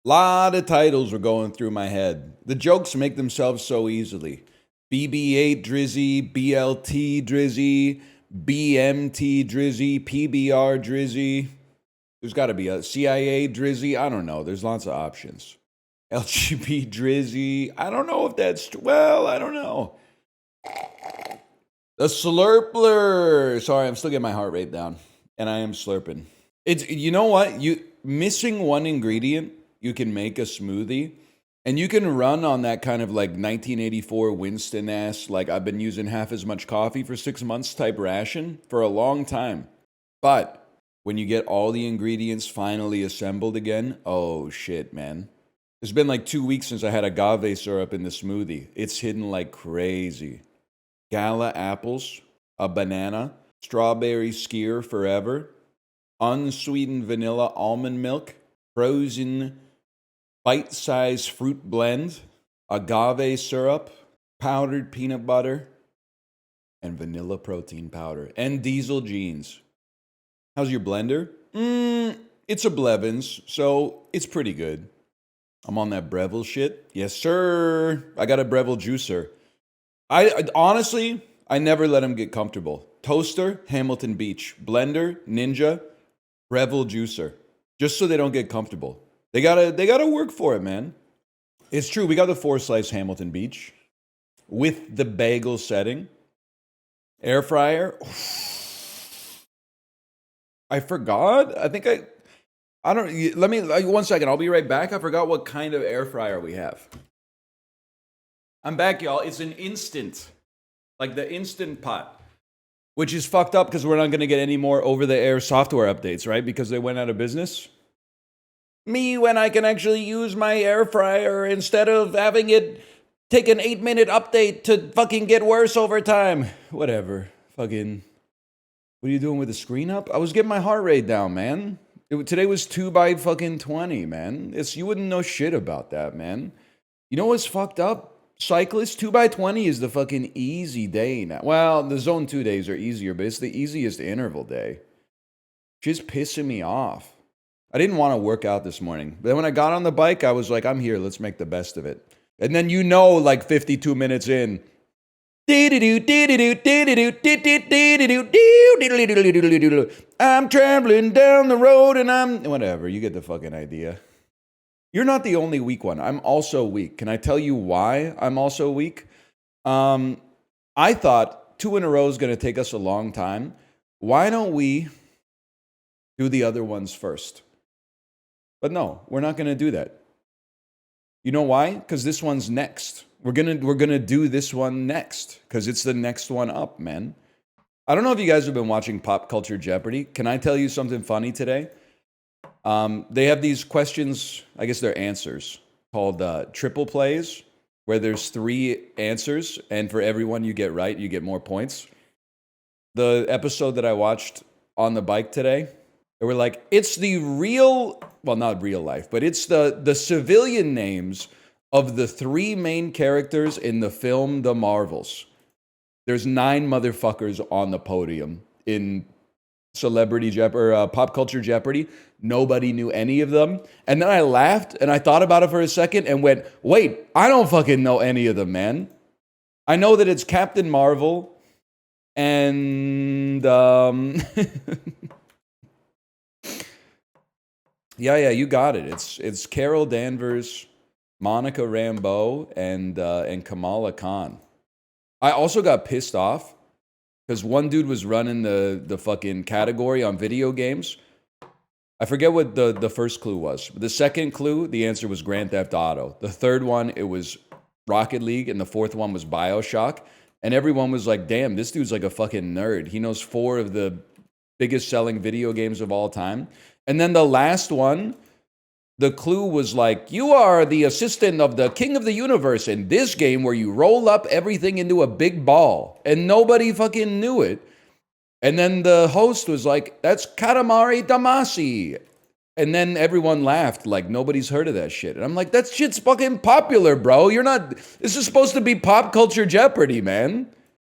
Lot of titles were going through my head. The jokes make themselves so easily. BB8 drizzy, BLT drizzy, BMT drizzy, PBR drizzy. There's got to be a CIA drizzy. I don't know. There's lots of options. LGB drizzy. I don't know if that's... Well, I don't know. The slurpler. Sorry, I'm still getting my heart rate down. And I am slurping. It's, you know what? Missing one ingredient, you can make a smoothie. And you can run on that kind of like 1984 Winston-ass, like I've been using half as much coffee for 6 months type ration for a long time. But when you get all the ingredients finally assembled again, oh shit, man. It's been like 2 weeks since I had agave syrup in the smoothie. It's hidden like crazy. Gala apples, a banana, strawberry skyr forever, unsweetened vanilla almond milk, frozen bite-sized fruit blend, agave syrup, powdered peanut butter, and vanilla protein powder, and diesel jeans. How's your blender? It's a Blevins, so it's pretty good. I'm on that Breville shit. Yes, sir. I got a Breville juicer. I honestly, I never let him get comfortable. Toaster, Hamilton Beach. Blender, Ninja, Breville juicer. Just so they don't get comfortable. They gotta work for it, man. It's true. We got the 4-slice Hamilton Beach with the bagel setting. Air fryer. I forgot. I think I don't. Let me 1 second. I'll be right back. I forgot what kind of air fryer we have. I'm back, y'all. It's an instant, like the Instant Pot, which is fucked up because we're not gonna get any more over-the-air software updates, right? Because they went out of business. Me when I can actually use my air fryer instead of having it take an 8-minute update to fucking get worse over time. Whatever. Fucking. What are you doing with the screen up? I was getting my heart rate down, man. Today was 2/20, man. You wouldn't know shit about that, man. You know what's fucked up? Cyclists, 2/20 is the fucking easy day now. Well, the zone 2 days are easier, but it's the easiest interval day. Just pissing me off. I didn't want to work out this morning. But then when I got on the bike, I was like, I'm here. Let's make the best of it. And then like 52 minutes in, I'm traveling down the road and I'm... Whatever, you get the fucking idea. You're not the only weak one. I'm also weak. Can I tell you why I'm also weak? I thought 2 in a row is going to take us a long time. Why don't we do the other ones first? But no, we're not going to do that. You know why? Because this one's next. We're gonna do this one next because it's the next one up, man. I don't know if you guys have been watching Pop Culture Jeopardy. Can I tell you something funny today? They have these questions, I guess they're answers, called triple plays, where there's 3 answers, and for every one you get right, you get more points. The episode that I watched on the bike today, they were like, it's the real, well, not real life, but it's the civilian names of the 3 main characters in the film The Marvels. There's 9 motherfuckers on the podium in Celebrity Jeopardy, or Pop Culture Jeopardy. Nobody knew any of them. And then I laughed and I thought about it for a second and went, wait, I don't fucking know any of them, man. I know that it's Captain Marvel and yeah, you got it. It's Carol Danvers, Monica Rambeau, and Kamala Khan. I also got pissed off because one dude was running the fucking category on video games. I forget what the first clue was. The second clue, the answer was Grand Theft Auto. The third one, it was Rocket League, and the fourth one was BioShock. And everyone was like, damn, this dude's like a fucking nerd. He knows 4 of the biggest selling video games of all time. And then the last one, the clue was like, you are the assistant of the king of the universe in this game where you roll up everything into a big ball. And nobody fucking knew it. And then the host was like, that's Katamari Damacy. And then everyone laughed like nobody's heard of that shit. And I'm like, that shit's fucking popular, bro. You're not, this is supposed to be Pop Culture Jeopardy, man.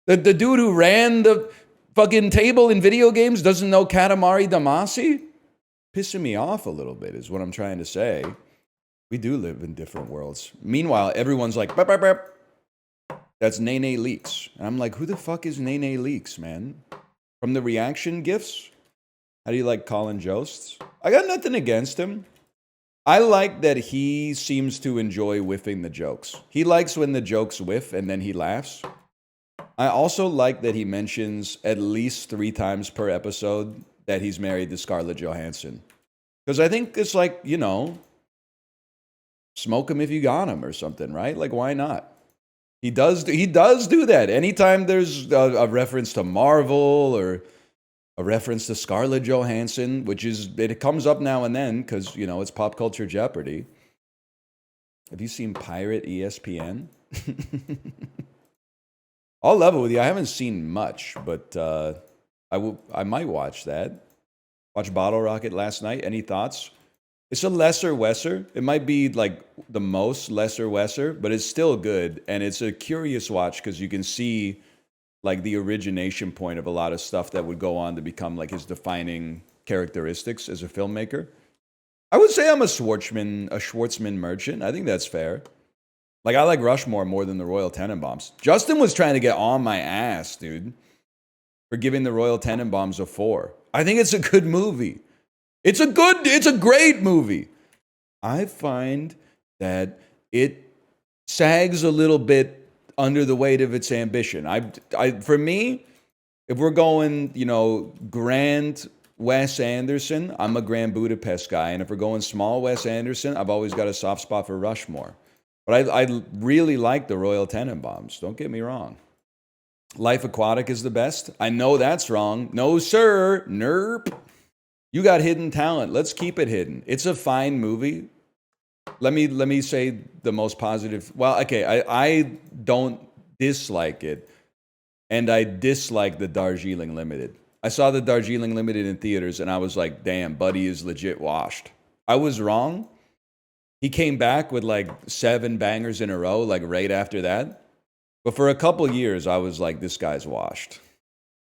The dude who ran the fucking table in video games doesn't know Katamari Damacy? Pissing me off a little bit is what I'm trying to say. We do live in different worlds. Meanwhile, everyone's like, burp, burp, burp. That's Nene Leaks. And I'm like, who the fuck is Nene Leaks, man? From the reaction gifs? How do you like Colin Jost? I got nothing against him. I like that he seems to enjoy whiffing the jokes. He likes when the jokes whiff and then he laughs. I also like that he mentions at least 3 times per episode that he's married to Scarlett Johansson. Because I think it's like, you know, smoke him if you got him or something, right? Like, why not? He does do that. Anytime there's a reference to Marvel or a reference to Scarlett Johansson, which is, it comes up now and then because, you know, it's pop culture Jeopardy. Have you seen Pirate ESPN? I'll level with you. I haven't seen much, but I might watch that. Watch Bottle Rocket last night. Any thoughts? It's a lesser Wesser. It might be like the most lesser Wesser, but it's still good. And it's a curious watch because you can see like the origination point of a lot of stuff that would go on to become like his defining characteristics as a filmmaker. I would say I'm a Schwartzman merchant. I think that's fair. Like I like Rushmore more than the Royal Tenenbaums. Justin was trying to get on my ass, dude, for giving the Royal Tenenbaums a 4. I think it's a good movie. It's a great movie. I find that it sags a little bit under the weight of its ambition. For me, if we're going, you know, grand Wes Anderson, I'm a Grand Budapest guy. And if we're going small Wes Anderson, I've always got a soft spot for Rushmore. But I really like the Royal Tenenbaums. Don't get me wrong. Life Aquatic is the best. I know that's wrong. No, sir. Nerp. You got hidden talent. Let's keep it hidden. It's a fine movie. Let me say the most positive. Well, okay, I don't dislike it, and I dislike the Darjeeling Limited. I saw the Darjeeling Limited in theaters, and I was like, damn, Buddy is legit washed. I was wrong. He came back with like 7 bangers in a row, like right after that. But for a couple years, I was like, this guy's washed.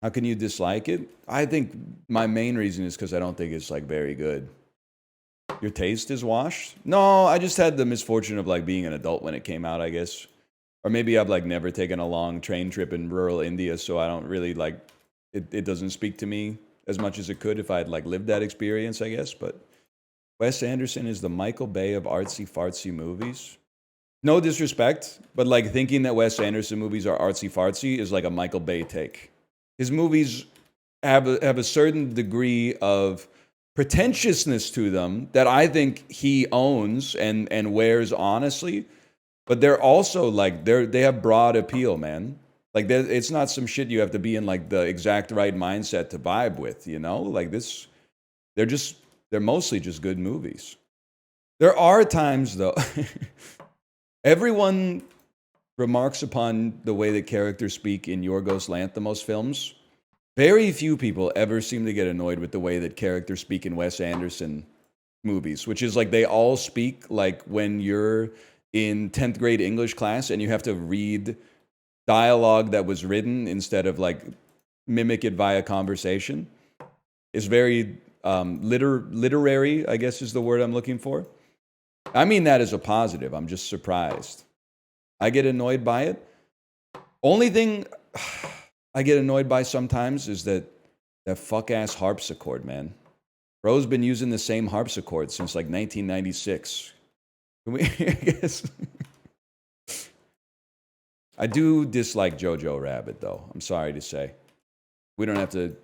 How can you dislike it? I think my main reason is because I don't think it's like very good. Your taste is washed? No, I just had the misfortune of like being an adult when it came out, I guess. Or maybe I've like never taken a long train trip in rural India, so I don't really like, it doesn't speak to me as much as it could if I had like lived that experience, I guess. But Wes Anderson is the Michael Bay of artsy fartsy movies. No disrespect, but like thinking that Wes Anderson movies are artsy fartsy is like a Michael Bay take. His movies have a certain degree of pretentiousness to them that I think he owns and wears honestly, but they're also like they have broad appeal, man. Like it's not some shit you have to be in like the exact right mindset to vibe with, you know? Like this, they're mostly just good movies. There are times though, everyone remarks upon the way that characters speak in Yorgos Lanthimos films. Very few people ever seem to get annoyed with the way that characters speak in Wes Anderson movies, which is like they all speak like when you're in 10th grade English class and you have to read dialogue that was written instead of like mimic it via conversation. It's very literary, I guess is the word I'm looking for. I mean that as a positive. I'm just surprised. I get annoyed by it. Only thing I get annoyed by sometimes is that fuck-ass harpsichord, man. Bro's been using the same harpsichord since like 1996. Can we, I guess. I do dislike Jojo Rabbit, though. I'm sorry to say. We don't have to,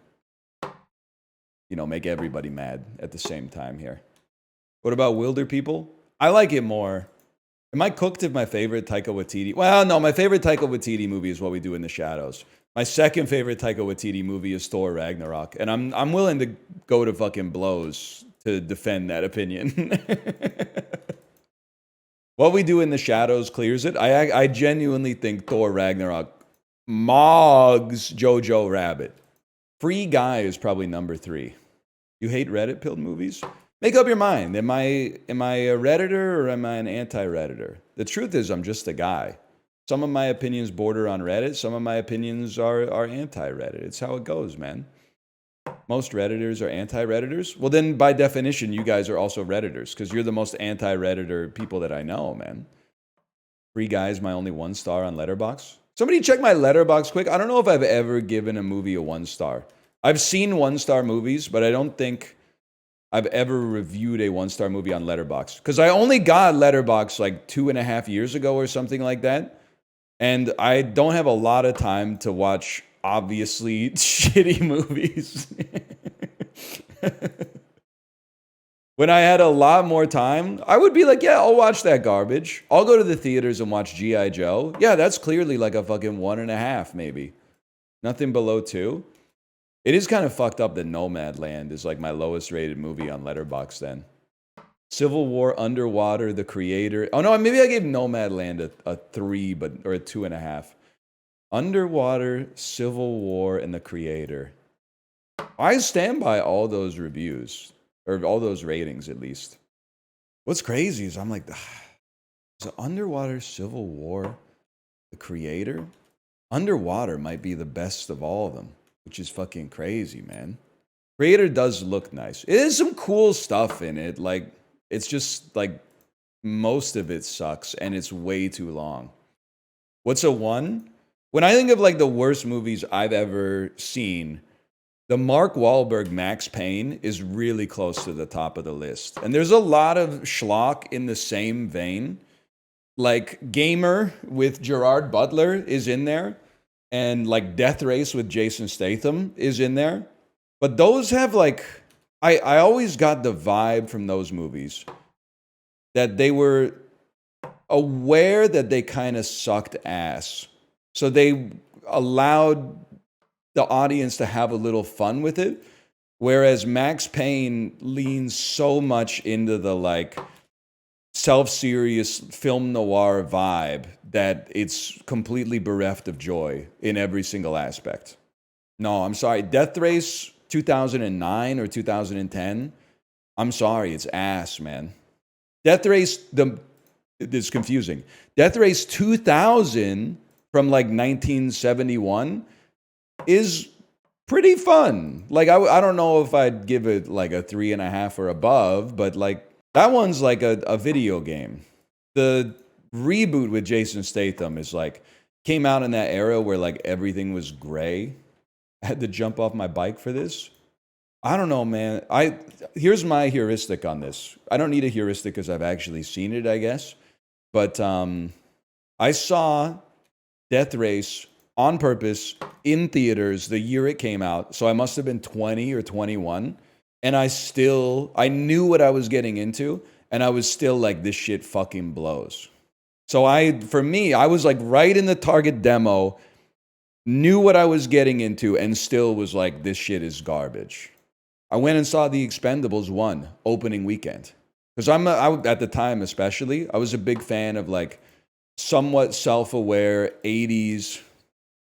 you know, make everybody mad at the same time here. What about Wilder People? I like it more. Am I cooked if my favorite Taika Waititi? Well, no, my favorite Taika Waititi movie is What We Do in the Shadows. My second favorite Taika Waititi movie is Thor Ragnarok, and I'm willing to go to fucking blows to defend that opinion. What We Do in the Shadows clears it. I genuinely think Thor Ragnarok mogs Jojo Rabbit. Free Guy is probably number 3. You hate Reddit-pilled movies? Make up your mind. Am I a Redditor or am I an anti-Redditor? The truth is I'm just a guy. Some of my opinions border on Reddit. Some of my opinions are anti-Reddit. It's how it goes, man. Most Redditors are anti-Redditors. Well, then by definition, you guys are also Redditors because you're the most anti-Redditor people that I know, man. Free Guy's my only 1 star on Letterboxd. Somebody check my Letterboxd quick. I don't know if I've ever given a movie a 1 star. I've seen 1-star movies, but I don't think I've ever reviewed a 1-star movie on Letterboxd. Because I only got Letterboxd like 2.5 years ago or something like that. And I don't have a lot of time to watch obviously shitty movies. When I had a lot more time, I would be like, yeah, I'll watch that garbage. I'll go to the theaters and watch G.I. Joe. Yeah, that's clearly like a fucking 1.5, maybe. Nothing below 2. It is kind of fucked up that Nomadland is like my lowest rated movie on Letterboxd then. Civil War, Underwater, The Creator. Oh no, maybe I gave Nomadland a 3, or a 2.5. Underwater, Civil War, and The Creator. I stand by all those reviews. Or all those ratings, at least. What's crazy is I'm like, is it Underwater, Civil War, The Creator? Underwater might be the best of all of them, which is fucking crazy, man. Creator does look nice. It is some cool stuff in it. Like, it's just like most of it sucks and it's way too long. What's a 1? When I think of like the worst movies I've ever seen, the Mark Wahlberg Max Payne is really close to the top of the list. And there's a lot of schlock in the same vein. Like Gamer with Gerard Butler is in there. And like Death Race with Jason Statham is in there. But those have like, I always got the vibe from those movies that they were aware that they kind of sucked ass. So they allowed the audience to have a little fun with it. Whereas Max Payne leans so much into the like self-serious film noir vibe that it's completely bereft of joy in every single aspect. No, I'm sorry. Death Race 2009 or 2010. I'm sorry. It's ass, man. Death Race, it's confusing. Death Race 2000 from like 1971 is pretty fun. Like, I don't know if I'd give it like a 3.5 or above, but like that one's like a video game. The reboot with Jason Statham is like, came out in that era where like everything was gray. I had to jump off my bike for this. I don't know, man. Here's my heuristic on this. I don't need a heuristic because I've actually seen it, I guess. But I saw Death Race on purpose in theaters the year it came out. So I must have been 20 or 21. And I knew what I was getting into. And I was still like, this shit fucking blows. So for me, I was like right in the target demo, knew what I was getting into, and still was like, this shit is garbage. I went and saw The Expendables 1 opening weekend. Because at the time especially, I was a big fan of like somewhat self-aware 80s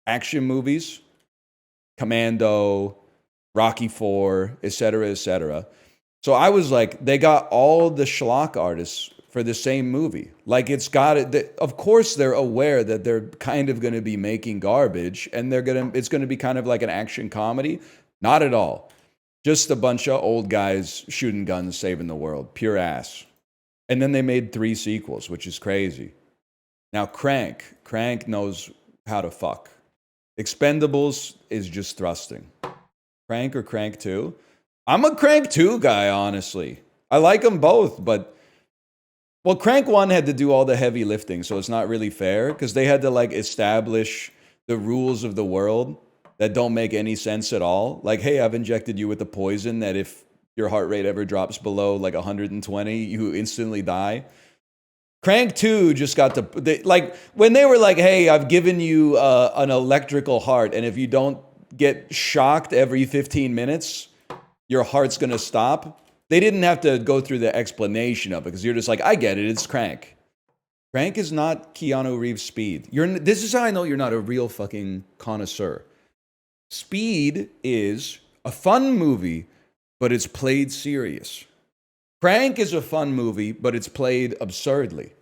action movies, Commando, Rocky IV, etc., etc. So I was like, they got all the schlock artists for the same movie. Like of course they're aware that they're kind of going to be making garbage and it's going to be kind of like an action comedy. Not at all. Just a bunch of old guys shooting guns, saving the world. Pure ass. And then they made 3 sequels, which is crazy. Now Crank knows how to fuck. Expendables is just thrusting. Crank or Crank 2? I'm a Crank 2 guy, honestly. I like them both, but well, Crank 1 had to do all the heavy lifting, so it's not really fair because they had to like establish the rules of the world that don't make any sense at all. Like, hey, I've injected you with a poison that if your heart rate ever drops below like 120, you instantly die. Crank 2 just got like when they were like, hey, I've given you an electrical heart, and if you don't get shocked every 15 minutes, your heart's going to stop. They didn't have to go through the explanation of it because you're just like, I get it, it's Crank. Crank is not Keanu Reeves' Speed. This is how I know you're not a real fucking connoisseur. Speed is a fun movie, but it's played serious. Crank is a fun movie, but it's played absurdly.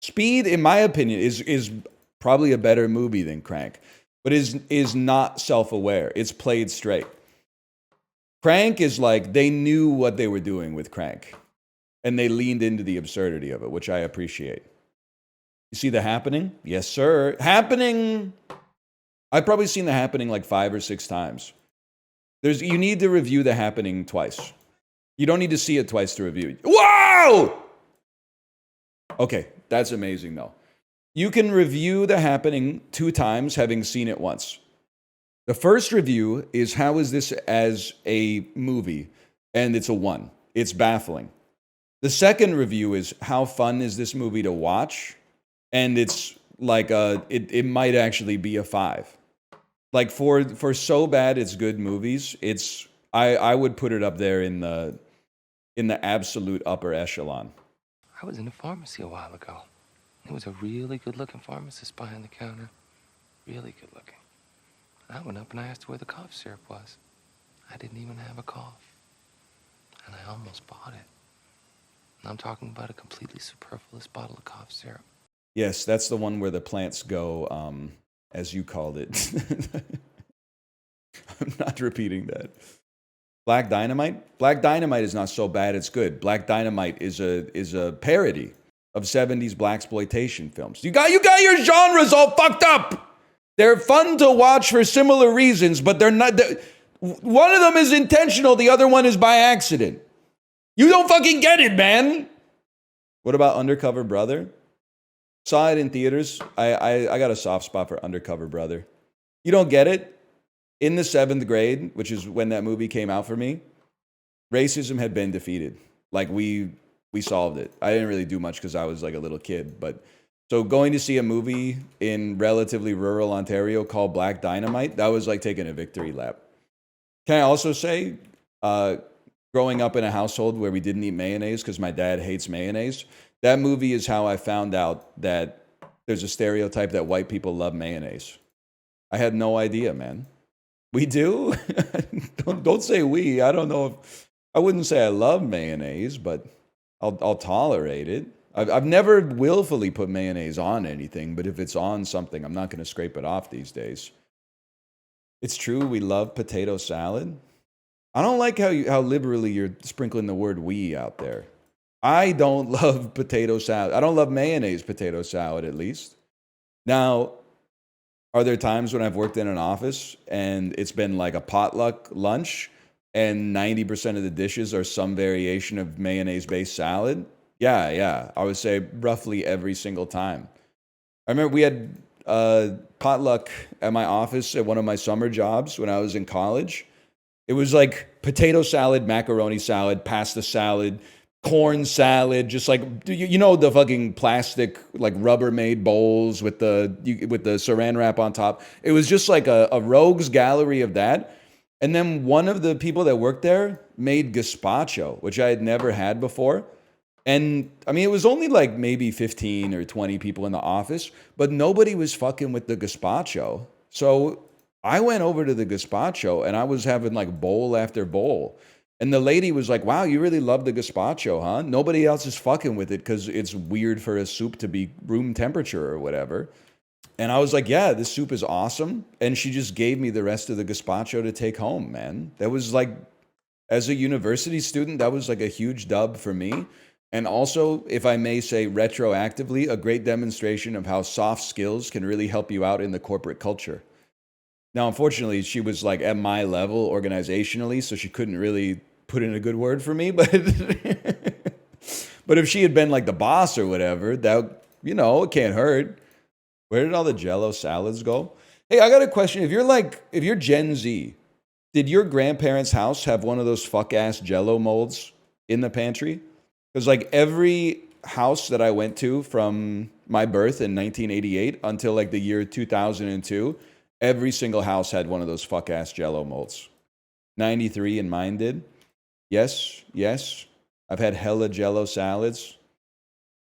Speed, in my opinion, is probably a better movie than Crank, but is not self-aware. It's played straight. Crank is like they knew what they were doing with Crank, and they leaned into the absurdity of it, which I appreciate. You see The Happening? Yes, sir. Happening. I've probably seen The Happening like 5 or 6 times. You need to review The Happening twice. You don't need to see it twice to review it. Whoa! Okay, that's amazing though. You can review The Happening 2 times having seen it once. The first review is how is this as a movie? And it's a 1. It's baffling. The second review is how fun is this movie to watch? And it's like it might actually be a 5. Like for so bad it's good movies, I would put it up there in the absolute upper echelon. I was in a pharmacy a while ago. There was a really good-looking pharmacist behind the counter. Really good-looking. I went up and I asked her where the cough syrup was. I didn't even have a cough. And I almost bought it. And I'm talking about a completely superfluous bottle of cough syrup. Yes, that's the one where the plants go, as you called it. I'm not repeating that. Black Dynamite? Black Dynamite is not so bad, it's good. Black Dynamite is a parody of 70s blaxploitation films. You got your genres all fucked up. They're fun to watch for similar reasons, but they're not. One of them is intentional, the other one is by accident. You don't fucking get it, man. What about Undercover Brother? Saw it in theaters. I got a soft spot for Undercover Brother. You don't get it? In the 7th grade, which is when that movie came out for me, racism had been defeated. Like we solved it. I didn't really do much because I was like a little kid, but so going to see a movie in relatively rural Ontario called Black Dynamite, that was like taking a victory lap. Can I also say, growing up in a household where we didn't eat mayonnaise because my dad hates mayonnaise, that movie is how I found out that there's a stereotype that white people love mayonnaise. I had no idea, man. We do? don't say we. I don't know if I wouldn't say I love mayonnaise, but I'll tolerate it. I've never willfully put mayonnaise on anything, but if it's on something, I'm not going to scrape it off these days. It's true we love potato salad. I don't like how liberally you're sprinkling the word "we" out there. I don't love potato salad. I don't love mayonnaise potato salad, at least. Now, are there times when I've worked in an office and it's been like a potluck lunch and 90% of the dishes are some variation of mayonnaise-based salad? Yeah. I would say roughly every single time. I remember we had potluck at my office at one of my summer jobs when I was in college. It was like potato salad, macaroni salad, pasta salad, corn salad, just like you know the fucking plastic like Rubbermaid bowls with the saran wrap on top. It was just like a rogues gallery of that. And then one of the people that worked there made gazpacho, which I had never had before. And I mean, it was only like maybe 15 or 20 people in the office, but nobody was fucking with the gazpacho. So I went over to the gazpacho and I was having like bowl after bowl. And the lady was like, wow, you really love the gazpacho, huh? Nobody else is fucking with it because it's weird for a soup to be room temperature or whatever. And I was like, yeah, this soup is awesome. And she just gave me the rest of the gazpacho to take home, man. That was like, as a university student, that was like a huge dub for me. And also, if I may say retroactively, a great demonstration of how soft skills can really help you out in the corporate culture. Now, unfortunately, she was like at my level organizationally, so she couldn't really put in a good word for me. But but if she had been like the boss or whatever, that, you know, it can't hurt. Where did all the Jell-O salads go? Hey, I got a question. If you're Gen Z, did your grandparents' house have one of those fuck-ass Jell-O molds in the pantry? Because like every house that I went to from my birth in 1988 until like the year 2002, every single house had one of those fuck-ass Jell-O molds. 93 and mine did. Yes. I've had hella Jell-O salads.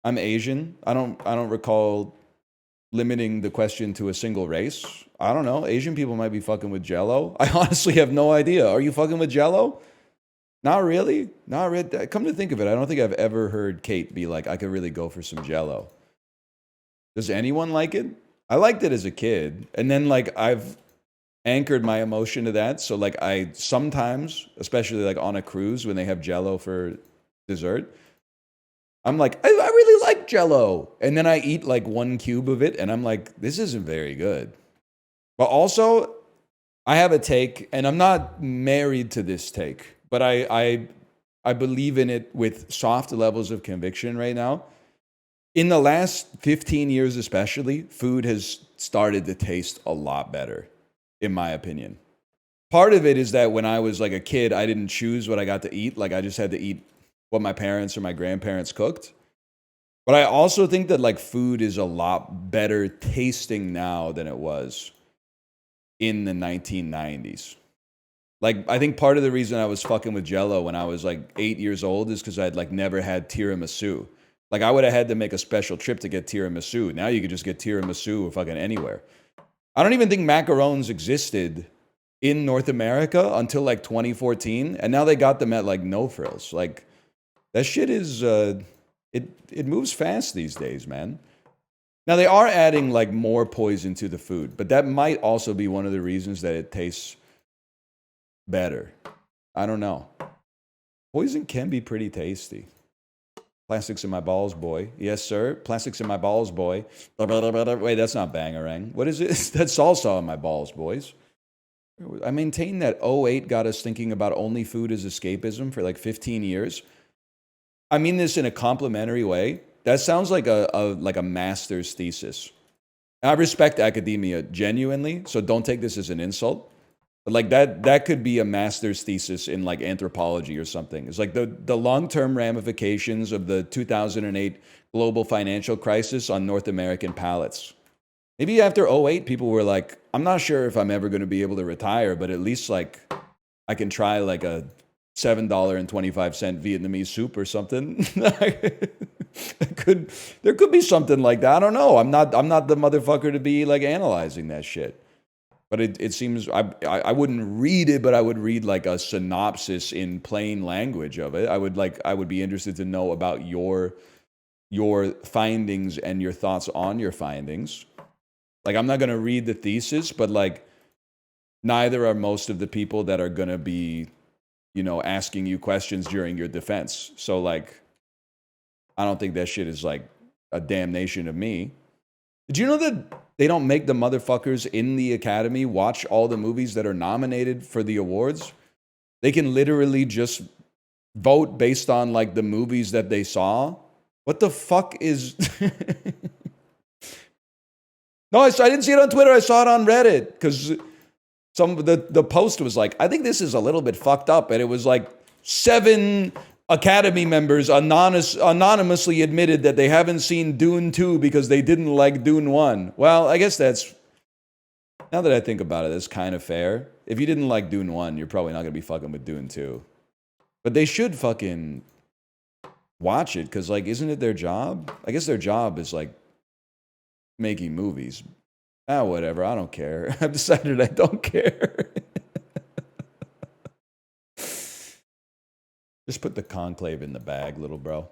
I'm Asian. I don't recall limiting the question to a single race. I don't know. Asian people might be fucking with Jell-O. I honestly have no idea. Are you fucking with Jell-O? Not really. Come to think of it, I don't think I've ever heard Kate be like, I could really go for some Jell-O. Does anyone like it? I liked it as a kid. And then like anchored my emotion to that. So like I sometimes, especially like on a cruise when they have Jello for dessert, I'm like, I really like Jello. And then I eat like 1 cube of it and I'm like, this isn't very good. But also, I have a take, and I'm not married to this take, but I believe in it with soft levels of conviction right now. In the last 15 years, especially, food has started to taste a lot better, in my opinion. Part of it is that when I was like a kid, I didn't choose what I got to eat. Like I just had to eat what my parents or my grandparents cooked. But I also think that like food is a lot better tasting now than it was in the 1990s. Like, I think part of the reason I was fucking with Jello when I was like 8 years old is because I'd like never had tiramisu. Like, I would have had to make a special trip to get tiramisu. Now you could just get tiramisu fucking anywhere. I don't even think macarons existed in North America until like 2014, and now they got them at like No Frills. Like, that shit is it moves fast these days, man. Now they are adding like more poison to the food, but that might also be one of the reasons that it tastes better. I don't know. Poison can be pretty tasty. Plastics in my balls, boy. Yes, sir. Plastics in my balls, boy. Wait, that's not Bangarang. What is it? That's salsa in my balls, boys. I maintain that '08 got us thinking about only food as escapism for like 15 years. I mean this in a complimentary way. That sounds like a master's thesis. I respect academia genuinely, so don't take this as an insult. But like that could be a master's thesis in like anthropology or something. It's like the long-term ramifications of the 2008 global financial crisis on North American palates. Maybe after '08, people were like, I'm not sure if I'm ever going to be able to retire, but at least like I can try like a $7.25 Vietnamese soup or something. There could be something like that. I don't know. I'm not the motherfucker to be like analyzing that shit. But it seems I wouldn't read it, but I would read like a synopsis in plain language of it. I would be interested to know about your findings and your thoughts on your findings. Like I'm not gonna read the thesis, but like neither are most of the people that are gonna be, asking you questions during your defense. So like I don't think that shit is like a damnation of me. Did you know that they don't make the motherfuckers in the Academy watch all the movies that are nominated for the awards? They can literally just vote based on like the movies that they saw. What the fuck is... No, I didn't see it on Twitter. I saw it on Reddit because the post was like, I think this is a little bit fucked up. And it was like 7 Academy members anonymously admitted that they haven't seen Dune 2 because they didn't like Dune 1. Well, I guess that's, now that I think about it, that's kind of fair. If you didn't like Dune 1, you're probably not going to be fucking with Dune 2. But they should fucking watch it because, like, isn't it their job? I guess their job is, like, making movies. Whatever. I don't care. I've decided I don't care. Just put the conclave in the bag, little bro.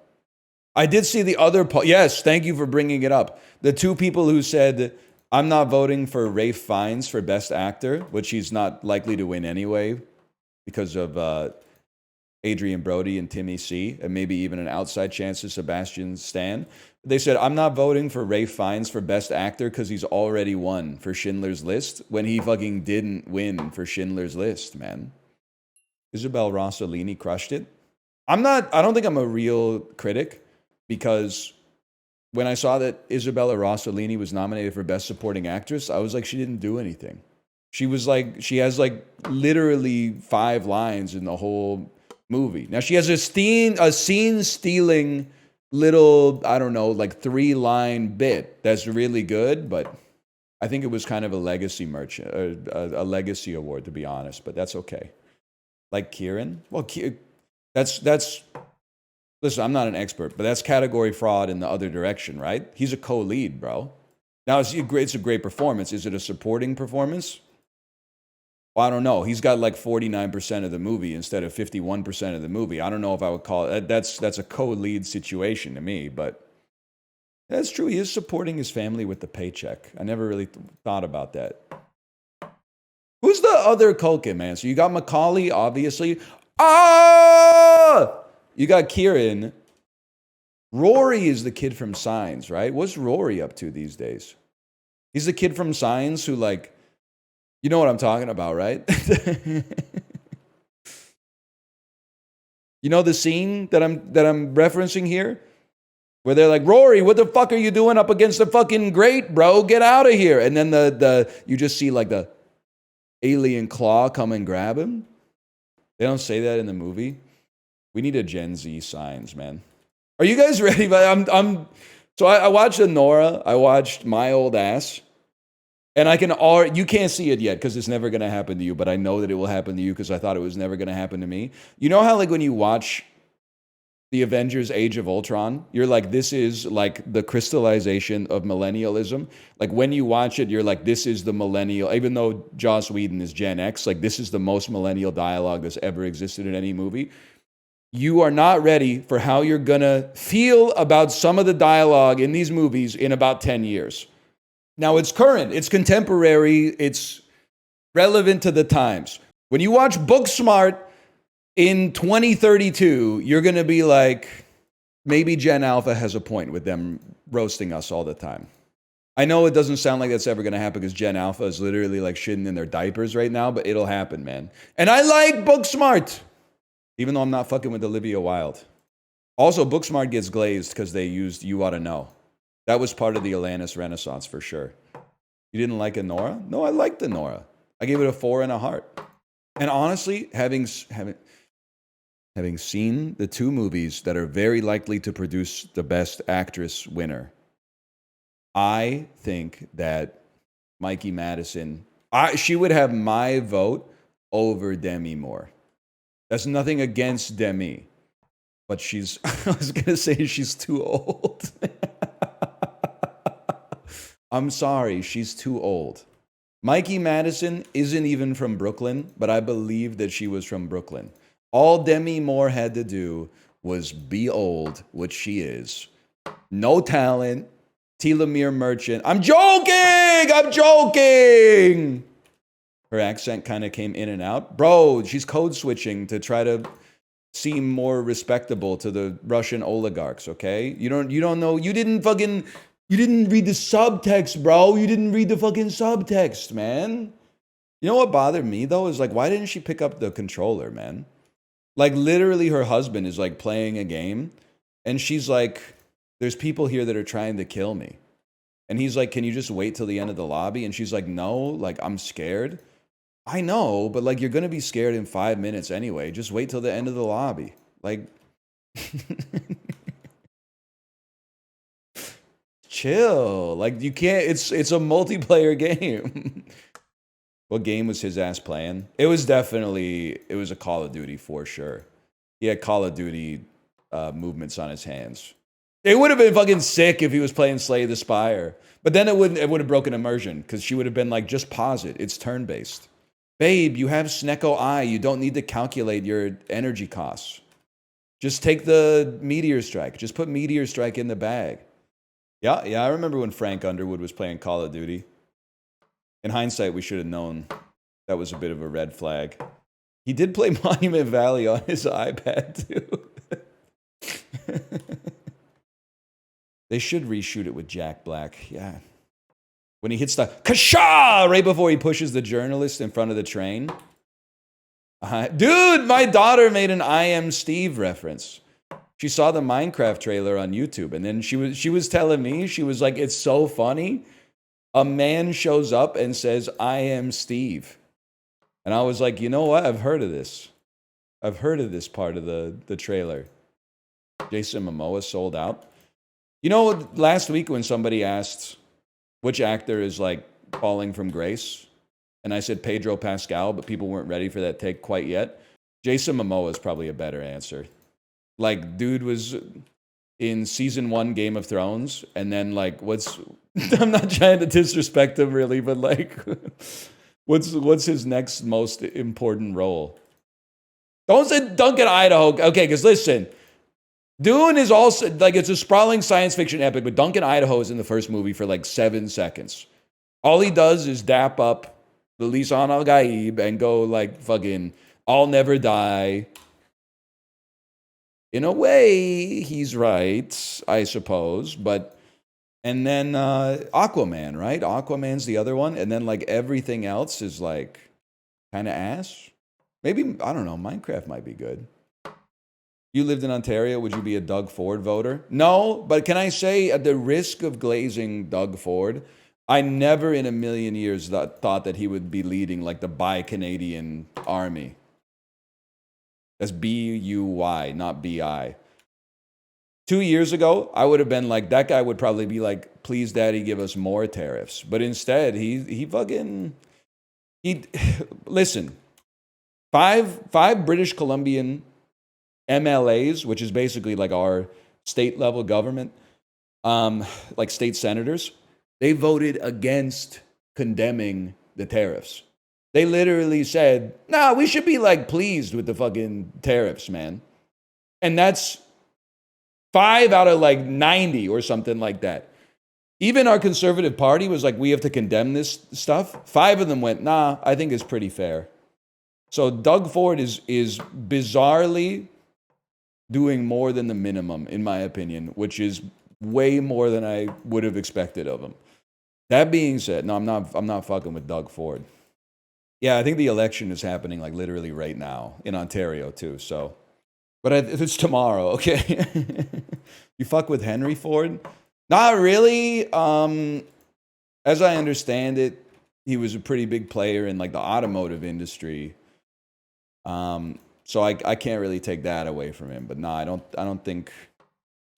I did see the other... Yes, thank you for bringing it up. The 2 people who said, I'm not voting for Ralph Fiennes for Best Actor, which he's not likely to win anyway because of Adrian Brody and Timmy C, and maybe even an outside chance of Sebastian Stan. They said, I'm not voting for Ralph Fiennes for Best Actor because he's already won for Schindler's List when he fucking didn't win for Schindler's List, man. Isabel Rossellini crushed it. I don't think I'm a real critic because when I saw that Isabella Rossellini was nominated for Best Supporting Actress, I was like, she didn't do anything. She has like literally 5 lines in the whole movie. Now she has a scene stealing little, I don't know, like 3-line bit that's really good, but I think it was kind of a legacy a legacy award, to be honest, but that's okay. Like Kieran? Well, that's listen, I'm not an expert, but that's category fraud in the other direction, right? He's a co-lead, bro. Now, it's a great performance. Is it a supporting performance? Well, I don't know. He's got like 49% of the movie instead of 51% of the movie. I don't know if I would call it... That's a co-lead situation to me, but that's true. He is supporting his family with the paycheck. I never really thought about that. other Culkin, man. So you got Macaulay, obviously. Ah! You got Kieran. Rory is the kid from Signs, right? What's Rory up to these days? He's the kid from Signs who, like, you know what I'm talking about, right? You know the scene that I'm referencing here? Where they're like, Rory, what the fuck are you doing up against the fucking grate, bro? Get out of here. And then you just see like the alien claw come and grab him. They don't say that in the movie. We need a Gen Z Signs, man. Are you guys ready? So I watched Nora. I watched My Old Ass. And you can't see it yet because it's never going to happen to you, but I know that it will happen to you because I thought it was never going to happen to me. You know how, like, when you watch the Avengers Age of Ultron, you're like, this is like the crystallization of millennialism. Like, when you watch it, you're like, this is the millennial, even though Joss Whedon is Gen X, like, this is the most millennial dialogue that's ever existed in any movie. You are not ready for how you're going to feel about some of the dialogue in these movies in about 10 years. Now, it's current, it's contemporary, it's relevant to the times. When you watch Booksmart in 2032, you're going to be like, maybe Gen Alpha has a point with them roasting us all the time. I know it doesn't sound like that's ever going to happen because Gen Alpha is literally like shitting in their diapers right now, but it'll happen, man. And I like Booksmart, even though I'm not fucking with Olivia Wilde. Also, Booksmart gets glazed because they used You Oughta Know. That was part of the Alanis Renaissance for sure. You didn't like Nora? No, I liked Nora. I gave it a 4 and a heart. And honestly, having seen the two movies that are very likely to produce the Best Actress winner, I think that Mikey Madison, she would have my vote over Demi Moore. That's nothing against Demi, but I was going to say she's too old. I'm sorry, she's too old. Mikey Madison isn't even from Brooklyn, but I believe that she was from Brooklyn. All Demi Moore had to do was be old, which she is. No talent. Telomere Merchant. I'm joking! Her accent kind of came in and out. Bro, she's code switching to try to seem more respectable to the Russian oligarchs, okay? You don't know, you didn't read the subtext, bro. You didn't read the fucking subtext, man. You know what bothered me, though, is like, why didn't she pick up the controller, man? Like, literally, her husband is like playing a game, and she's like, there's people here that are trying to kill me. And he's like, can you just wait till the end of the lobby? And she's like, no, like, I'm scared. I know, but like, you're going to be scared in 5 minutes anyway. Just wait till the end of the lobby. Like, chill. Like, you can't, it's a multiplayer game. What game was his ass playing? It was a Call of Duty for sure. He had Call of Duty movements on his hands. It would have been fucking sick if he was playing Slay the Spire. But then it would have broken immersion because she would have been like, just pause it. It's turn-based. Babe, you have Snecko Eye. You don't need to calculate your energy costs. Just take the Meteor Strike. Just put Meteor Strike in the bag. Yeah, I remember when Frank Underwood was playing Call of Duty. In hindsight, we should have known that was a bit of a red flag. He did play Monument Valley on his iPad, too. They should reshoot it with Jack Black. Yeah. When he hits the kasha right before he pushes the journalist in front of the train. Dude, my daughter made an I Am Steve reference. She saw the Minecraft trailer on YouTube, and then she was telling me, she was like, it's so funny. A man shows up and says, I am Steve. And I was like, you know what? I've heard of this. I've heard of this part of the trailer. Jason Momoa sold out. You know, last week when somebody asked which actor is like falling from grace, and I said Pedro Pascal, but people weren't ready for that take quite yet. Jason Momoa is probably a better answer. Like, dude was in season 1 Game of Thrones, and then like, I'm not trying to disrespect him really, but like, what's his next most important role? Don't say Duncan, Idaho. Okay, because listen, Dune is also, like, it's a sprawling science fiction epic, but Duncan, Idaho is in the first movie for like 7 seconds. All he does is dap up the Lisan Al Gaib and go like fucking I'll never die. In a way, he's right, I suppose. But and then Aquaman, right? Aquaman's the other one, and then like everything else is like kind of ass. Maybe I don't know. Minecraft might be good. You lived in Ontario, would you be a Doug Ford voter? No, but can I say, at the risk of glazing Doug Ford, I never in a million years thought that he would be leading like the Buy Canadian Army. That's B-U-Y, not B-I. 2 years ago, I would have been like, that guy would probably be like, please, daddy, give us more tariffs. But instead, he listen, five British Columbian MLAs, which is basically like our state level government, like state senators, they voted against condemning the tariffs. They literally said, nah, we should be like pleased with the fucking tariffs, man. And that's 5 out of like 90 or something like that. Even our Conservative Party was like, we have to condemn this stuff. 5 of them went, nah, I think it's pretty fair. So Doug Ford is bizarrely doing more than the minimum, in my opinion, which is way more than I would have expected of him. That being said, no, I'm not fucking with Doug Ford. Yeah, I think the election is happening like literally right now in Ontario too. So, but it's tomorrow, okay? You fuck with Henry Ford? Not really. As I understand it, he was a pretty big player in like the automotive industry. So I can't really take that away from him. But no, I don't think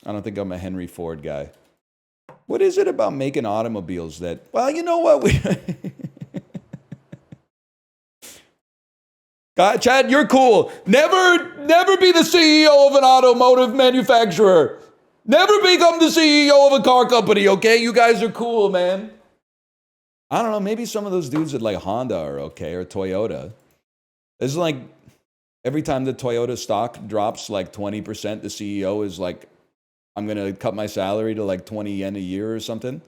I'm a Henry Ford guy. What is it about making automobiles that? Well, you know what God, Chad, you're cool. Never be the CEO of an automotive manufacturer. Never become the CEO of a car company, okay? You guys are cool, man. I don't know, maybe some of those dudes at like Honda are okay, or Toyota. It's like every time the Toyota stock drops like 20%, the CEO is like, I'm going to cut my salary to like 20 yen a year or something.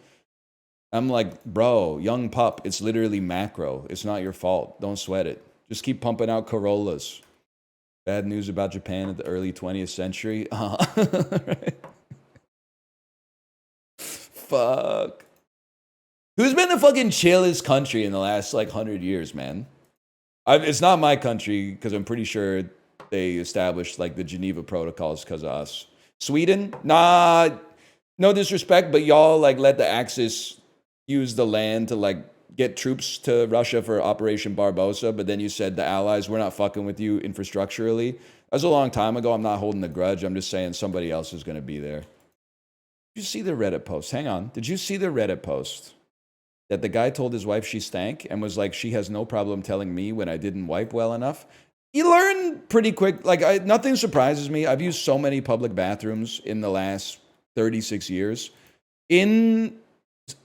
I'm like, bro, young pup, it's literally macro. It's not your fault. Don't sweat it. Just keep pumping out Corollas. Bad news about Japan at the early 20th century. Right? Fuck. Who's been the fucking chillest country in the last like 100 years, man? It's not my country because I'm pretty sure they established like the Geneva Protocols because of us. Sweden? Nah, no disrespect, but y'all like let the Axis use the land to like get troops to Russia for Operation Barbarossa, but then you said the Allies, we're not fucking with you infrastructurally. That was a long time ago. I'm not holding a grudge. I'm just saying somebody else is going to be there. Did you see the Reddit post? Hang on. Did you see the Reddit post that the guy told his wife she stank and was like, she has no problem telling me when I didn't wipe well enough? You learn pretty quick. Like, nothing surprises me. I've used so many public bathrooms in the last 36 years. In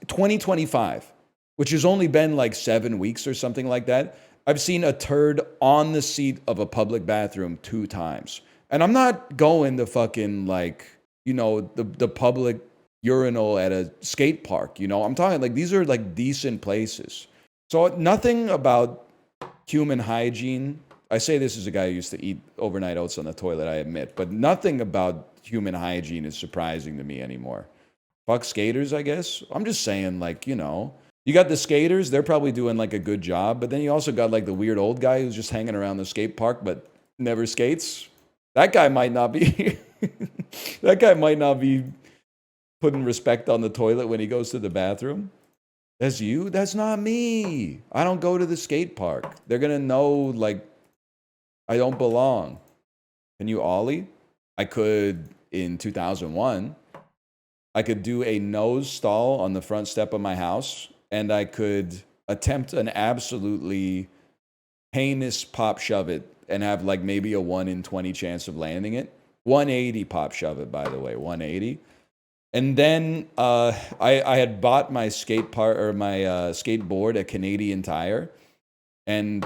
2025, which has only been like 7 weeks or something like that, I've seen a turd on the seat of a public bathroom 2 times. And I'm not going to fucking like, you know, the public urinal at a skate park, you know? I'm talking like these are like decent places. So nothing about human hygiene. I say this as a guy who used to eat overnight oats on the toilet, I admit, but nothing about human hygiene is surprising to me anymore. Fuck skaters, I guess. I'm just saying, like, you know, you got the skaters, they're probably doing like a good job, but then you also got like the weird old guy who's just hanging around the skate park but never skates. That guy might not be that guy might not be putting respect on the toilet when he goes to the bathroom. That's you? That's not me. I don't go to the skate park. They're going to know like I don't belong. Can you ollie? I could in 2001. I could do a nose stall on the front step of my house, and I could attempt an absolutely heinous pop shove it and have like maybe a 1 in 20 chance of landing it. 180 pop shove it, by the way, 180. And then I had bought my skateboard at Canadian Tire, and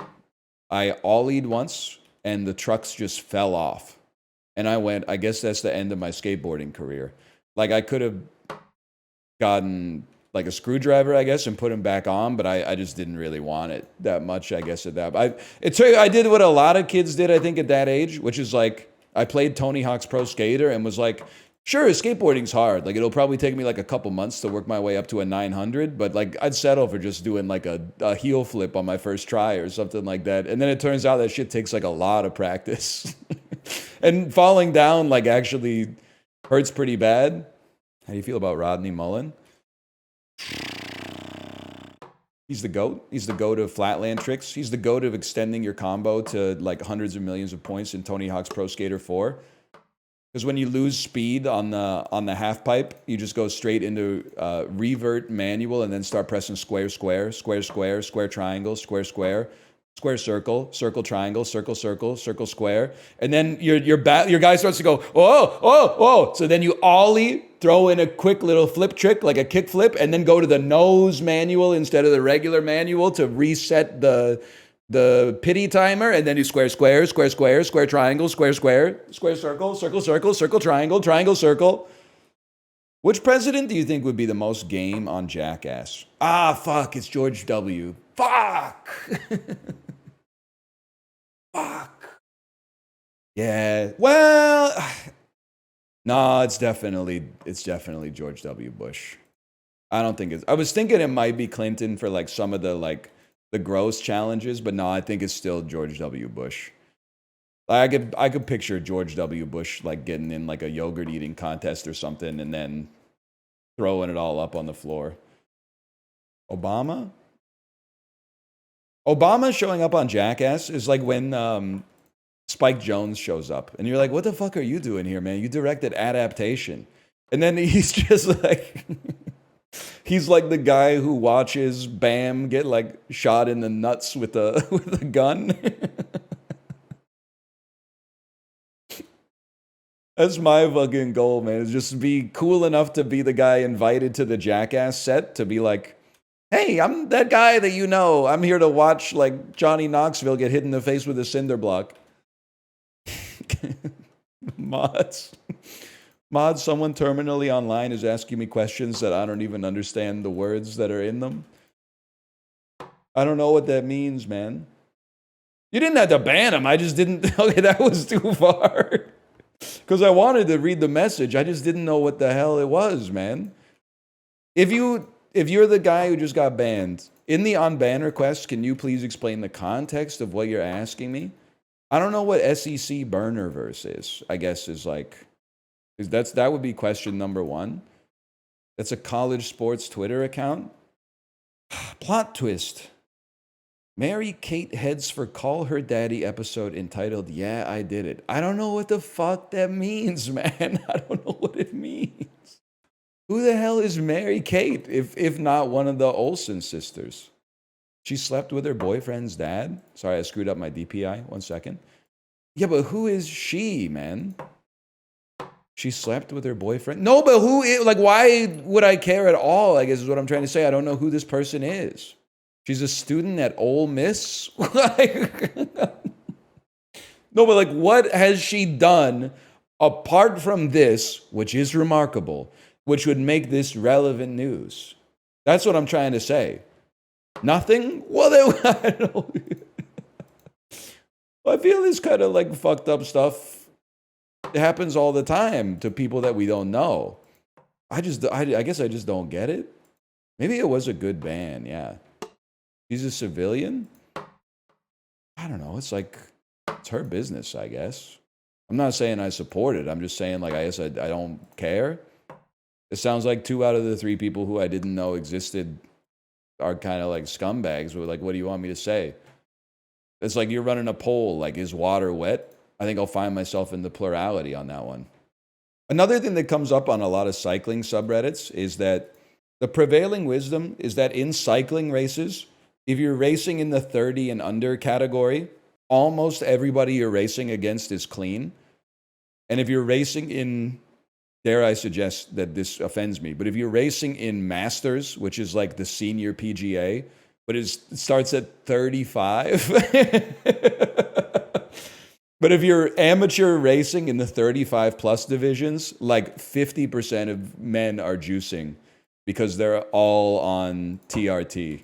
I ollied once, and the trucks just fell off. And I went, I guess that's the end of my skateboarding career. Like I could have gotten like a screwdriver, I guess, and put them back on. But I just didn't really want it that much, I guess, at that. I did what a lot of kids did, I think, at that age, which is like I played Tony Hawk's Pro Skater and was like, sure, skateboarding's hard. Like, it'll probably take me like a couple months to work my way up to a 900, but like I'd settle for just doing like a heel flip on my first try or something like that. And then it turns out that shit takes like a lot of practice. And falling down like actually hurts pretty bad. How do you feel about Rodney Mullen? He's the GOAT. He's the GOAT of flatland tricks. He's the GOAT of extending your combo to like hundreds of millions of points in Tony Hawk's Pro Skater 4. Because when you lose speed on the half pipe, you just go straight into revert manual and then start pressing square, square, square, square, square, triangle, square, square, square, circle, circle, triangle, circle, circle, circle, square. And then your guy starts to go, oh, oh, oh. So then you ollie, throw in a quick little flip trick, like a kick flip, and then go to the nose manual instead of the regular manual to reset the pity timer, and then do square, square, square, square, square, triangle, square, square, square, circle, circle, circle, circle, triangle, triangle, circle. Which president do you think would be the most game on Jackass? Ah, fuck, it's George W. Fuck. Fuck. Yeah, well, no, it's definitely George W. Bush. I don't think I was thinking it might be Clinton for like some of the gross challenges, but no, I think it's still George W. Bush. I could picture George W. Bush like getting in like a yogurt eating contest or something and then throwing it all up on the floor. Obama showing up on Jackass is like when Spike Jonze shows up and you're like, what the fuck are you doing here, man? You directed Adaptation. And then he's just like he's like the guy who watches Bam get like shot in the nuts with a gun. That's my fucking goal, man. Is just be cool enough to be the guy invited to the Jackass set to be like, hey, I'm that guy that you know. I'm here to watch like Johnny Knoxville get hit in the face with a cinder block. Mods, someone terminally online is asking me questions that I don't even understand the words that are in them. I don't know what that means, man. You didn't have to ban him. I just didn't. Okay, that was too far. Because I wanted to read the message. I just didn't know what the hell it was, man. If you're the guy who just got banned, in the on-ban request, can you please explain the context of what you're asking me? I don't know what SEC burnerverse is. I guess is like, that would be question number one. That's a college sports Twitter account. Plot twist. Mary Kate heads for Call Her Daddy episode entitled Yeah, I Did It. I don't know what the fuck that means, man. I don't know what it means. Who the hell is Mary Kate, if not one of the Olsen sisters? She slept with her boyfriend's dad? Sorry, I screwed up my DPI. 1 second. Yeah, but who is she, man? She slept with her boyfriend? No, but why would I care at all, I guess is what I'm trying to say. I don't know who this person is. She's a student at Ole Miss? No, but what has she done apart from this, which is remarkable, which would make this relevant news? That's what I'm trying to say. Nothing? Well, I don't. I feel this kind of fucked up stuff. It happens all the time to people that we don't know. I guess I just don't get it. Maybe it was a good ban, yeah. She's a civilian? I don't know. It's her business, I guess. I'm not saying I support it. I'm just saying, I guess I don't care. It sounds like 2 out of the 3 people who I didn't know existed are kind of like scumbags. We're like, what do you want me to say? It's like you're running a poll, is water wet? I think I'll find myself in the plurality on that one. Another thing that comes up on a lot of cycling subreddits is that the prevailing wisdom is that in cycling races, if you're racing in the 30 and under category, almost everybody you're racing against is clean. And if you're racing in, dare I suggest that this offends me, but if you're racing in Masters, which is like the senior PGA, but it starts at 35. But if you're amateur racing in the 35 plus divisions, 50% of men are juicing. because they're all on TRT,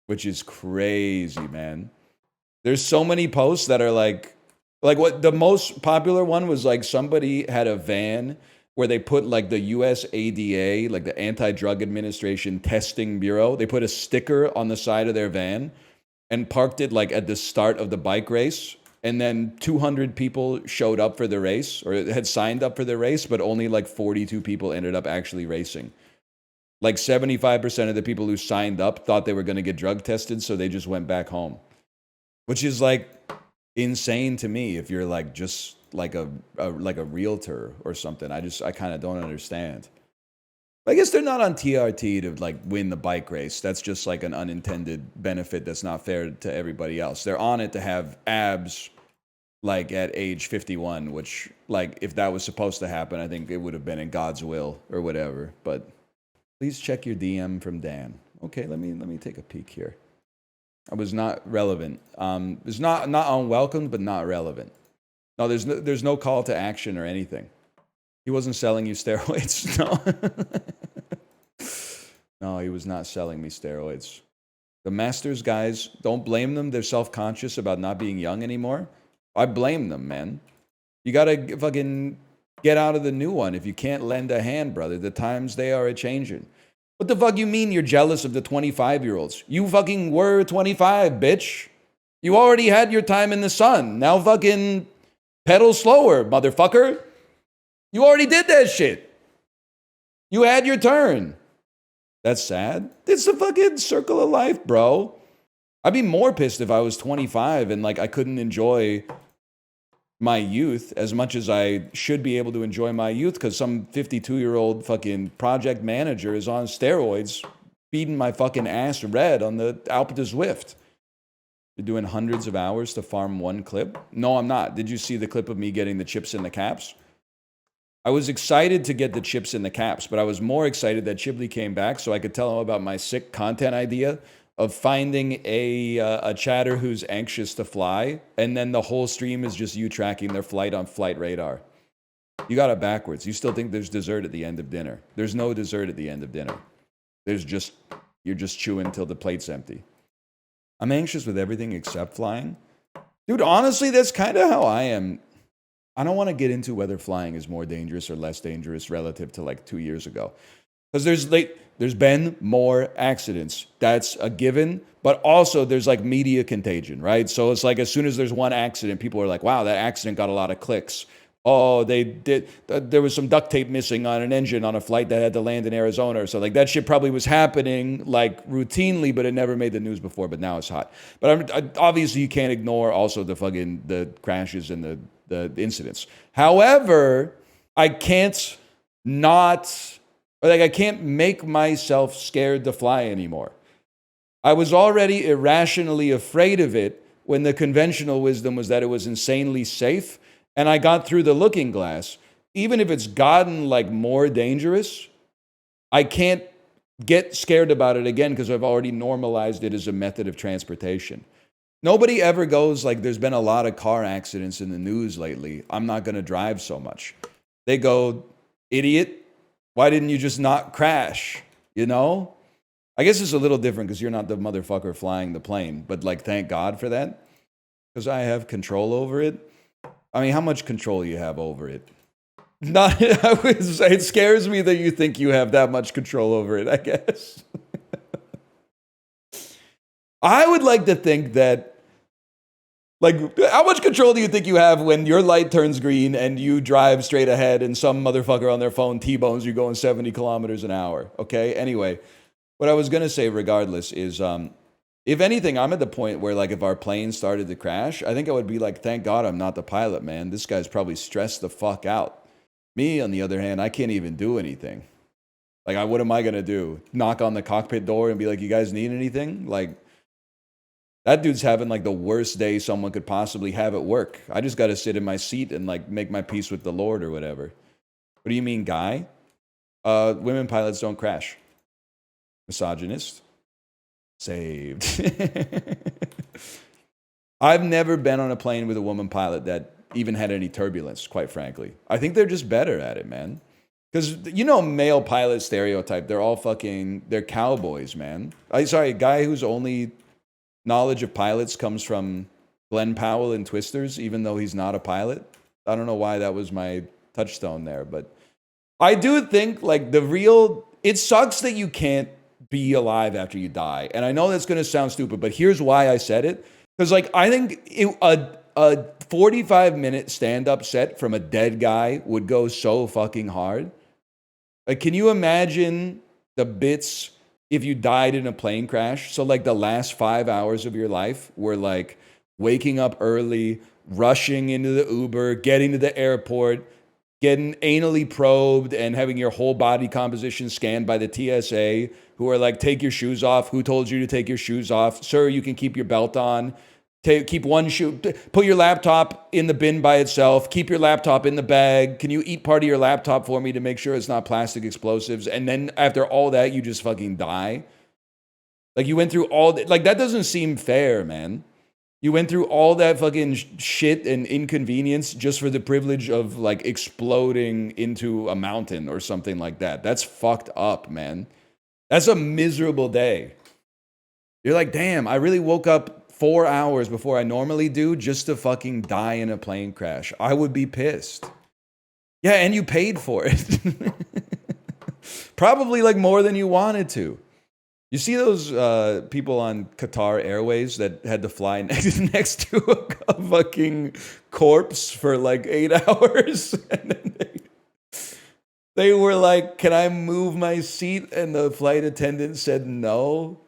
which is crazy, man. There's so many posts that are like what the most popular one was, like somebody had a van where they put like the US ADA, like the Anti-Drug Administration Testing Bureau, they put a sticker on the side of their van and parked it like at the start of the bike race. And then 200 people showed up for the race or had signed up for the race, but only like 42 people ended up actually racing. Like 75% of the people who signed up thought they were going to get drug tested, so they just went back home. Which is like insane to me if you're like just like a realtor or something. I kind of don't understand. I guess they're not on TRT to like win the bike race. That's just like an unintended benefit that's not fair to everybody else. They're on it to have abs like at age 51, which like if that was supposed to happen, I think it would have been in God's will or whatever. But please check your DM from Dan. Okay, let me take a peek here. I was not relevant. It's not unwelcome, but not relevant. No, there's no call to action or anything. He wasn't selling you steroids. No. No, he was not selling me steroids. The Masters guys, don't blame them. They're self-conscious about not being young anymore. I blame them, man. You gotta fucking get out of the new one if you can't lend a hand, brother. The times they are a-changing. What the fuck you mean you're jealous of the 25-year-olds? You fucking were 25, bitch. You already had your time in the sun. Now fucking pedal slower, motherfucker. You already did that shit. You had your turn. That's sad. It's the fucking circle of life, bro. I'd be more pissed if I was 25 and like I couldn't enjoy my youth as much as I should be able to enjoy my youth because some 52-year-old fucking project manager is on steroids feeding my fucking ass red on the Alpe de Zwift. You're doing hundreds of hours to farm one clip? No, I'm not. Did you see the clip of me getting the chips and the caps? I was excited to get the chips and the caps, but I was more excited that Chibli came back so I could tell him about my sick content idea of finding a chatter who's anxious to fly, and then the whole stream is just you tracking their flight on flight radar. You got it backwards. You still think there's dessert at the end of dinner. There's no dessert at the end of dinner. You're just chewing till the plate's empty. I'm anxious with everything except flying. Dude, honestly, that's kind of how I am. I don't want to get into whether flying is more dangerous or less dangerous relative to like 2 years ago. Because there's been more accidents. That's a given. But also there's like media contagion, right? So it's like as soon as there's one accident, people are like, wow, that accident got a lot of clicks. Oh, there was some duct tape missing on an engine on a flight that had to land in Arizona. So like that shit probably was happening like routinely, but it never made the news before, but now it's hot. But obviously you can't ignore also the crashes and the incidents. However, I can't make myself scared to fly anymore. I was already irrationally afraid of it when the conventional wisdom was that it was insanely safe, and I got through the looking glass. Even if it's gotten like more dangerous, I can't get scared about it again because I've already normalized it as a method of transportation. Nobody ever goes like, there's been a lot of car accidents in the news lately, I'm not going to drive so much. They go, idiot, why didn't you just not crash? You know? I guess it's a little different because you're not the motherfucker flying the plane, but like, thank God for that because I have control over it. I mean, how much control you have over it? Not, it scares me that you think you have that much control over it, I guess. I would like to think that, like, how much control do you think you have when your light turns green and you drive straight ahead and some motherfucker on their phone T-bones you going 70 kilometers an hour? Okay, anyway, what I was going to say regardless is, if anything, I'm at the point where, like, if our plane started to crash, I think I would be like, thank God I'm not the pilot, man. This guy's probably stressed the fuck out. Me, on the other hand, I can't even do anything. Like, what am I going to do? Knock on the cockpit door and be like, you guys need anything? Like, that dude's having, like, the worst day someone could possibly have at work. I just got to sit in my seat and, like, make my peace with the Lord or whatever. What do you mean, guy? Women pilots don't crash. Misogynist. Saved. I've never been on a plane with a woman pilot that even had any turbulence, quite frankly. I think they're just better at it, man. Because, male pilot stereotype, they're cowboys, man. Sorry, guy whose only knowledge of pilots comes from Glenn Powell and Twisters, even though he's not a pilot. I don't know why that was my touchstone there, but I do think, like, it sucks that you can't be alive after you die. And I know that's going to sound stupid, but here's why I said it. Because, like, I think a 45-minute stand-up set from a dead guy would go so fucking hard. Like, can you imagine the bits if you died in a plane crash? So, like, the last 5 hours of your life were, like, waking up early, rushing into the Uber, getting to the airport, getting anally probed, and having your whole body composition scanned by the TSA, who are like, take your shoes off. Who told you to take your shoes off? Sir, you can keep your belt on. Keep one shoe, put your laptop in the bin by itself, keep your laptop in the bag. Can you eat part of your laptop for me to make sure it's not plastic explosives? And then after all that, you just fucking die. Like, you went through all that. Like, that doesn't seem fair, man. You went through all that fucking shit and inconvenience just for the privilege of, like, exploding into a mountain or something like that. That's fucked up, man. That's a miserable day. You're like, damn, I really woke up 4 hours before I normally do just to fucking die in a plane crash. I would be pissed. Yeah, and you paid for it. Probably, like, more than you wanted to. You see those people on Qatar Airways that had to fly next to a fucking corpse for like 8 hours? And then they were like, can I move my seat? And the flight attendant said no.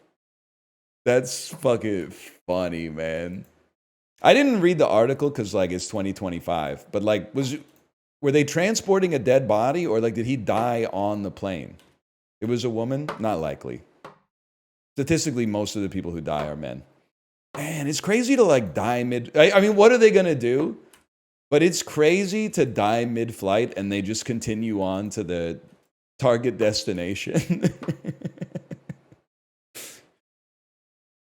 That's fucking funny, man. I didn't read the article because, like, it's 2025. But, like, were they transporting a dead body, or, like, did he die on the plane? It was a woman? Not likely. Statistically, most of the people who die are men. Man, it's crazy to, like, die I mean, what are they going to do? But it's crazy to die mid-flight and they just continue on to the target destination.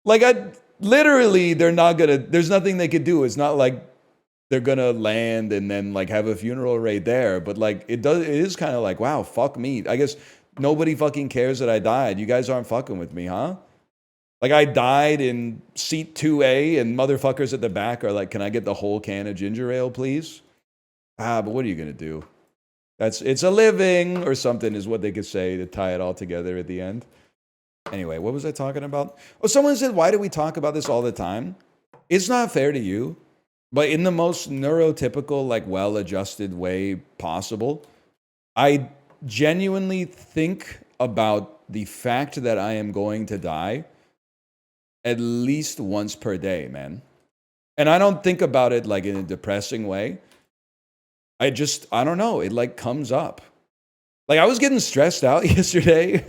Like, they're not gonna, there's nothing they could do. It's not like they're gonna land and then, like, have a funeral right there. But, like, it is kind of like, wow, fuck me. I guess nobody fucking cares that I died. You guys aren't fucking with me, huh? Like, I died in seat 2A and motherfuckers at the back are like, can I get the whole can of ginger ale, please? But what are you gonna do? It's a living or something is what they could say to tie it all together at the end. Anyway, what was I talking about? Oh, someone said, why do we talk about this all the time? It's not fair to you, but in the most neurotypical, like, well-adjusted way possible, I genuinely think about the fact that I am going to die at least once per day, man. And I don't think about it, like, in a depressing way. I don't know. It, like, comes up. Like, I was getting stressed out yesterday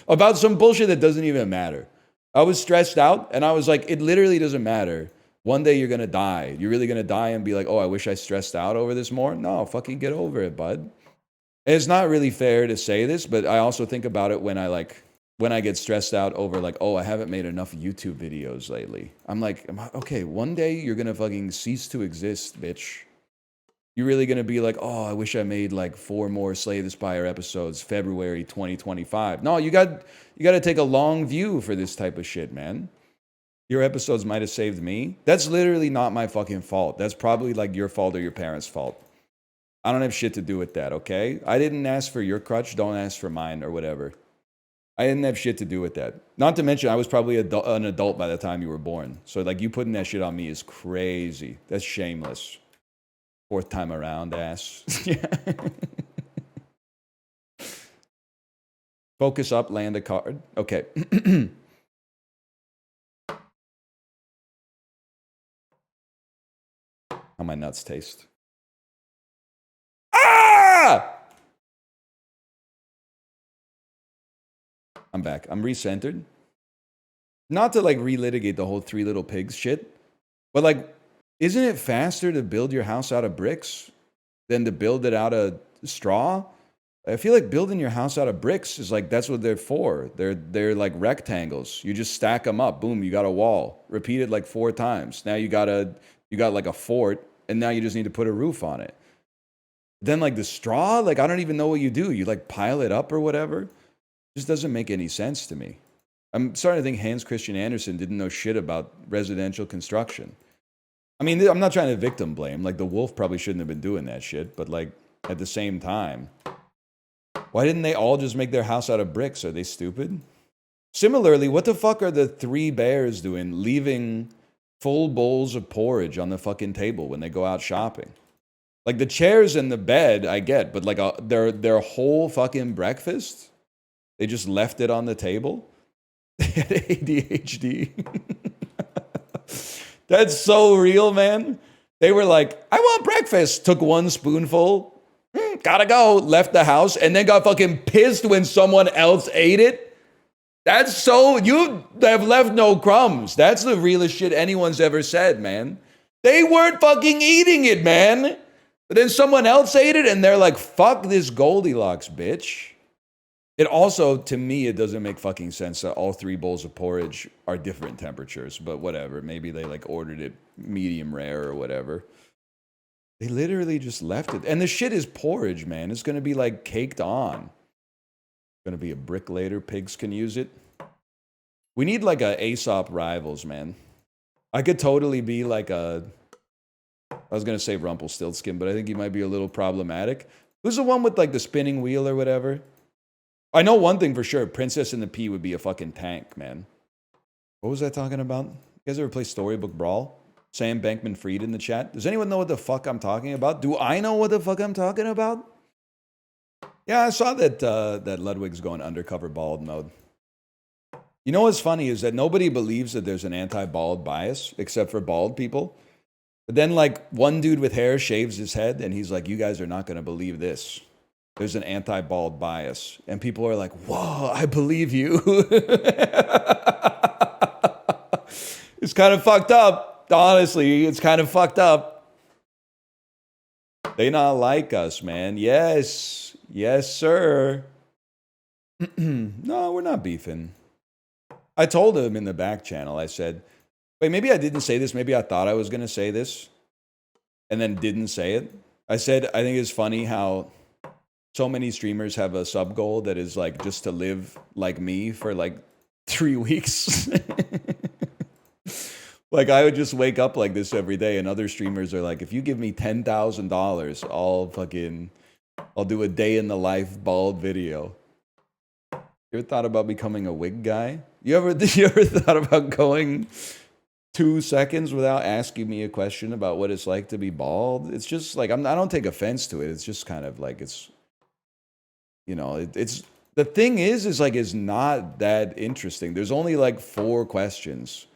about some bullshit that doesn't even matter. I was stressed out, and I was like, it literally doesn't matter. One day you're going to die. You're really going to die and be like, oh, I wish I stressed out over this more? No, fucking get over it, bud. And it's not really fair to say this, but I also think about it when I get stressed out over, like, oh, I haven't made enough YouTube videos lately. I'm like, okay, one day you're going to fucking cease to exist, bitch. You're really going to be like, oh, I wish I made, like, 4 more Slay the Spire episodes, February 2025. No, you got to take a long view for this type of shit, man. Your episodes might have saved me. That's literally not my fucking fault. That's probably, like, your fault or your parents' fault. I don't have shit to do with that, okay? I didn't ask for your crutch. Don't ask for mine or whatever. I didn't have shit to do with that. Not to mention, I was probably an adult by the time you were born. So, like, you putting that shit on me is crazy. That's shameless. 4th time around, ass. Yeah. Focus up, land a card. Okay. How my nuts taste. Ah! I'm back. I'm recentered. Not to, like, relitigate the whole 3 Little Pigs shit, but, like, isn't it faster to build your house out of bricks than to build it out of straw? I feel like building your house out of bricks is, like, that's what they're for. They're like rectangles. You just stack them up. Boom, you got a wall. Repeat it like 4 times. Now you got like a fort, and now you just need to put a roof on it. Then like the straw, like I don't even know what you do. You like pile it up or whatever. Just doesn't make any sense to me. I'm starting to think Hans Christian Andersen didn't know shit about residential construction. I mean, I'm not trying to victim blame. Like the wolf probably shouldn't have been doing that shit, but like at the same time, why didn't they all just make their house out of bricks? Are they stupid? Similarly, what the fuck are the three bears doing leaving full bowls of porridge on the fucking table when they go out shopping? Like the chairs and the bed, I get, but like their whole fucking breakfast, they just left it on the table. They had ADHD. That's so real, man. They were like, I want breakfast. Took one spoonful, gotta go, left the house, and then got fucking pissed when someone else ate it. That's so, you have left no crumbs. That's the realest shit anyone's ever said, man. They weren't fucking eating it, man. But then someone else ate it, and they're like, fuck this Goldilocks, bitch. It also, to me, it doesn't make fucking sense that all three bowls of porridge are different temperatures, but whatever. Maybe they like ordered it medium rare or whatever. They literally just left it. And the shit is porridge, man. It's going to be like caked on. Going to be a brick later. Pigs can use it. We need like a Aesop rivals, man. I could totally be like a, I was going to say Rumpelstiltskin, but I think he might be a little problematic. Who's the one with like the spinning wheel or whatever? I know one thing for sure. Princess and the Pea would be a fucking tank, man. What was I talking about? You guys ever play Storybook Brawl? Sam Bankman-Fried in the chat. Does anyone know what the fuck I'm talking about? Do I know what the fuck I'm talking about? Yeah, I saw that that Ludwig's going undercover bald mode. You know what's funny is that nobody believes that there's an anti-bald bias except for bald people. But then like one dude with hair shaves his head and he's like, you guys are not going to believe this. There's an anti-bald bias. And people are like, whoa, I believe you. It's kind of fucked up. Honestly, it's kind of fucked up. They not like us, man. Yes. Yes, sir. No, we're not beefing. I told him in the back channel, I said, wait, maybe I didn't say this. Maybe I thought I was going to say this and then didn't say it. I said, I think it's funny how so many streamers have a sub goal that is like just to live like me for like 3 weeks. Like I would just wake up like this every day and other streamers are like, if you give me $10,000, I'll do a day in the life bald video. You ever thought about becoming a wig guy? You ever thought about going 2 seconds without asking me a question about what it's like to be bald? It's just like, I don't take offense to it. It's just kind of like, it's, you know, it's, the thing is like, it's not that interesting. There's only like 4 questions.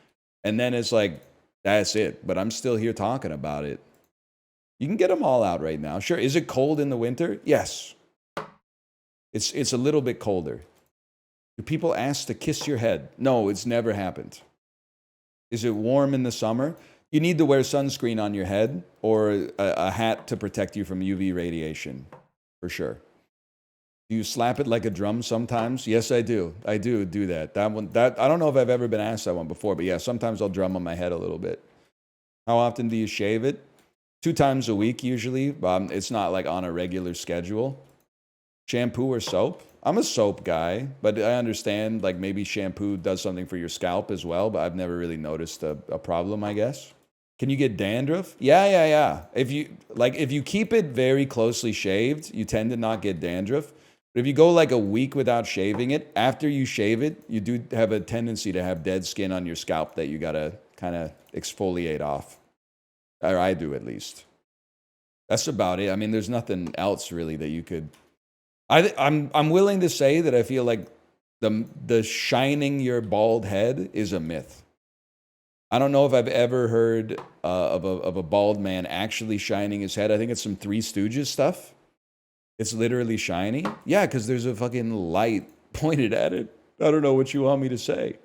And then it's like, that's it. But I'm still here talking about it. You can get them all out right now. Sure. Is it cold in the winter? Yes. It's a little bit colder. Do people ask to kiss your head? No, it's never happened. Is it warm in the summer? You need to wear sunscreen on your head or a hat to protect you from UV radiation, for sure. Do you slap it like a drum sometimes? Yes, I do. I do that. That one, I don't know if I've ever been asked that one before, but yeah, sometimes I'll drum on my head a little bit. How often do you shave it? 2 times a week usually. It's not like on a regular schedule. Shampoo or soap? I'm a soap guy, but I understand like maybe shampoo does something for your scalp as well, but I've never really noticed a problem, I guess. Can you get dandruff? Yeah. If you keep it very closely shaved, you tend to not get dandruff. But if you go like a week without shaving it, after you shave it, you do have a tendency to have dead skin on your scalp that you gotta kind of exfoliate off. Or I do at least. That's about it. I mean, there's nothing else really that you could. I'm willing to say that I feel like the shining your bald head is a myth. I don't know if I've ever heard of a bald man actually shining his head. I think it's some Three Stooges stuff. It's literally shiny. Yeah, because there's a fucking light pointed at it. I don't know what you want me to say.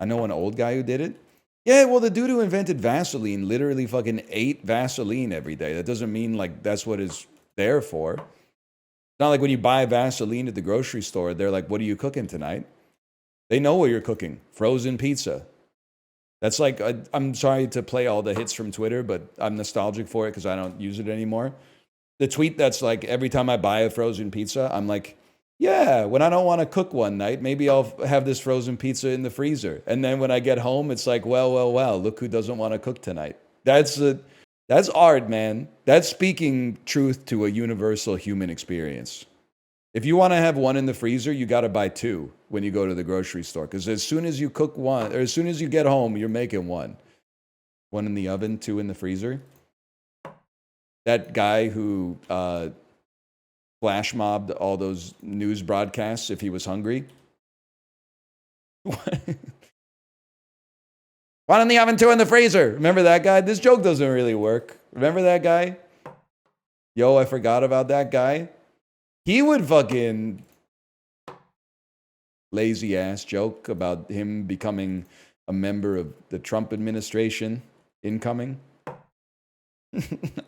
I know an old guy who did it. Yeah, well, the dude who invented Vaseline literally fucking ate Vaseline every day. That doesn't mean like that's what it's there for. It's not like when you buy Vaseline at the grocery store, they're like, what are you cooking tonight? They know what you're cooking. Frozen pizza. That's like, I'm sorry to play all the hits from Twitter, but I'm nostalgic for it because I don't use it anymore. The tweet that's like, every time I buy a frozen pizza, I'm like, yeah, when I don't want to cook one night, maybe I'll have this frozen pizza in the freezer. And then when I get home, it's like, well, look who doesn't want to cook tonight. That's art, man. That's speaking truth to a universal human experience. If you want to have one in the freezer, you got to buy two when you go to the grocery store. Because as soon as you cook one, or as soon as you get home, you're making one. One in the oven, two in the freezer. That guy who flash mobbed all those news broadcasts if he was hungry. One in the oven, two in the freezer. Remember that guy? This joke doesn't really work. Remember that guy? Yo, I forgot about that guy. He would fucking lazy ass joke about him becoming a member of the Trump administration incoming.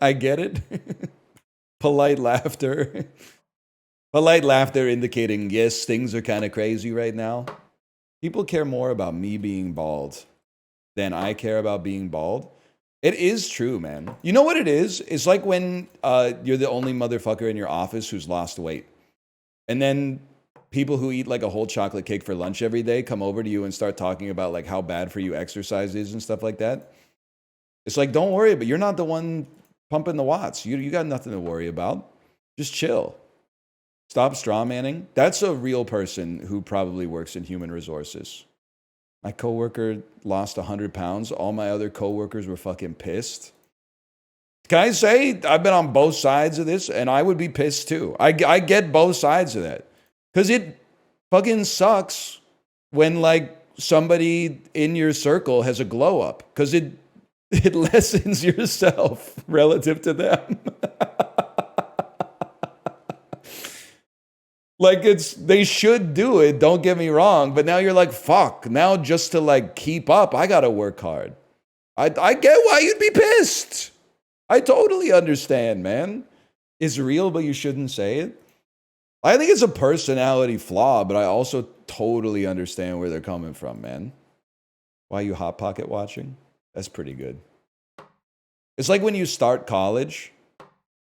I get it. Polite laughter. Polite laughter indicating, yes, things are kind of crazy right now. People care more about me being bald than I care about being bald. It is true, man. You know what it is? It's like when you're the only motherfucker in your office who's lost weight. And then people who eat like a whole chocolate cake for lunch every day come over to you and start talking about like how bad for you exercise is and stuff like that. It's like, don't worry, but you're not the one pumping the watts. You got nothing to worry about. Just chill. Stop straw manning. That's a real person who probably works in human resources. My coworker lost 100 pounds. All my other coworkers were fucking pissed. Can I say I've been on both sides of this, and I would be pissed too. I get both sides of that. Because it fucking sucks when like somebody in your circle has a glow up. Because it lessens yourself relative to them. Like they should do it, don't get me wrong, but now you're like, fuck, now just to like keep up, I gotta work hard. I get why you'd be pissed. I totally understand, man. It's real, but you shouldn't say it. I think it's a personality flaw, but I also totally understand where they're coming from, man. Why are you Hot Pocket watching? That's pretty good. It's like when you start college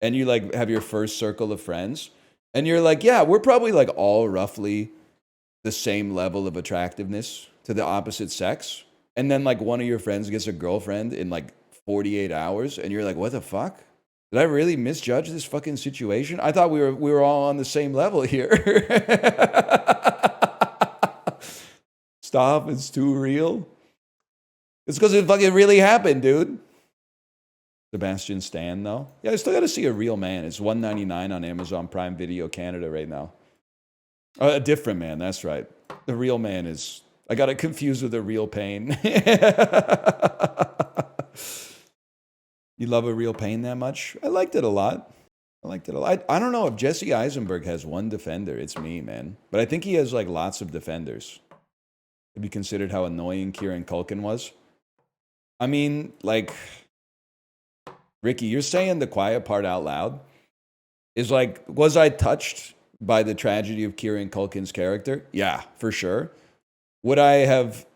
and you like have your first circle of friends. And you're like, yeah, we're probably like all roughly the same level of attractiveness to the opposite sex. And then like one of your friends gets a girlfriend in like 48 hours. And you're like, what the fuck? Did I really misjudge this fucking situation? I thought we were all on the same level here. Stop, it's too real. It's because it fucking really happened, dude. Sebastian Stan, though. Yeah, I still got to see A Real Man. It's $1.99 on Amazon Prime Video Canada right now. A Different Man, that's right. The Real Man is... I got it confused with A Real Pain. You love A Real Pain that much? I liked it a lot. I don't know if Jesse Eisenberg has one defender. It's me, man. But I think he has like lots of defenders. Have you considered how annoying Kieran Culkin was? I mean, like... Ricky, you're saying the quiet part out loud is like, was I touched by the tragedy of Kieran Culkin's character? Yeah, for sure. Would I have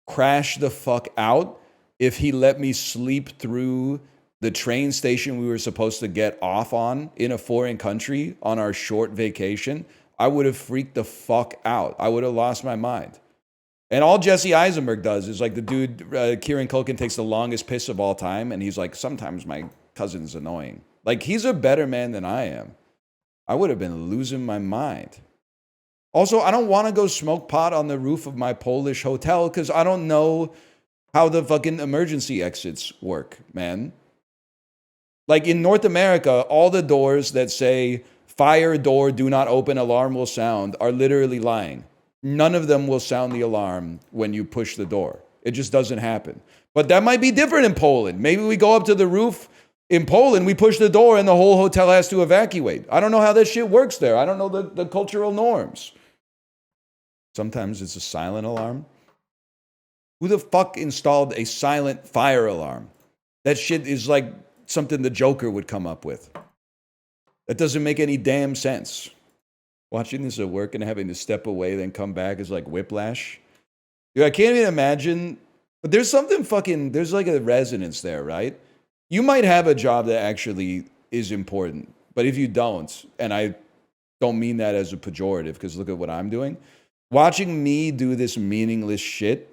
crashed the fuck out if he let me sleep through the train station we were supposed to get off on in a foreign country on our short vacation? I would have freaked the fuck out. I would have lost my mind. And all Jesse Eisenberg does is like the dude, Kieran Culkin takes the longest piss of all time. And he's like, sometimes my cousin's annoying. Like, he's a better man than I am. I would have been losing my mind. Also, I don't want to go smoke pot on the roof of my Polish hotel because I don't know how the fucking emergency exits work, man. Like in North America, all the doors that say fire door, do not open, alarm will sound are literally lying. None of them will sound the alarm when you push the door. It just doesn't happen. But that might be different in Poland. Maybe we go up to the roof in Poland, we push the door and the whole hotel has to evacuate. I don't know how that shit works there. I don't know the cultural norms. Sometimes it's a silent alarm. Who the fuck installed a silent fire alarm? That shit is like something the Joker would come up with. That doesn't make any damn sense. Watching this at work and having to step away, then come back is like whiplash. Dude, I can't even imagine. But there's something there's like a resonance there, right? You might have a job that actually is important, But if you don't, and I don't mean that as a pejorative, because look at what I'm doing. Watching me do this meaningless shit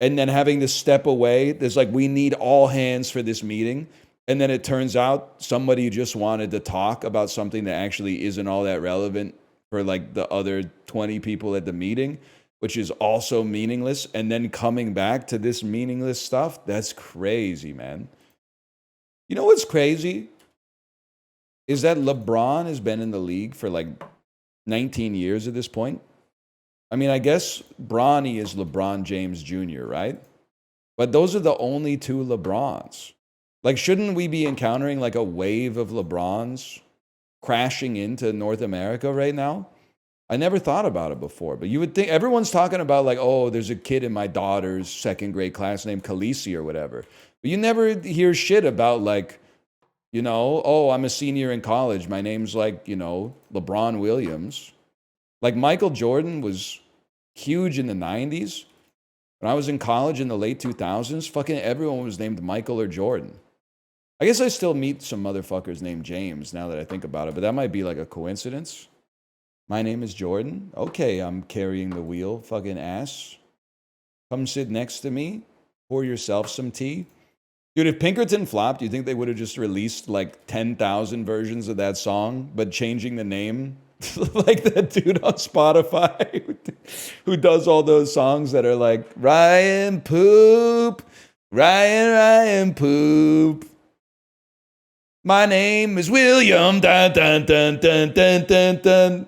and then having to step away, there's like, we need all hands for this meeting. And then it turns out somebody just wanted to talk about something that actually isn't all that relevant for like the other 20 people at the meeting, which is also meaningless. And then coming back to this meaningless stuff, that's crazy, man. You know what's crazy? Is that LeBron has been in the league for like 19 years at this point. I mean, I guess Bronny is LeBron James Jr., right? But those are the only two LeBrons. Like, shouldn't we be encountering like a wave of LeBrons crashing into North America right now? I never thought about it before, but you would think everyone's talking about like, oh, there's a kid in my daughter's second grade class named Khaleesi or whatever. But you never hear shit about like, you know, oh, I'm a senior in college. My name's like, you know, LeBron Williams. Like Michael Jordan was huge in the 90s. When I was in college in the late 2000s, fucking everyone was named Michael or Jordan. I guess I still meet some motherfuckers named James now that I think about it, but that might be like a coincidence. My name is Jordan. Okay, I'm carrying the wheel, fucking ass. Come sit next to me. Pour yourself some tea. Dude, if Pinkerton flopped, do you think they would have just released like 10,000 versions of that song, but changing the name? Like that dude on Spotify who does all those songs that are like, Ryan Poop, Ryan Poop. My name is William, dun, dun, dun, dun, dun, dun, dun.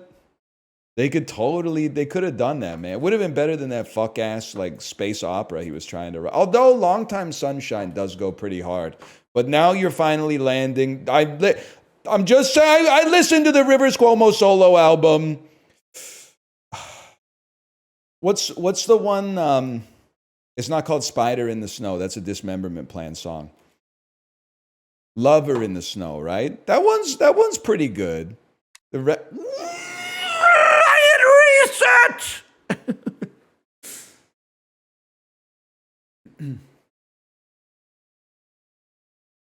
They could have done that, man. It would have been better than that fuck ass like space opera he was trying to write. Although Longtime Sunshine does go pretty hard. But now you're finally landing. I'm just saying, I listened to the Rivers Cuomo solo album. What's the one? It's not called Spider in the Snow. That's a Dismemberment Plan song. Lover in the Snow, right? That one's pretty good. Reset.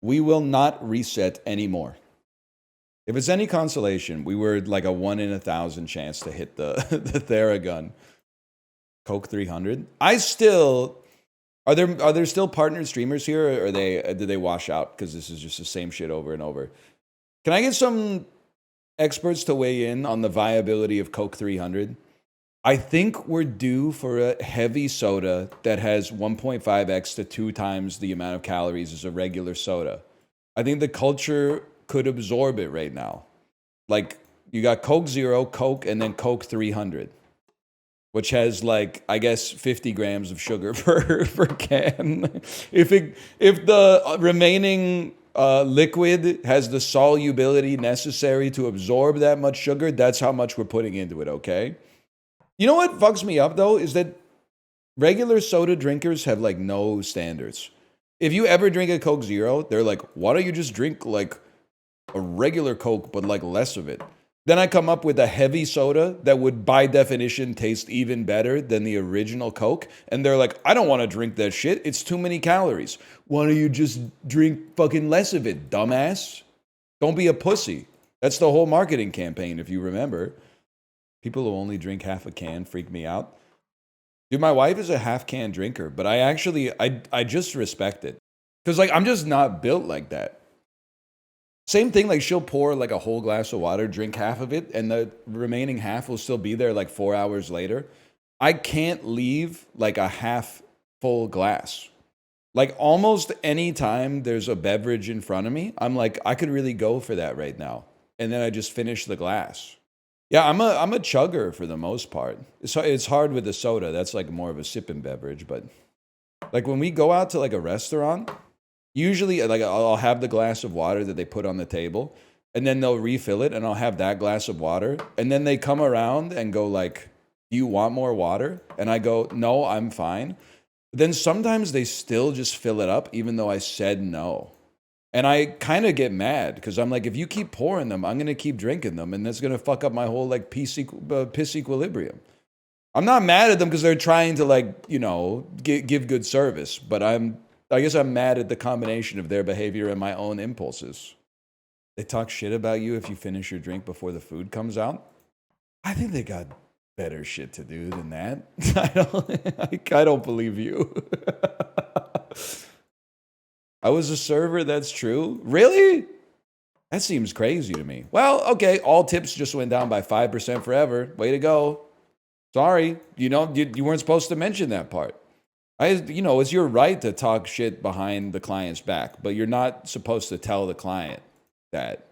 We will not reset anymore. If it's any consolation, we were like a 1 in 1,000 chance to hit the Theragun. Coke 300. Are there still partnered streamers here, or did they wash out because this is just the same shit over and over? Can I get some experts to weigh in on the viability of Coke 300? I think we're due for a heavy soda that has 1.5x to 2 times the amount of calories as a regular soda. I think the culture could absorb it right now. Like, you got Coke Zero, Coke, and then Coke 300, which has like, I guess, 50 grams of sugar per can. If the remaining liquid has the solubility necessary to absorb that much sugar, that's how much we're putting into it, okay? You know what fucks me up, though, is that regular soda drinkers have like no standards. If you ever drink a Coke Zero, they're like, why don't you just drink like a regular Coke, but like less of it? Then I come up with a heavy soda that would, by definition, taste even better than the original Coke. And they're like, I don't want to drink that shit. It's too many calories. Why don't you just drink fucking less of it, dumbass? Don't be a pussy. That's the whole marketing campaign, if you remember. People who only drink half a can freak me out. Dude, my wife is a half can drinker, but I just respect it. Because like, I'm just not built like that. Same thing, like she'll pour like a whole glass of water, drink half of it, and the remaining half will still be there like 4 hours later. I can't leave like a half full glass. Like almost any time there's a beverage in front of me, I'm like, I could really go for that right now. And then I just finish the glass. Yeah, I'm a chugger for the most part. It's hard with the soda. That's like more of a sipping beverage. But like when we go out to like a restaurant, usually like I'll have the glass of water that they put on the table, and then they'll refill it, and I'll have that glass of water. And then they come around and go like, do you want more water? And I go, no, I'm fine. But then sometimes they still just fill it up, even though I said no. And I kind of get mad because I'm like, if you keep pouring them, I'm going to keep drinking them. And that's going to fuck up my whole like piss equilibrium. I'm not mad at them because they're trying to like, you know, give good service. But I guess I'm mad at the combination of their behavior and my own impulses. They talk shit about you if you finish your drink before the food comes out. I think they got better shit to do than that. I don't believe you. I was a server, that's true. Really? That seems crazy to me. Well, okay, all tips just went down by 5% forever. Way to go. Sorry, you weren't supposed to mention that part. It's your right to talk shit behind the client's back, but you're not supposed to tell the client that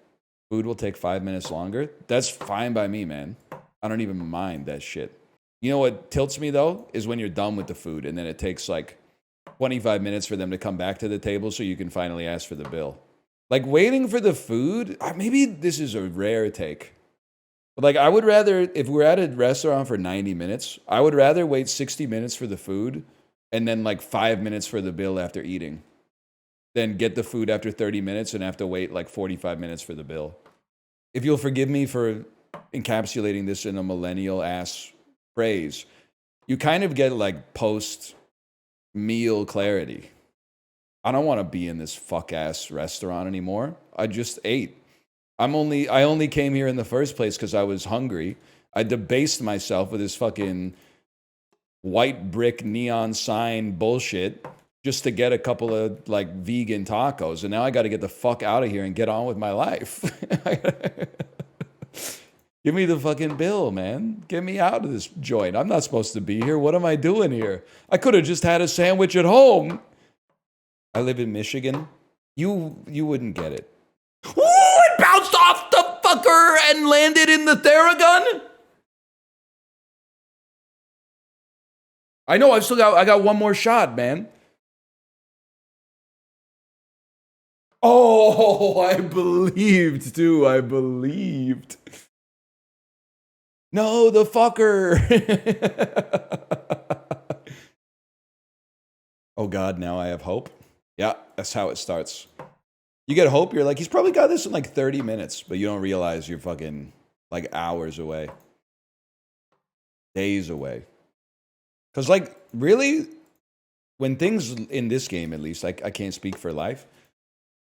food will take 5 minutes longer. That's fine by me, man. I don't even mind that shit. You know what tilts me, though, is when you're done with the food and then it takes like 25 minutes for them to come back to the table so you can finally ask for the bill. Like, waiting for the food, maybe this is a rare take. But, like, I would rather, if we're at a restaurant for 90 minutes, I would rather wait 60 minutes for the food and then, like, 5 minutes for the bill after eating than get the food after 30 minutes and have to wait, like, 45 minutes for the bill. If you'll forgive me for encapsulating this in a millennial-ass phrase, you kind of get, like, post-meal clarity. I don't want to be in this fuck-ass restaurant anymore. I just ate. I only came here in the first place because I was hungry. I debased myself with this fucking white brick neon sign bullshit just to get a couple of like vegan tacos. And now I got to get the fuck out of here and get on with my life. Give me the fucking bill, man. Get me out of this joint. I'm not supposed to be here. What am I doing here? I could have just had a sandwich at home. I live in Michigan. You wouldn't get it. Ooh, it bounced off the fucker and landed in the Theragun? I know, I got one more shot, man. Oh, I believed, too. I believed. No, the fucker. Oh, God, now I have hope. Yeah, that's how it starts. You get hope, you're like, he's probably got this in like 30 minutes, but you don't realize you're fucking like hours away. Days away. Because like, really, when things, in this game at least, I can't speak for life.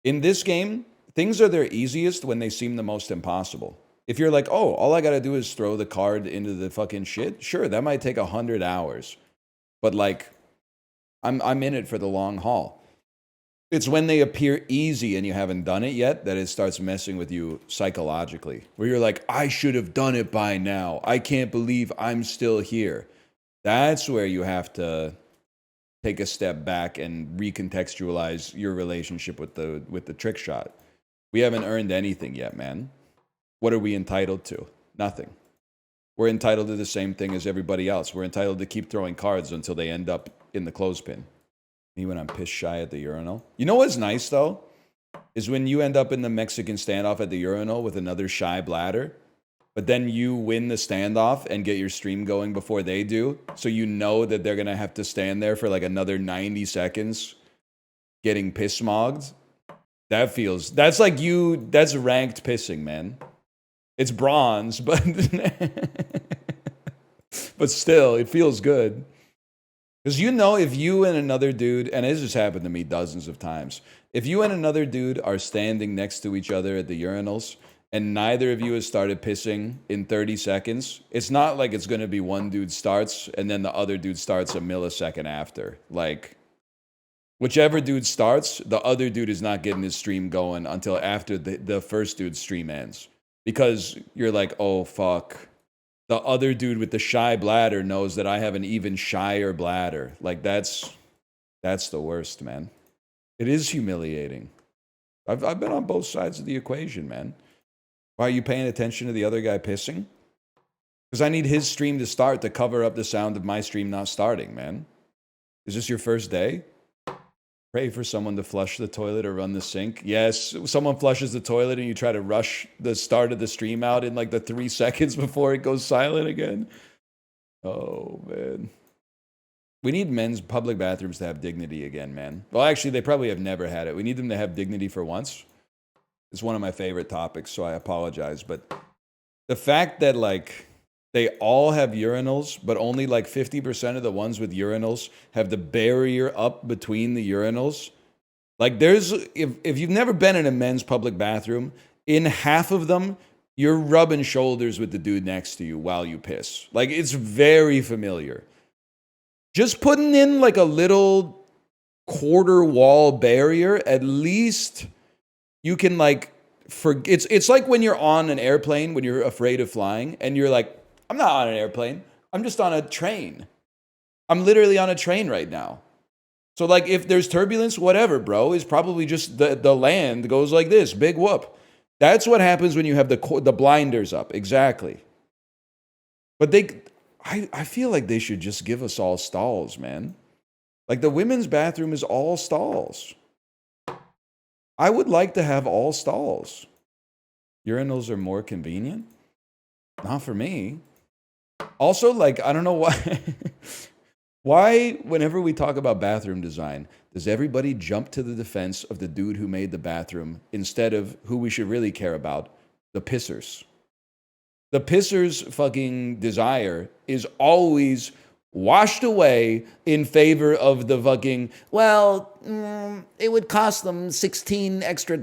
In this game, things are their easiest when they seem the most impossible. If you're like, oh, all I gotta do is throw the card into the fucking shit, sure, that might take 100 hours. But like, I'm in it for the long haul. It's when they appear easy and you haven't done it yet that it starts messing with you psychologically. Where you're like, I should have done it by now. I can't believe I'm still here. That's where you have to take a step back and recontextualize your relationship with the trick shot. We haven't earned anything yet, man. What are we entitled to? Nothing. We're entitled to the same thing as everybody else. We're entitled to keep throwing cards until they end up in the clothespin. Me when I'm piss shy at the urinal. You know what's nice, though? Is when you end up in the Mexican standoff at the urinal with another shy bladder, but then you win the standoff and get your stream going before they do, so you know that they're going to have to stand there for like another 90 seconds getting piss smogged. That's ranked pissing, man. It's bronze, but but still, it feels good. Because you know, if you and another dude, and this has happened to me dozens of times, if you and another dude are standing next to each other at the urinals and neither of you has started pissing in 30 seconds, it's not like it's going to be one dude starts and then the other dude starts a millisecond after. Like, whichever dude starts, the other dude is not getting his stream going until after the first dude's stream ends. Because you're like, oh, fuck. The other dude with the shy bladder knows that I have an even shyer bladder. Like, that's the worst, man. It is humiliating. I've been on both sides of the equation, man. Why are you paying attention to the other guy pissing? Because I need his stream to start to cover up the sound of my stream not starting, man. Is this your first day? Pray for someone to flush the toilet or run the sink. Yes, someone flushes the toilet and you try to rush the start of the stream out in like the 3 seconds before it goes silent again. Oh, man. We need men's public bathrooms to have dignity again, man. Well, actually, they probably have never had it. We need them to have dignity for once. It's one of my favorite topics, so I apologize. But the fact that, like, they all have urinals, but only like 50% of the ones with urinals have the barrier up between the urinals. Like, if you've never been in a men's public bathroom in half of them, you're rubbing shoulders with the dude next to you while you piss. Like, it's very familiar. Just putting in like a little quarter wall barrier, at least you can like, it's like when you're on an airplane, when you're afraid of flying, and you're like, I'm not on an airplane, I'm just on a train. I'm literally on a train right now. So like if there's turbulence, whatever, bro, is probably just the land goes like this, big whoop. That's what happens when you have the blinders up, exactly. But I feel like they should just give us all stalls, man. Like the women's bathroom is all stalls. I would like to have all stalls. Urinals are more convenient? Not for me. Also, like, I don't know why. Why, whenever we talk about bathroom design, does everybody jump to the defense of the dude who made the bathroom instead of who we should really care about, the pissers? The pisser's fucking desire is always washed away in favor of the fucking, well, it would cost them $16 extra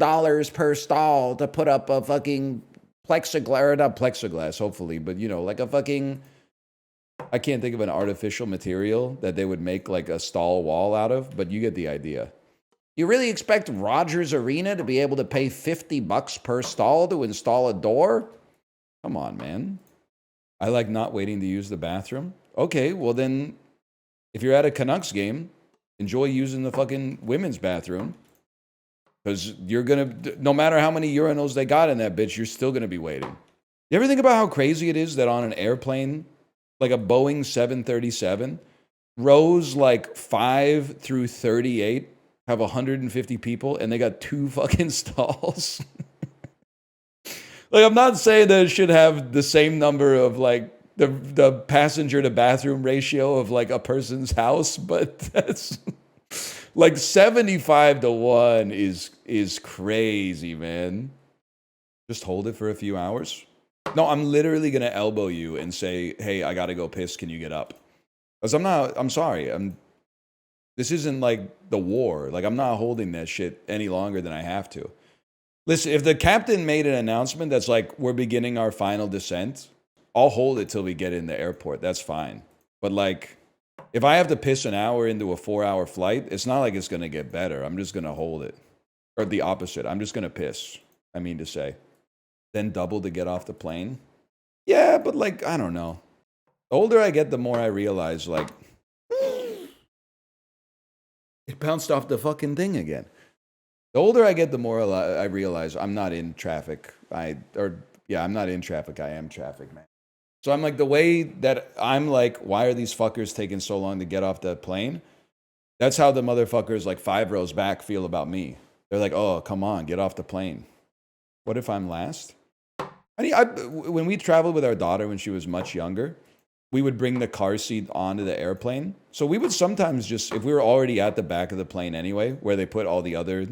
per stall to put up a fucking plexiglass, or not plexiglass, hopefully, but you know, like a fucking, I can't think of an artificial material that they would make like a stall wall out of, but you get the idea. You really expect Rogers Arena to be able to pay $50 per stall to install a door? Come on, man. I like not waiting to use the bathroom. Okay, well then, if you're at a Canucks game, enjoy using the fucking women's bathroom. Because you're going to, no matter how many urinals they got in that bitch, you're still going to be waiting. You ever think about how crazy it is that on an airplane, like a Boeing 737, rows like 5 through 38 have 150 people and they got 2 fucking stalls? Like, I'm not saying that it should have the same number of like the passenger to bathroom ratio of like a person's house, but that's like 75-1 is crazy, man. Just hold it for a few hours. No, I'm literally going to elbow you and say, hey, I got to go piss. Can you get up? Because I'm sorry. This isn't like the war. Like, I'm not holding that shit any longer than I have to. Listen, if the captain made an announcement that's like, we're beginning our final descent, I'll hold it till we get in the airport. That's fine. But like, if I have to piss an hour into a 4-hour flight, it's not like it's going to get better. I'm just going to hold it. Or the opposite. I'm just going to piss, I mean to say. Then double to get off the plane. Yeah, but like, I don't know. The older I get, the more I realize, like, it bounced off the fucking thing again. The older I get, the more I realize I'm not in traffic. I'm not in traffic. I am traffic, man. So I'm like, the way that I'm like, why are these fuckers taking so long to get off the plane? That's how the motherfuckers like 5 rows back feel about me. They're like, oh, come on, get off the plane. What if I'm last? When we traveled with our daughter when she was much younger, we would bring the car seat onto the airplane. So we would sometimes just, if we were already at the back of the plane anyway, where they put all the other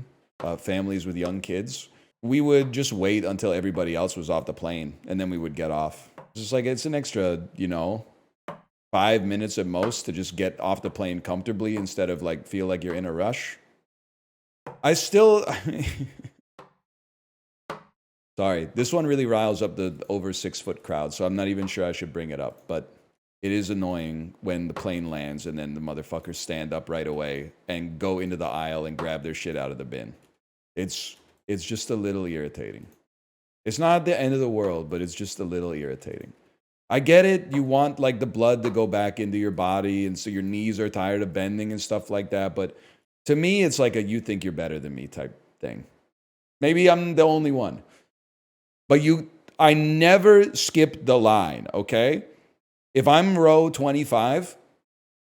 families with young kids, we would just wait until everybody else was off the plane, and then we would get off. It's just like, it's an extra, 5 minutes at most to just get off the plane comfortably instead of like feel like you're in a rush. Sorry, this one really riles up the over 6-foot crowd, so I'm not even sure I should bring it up, but it is annoying when the plane lands and then the motherfuckers stand up right away and go into the aisle and grab their shit out of the bin. It's just a little irritating. It's not the end of the world, but it's just a little irritating. I get it. You want like the blood to go back into your body, and so your knees are tired of bending and stuff like that. But to me, it's like a you think you're better than me type thing. Maybe I'm the only one. But I never skip the line, okay? If I'm row 25,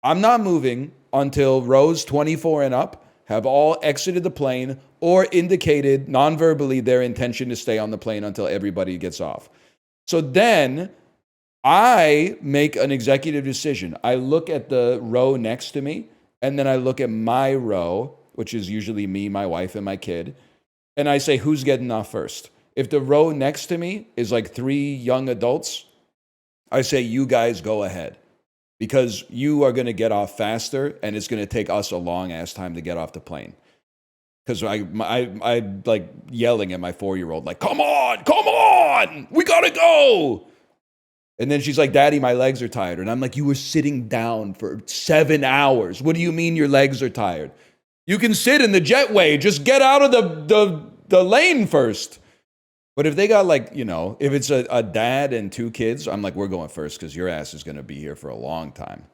I'm not moving until rows 24 and up have all exited the plane or indicated non-verbally their intention to stay on the plane until everybody gets off. So then I make an executive decision. I look at the row next to me, and then I look at my row, which is usually me, my wife, and my kid, and I say, who's getting off first? If the row next to me is like 3 young adults, I say, you guys go ahead, because you are going to get off faster, and it's going to take us a long ass time to get off the plane. Because I like yelling at my 4-year-old, like, come on, we gotta go. And then she's like, Daddy, my legs are tired. And I'm like, you were sitting down for 7 hours. What do you mean your legs are tired? You can sit in the jetway. Just get out of the lane first. But if they got like, you know, if it's a dad and 2 kids, I'm like, we're going first because your ass is going to be here for a long time.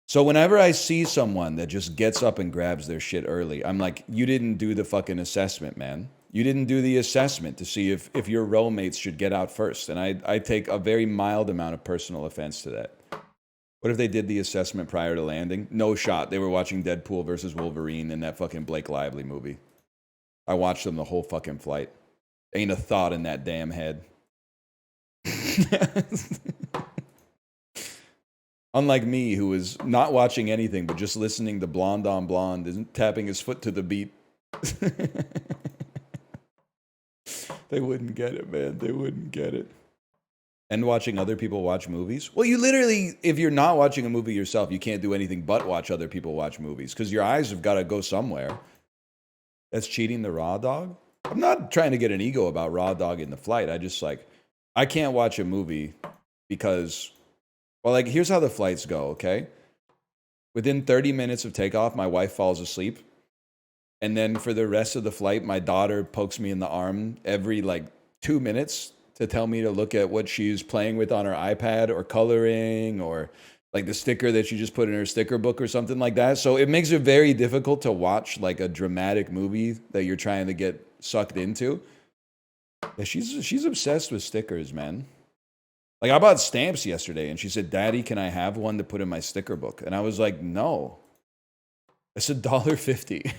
So whenever I see someone that just gets up and grabs their shit early, I'm like, you didn't do the fucking assessment, man. You didn't do the assessment to see if your rowmates should get out first. And I take a very mild amount of personal offense to that. What if they did the assessment prior to landing? No shot. They were watching Deadpool versus Wolverine in that fucking Blake Lively movie. I watched them the whole fucking flight. Ain't a thought in that damn head. Unlike me, who was not watching anything but just listening to Blonde on Blonde and tapping his foot to the beat. They wouldn't get it, man. They wouldn't get it. And watching other people watch movies? Well, you literally, if you're not watching a movie yourself, you can't do anything but watch other people watch movies because your eyes have got to go somewhere. That's cheating the raw dog? I'm not trying to get an ego about raw dog in the flight. I just like, I can't watch a movie because, well, like, here's how the flights go, okay? Within 30 minutes of takeoff, my wife falls asleep. And then for the rest of the flight, my daughter pokes me in the arm every like 2 minutes to tell me to look at what she's playing with on her iPad or coloring or like the sticker that she just put in her sticker book or something like that. So it makes it very difficult to watch like a dramatic movie that you're trying to get sucked into. Yeah, she's obsessed with stickers, man. Like I bought stamps yesterday and she said, Daddy, can I have one to put in my sticker book? And I was like, no. It's $1.50.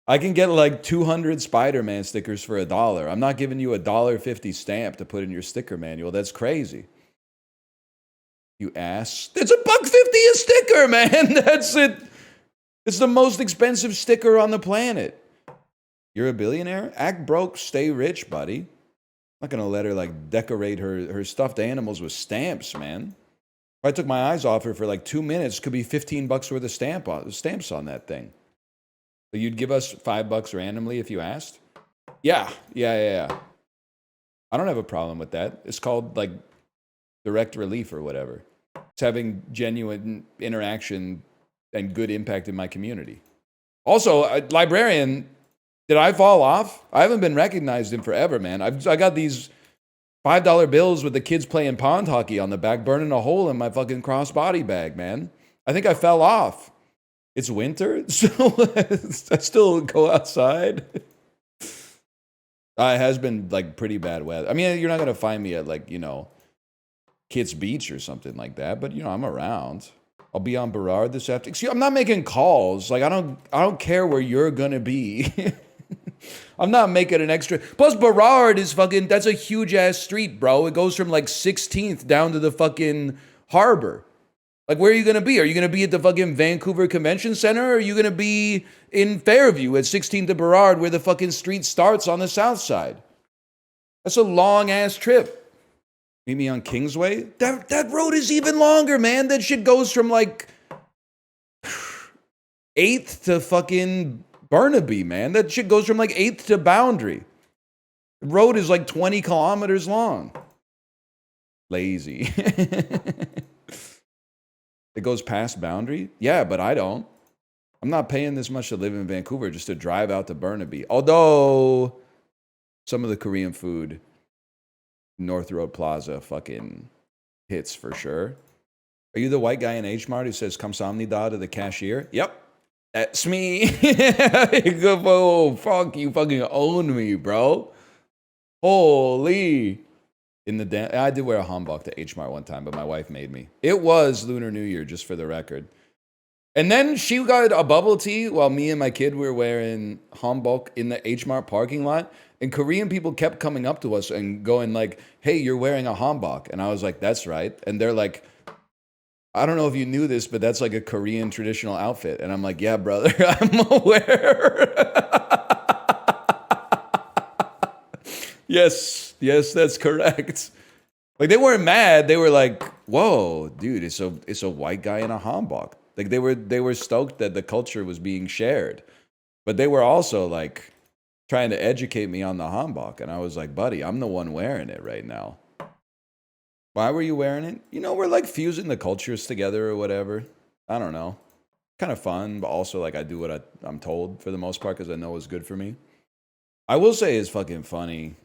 I can get like 200 Spider-Man stickers for $1. I'm not giving you $1.50 stamp to put in your sticker manual. That's crazy. You ass. It's $1.50 a sticker, man. That's it. It's the most expensive sticker on the planet. You're a billionaire? Act broke, stay rich, buddy. I'm not going to let her like decorate her stuffed animals with stamps, man. If I took my eyes off her for like 2 minutes, could be $15 worth of stamps on that thing. So you'd give us $5 randomly if you asked? Yeah. I don't have a problem with that. It's called like direct relief or whatever. It's having genuine interaction and good impact in my community. Also, librarian, did I fall off? I haven't been recognized in forever, man. I got these $5 bills with the kids playing pond hockey on the back, burning a hole in my fucking crossbody bag, man. I think I fell off. It's winter, so I still go outside. It has been like pretty bad weather. I mean, you're not gonna find me at like, you know, Kids Beach or something like that, but you know, I'm around. I'll be on Burrard this afternoon. See, I'm not making calls. Like I don't care where you're gonna be. I'm not making an extra. Plus, Burrard is fucking, that's a huge ass street, bro. It goes from like 16th down to the fucking harbor. Like, where are you going to be? Are you going to be at the fucking Vancouver Convention Center? Or are you going to be in Fairview at 16th to Burrard where the fucking street starts on the south side? That's a long ass trip. Meet me on Kingsway? That road is even longer, man. That shit goes from like 8th to fucking Burnaby, man. That shit goes from like 8th to Boundary. The road is like 20 kilometers long. Lazy. It goes past Boundary? Yeah, but I don't. I'm not paying this much to live in Vancouver just to drive out to Burnaby. Although, some of the Korean food, North Road Plaza, fucking hits for sure. Are you the white guy in H Mart who says Kamsamnida to the cashier? Yep. That's me. Whoa, fuck, you fucking own me, bro. Holy. I did wear a hanbok to H Mart one time, but my wife made me. It was Lunar New Year, just for the record. And then she got a bubble tea while me and my kid were wearing hanbok in the H Mart parking lot. And Korean people kept coming up to us and going like, hey, you're wearing a hanbok. And I was like, that's right. And they're like, I don't know if you knew this, but that's like a Korean traditional outfit. And I'm like, yeah, brother, I'm aware. Yes, that's correct. Like, they weren't mad. They were like, whoa, dude, it's a white guy in a hanbok. Like they were stoked that the culture was being shared, but they were also like trying to educate me on the hanbok, and I was like, buddy, I'm the one wearing it right now. Why were you wearing it? You know, we're like fusing the cultures together or whatever. I don't know. Kind of fun, but also like I do what I'm told for the most part because I know it's good for me. I will say it's fucking funny